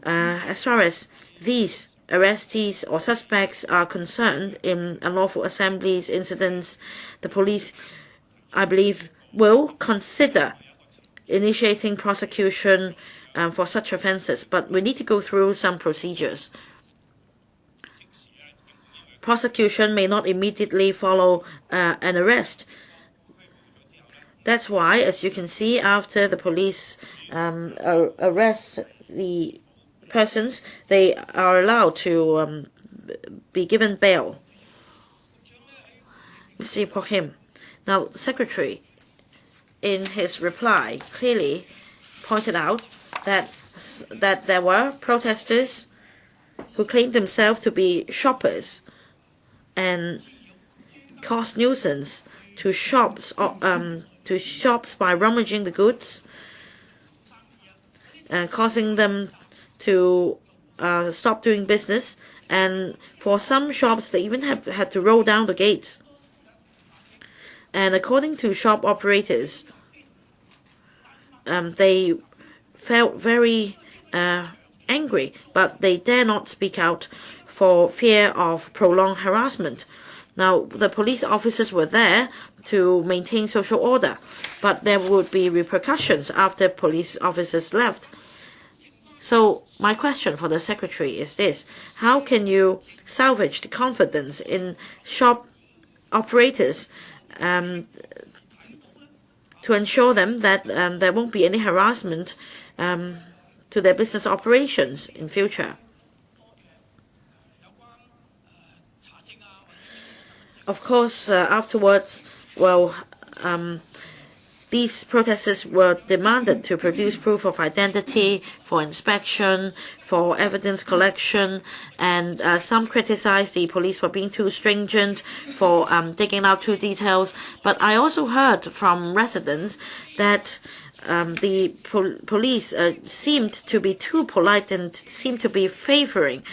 as far as these arrestees or suspects are concerned in unlawful assemblies incidents, the police, I believe, will consider initiating prosecution for such offences, but we need to go through some procedures. Prosecution may not immediately follow an arrest. That's why, as you can see, after the police arrest the persons, they are allowed to be given bail. Mr. Ip Kok-kim. Now, Secretary, in his reply, clearly pointed out that there were protesters who claimed themselves to be shoppers and caused nuisance to shops by rummaging the goods, causing them to stop doing business. And for some shops, they even had to roll down the gates. And according to shop operators, they felt very angry, but they dare not speak out for fear of prolonged harassment. Now, the police officers were there to maintain social order, but there would be repercussions after police officers left. So my question for the Secretary is this: how can you salvage the confidence in shop operators to ensure them that there won't be any harassment to their business operations in future? Of course, afterwards, these protesters were demanded to produce proof of identity for inspection, for evidence collection, and some criticized the police for being too stringent, for digging out too details. But I also heard from residents that the police seemed to be too polite and seemed to be favoring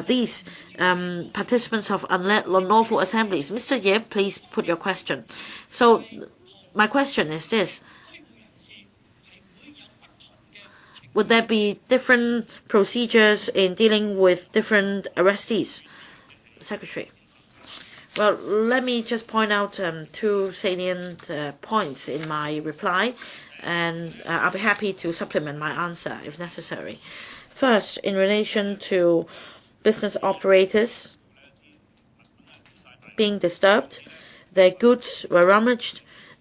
these participants of unlawful assemblies. Mr. Yip, please put your question. So my question is this: would there be different procedures in dealing with different arrestees? Secretary. Well, let me just point out two salient points in my reply, and I'll be happy to supplement my answer if necessary. First, in relation to business operators being disturbed, their goods were rummaged,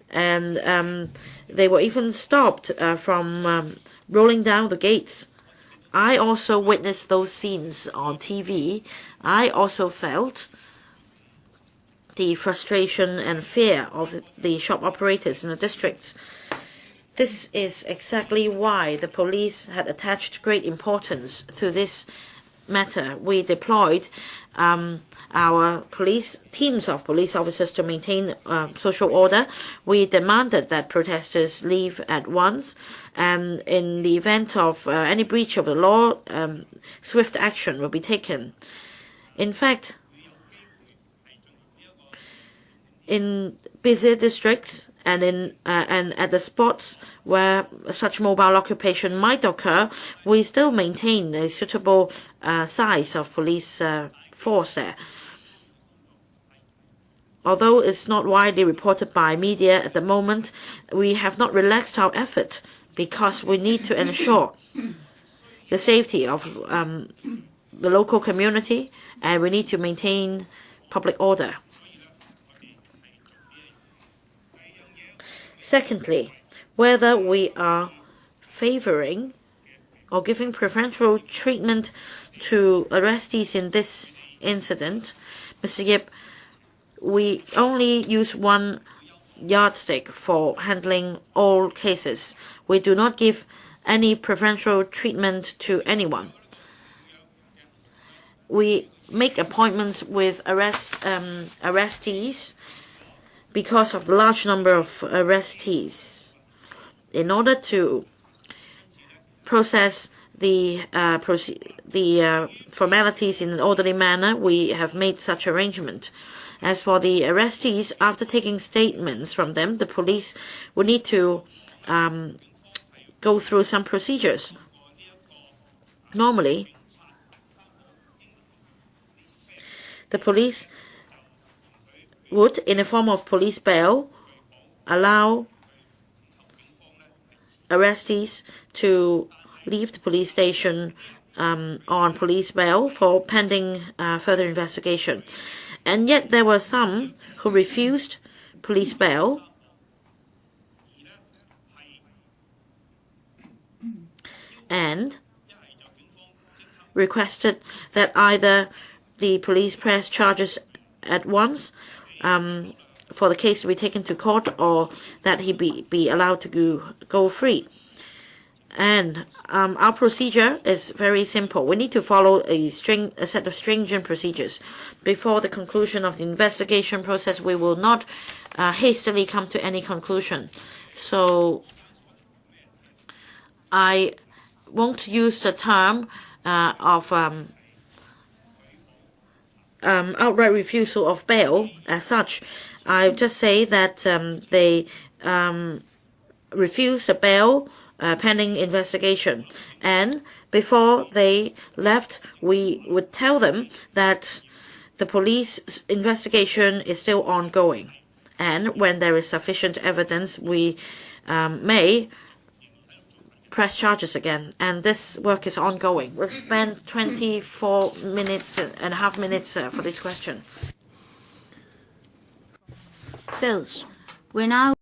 and they were even stopped from rolling down the gates. I also witnessed those scenes on TV. I also felt the frustration and fear of the shop operators in the districts. This is exactly why the police had attached great importance to this matter. We deployed our teams of police officers to maintain social order. We demanded that protesters leave at once, and in the event of any breach of the law, swift action will be taken. In fact, in busy districts and at the spots where such mobile occupation might occur, we still maintain a suitable size of police force there. although it's not widely reported by media at the moment, we have not relaxed our effort because we need to ensure the safety of the local community, and we need to maintain public order. Secondly, whether we are favoring or giving preferential treatment to arrestees in this incident, Mr. Ip, we only use one yardstick for handling all cases. We do not give any preferential treatment to anyone. We make appointments with arrestees because of the large number of arrestees. In order to process the formalities in an orderly manner, we have made such arrangement. As for the arrestees, after taking statements from them, the police will need to go through some procedures. Normally, the police would, in the form of police bail, allow arrestees to leave the police station on police bail for pending further investigation. And yet there were some who refused police bail and requested that either the police press charges at once for the case to be taken to court, or that he be allowed to go free. And our procedure is very simple. We need to follow a set of stringent procedures. Before the conclusion of the investigation process, we will not hastily come to any conclusion. So I won't use the term of outright refusal of bail as such. I just say that they refuse the bail pending investigation. And before they left, we would tell them that the police investigation is still ongoing. And when there is sufficient evidence, we may press charges again. And this work is ongoing. We've spent 24 minutes and a half minutes for this question. Bills. We now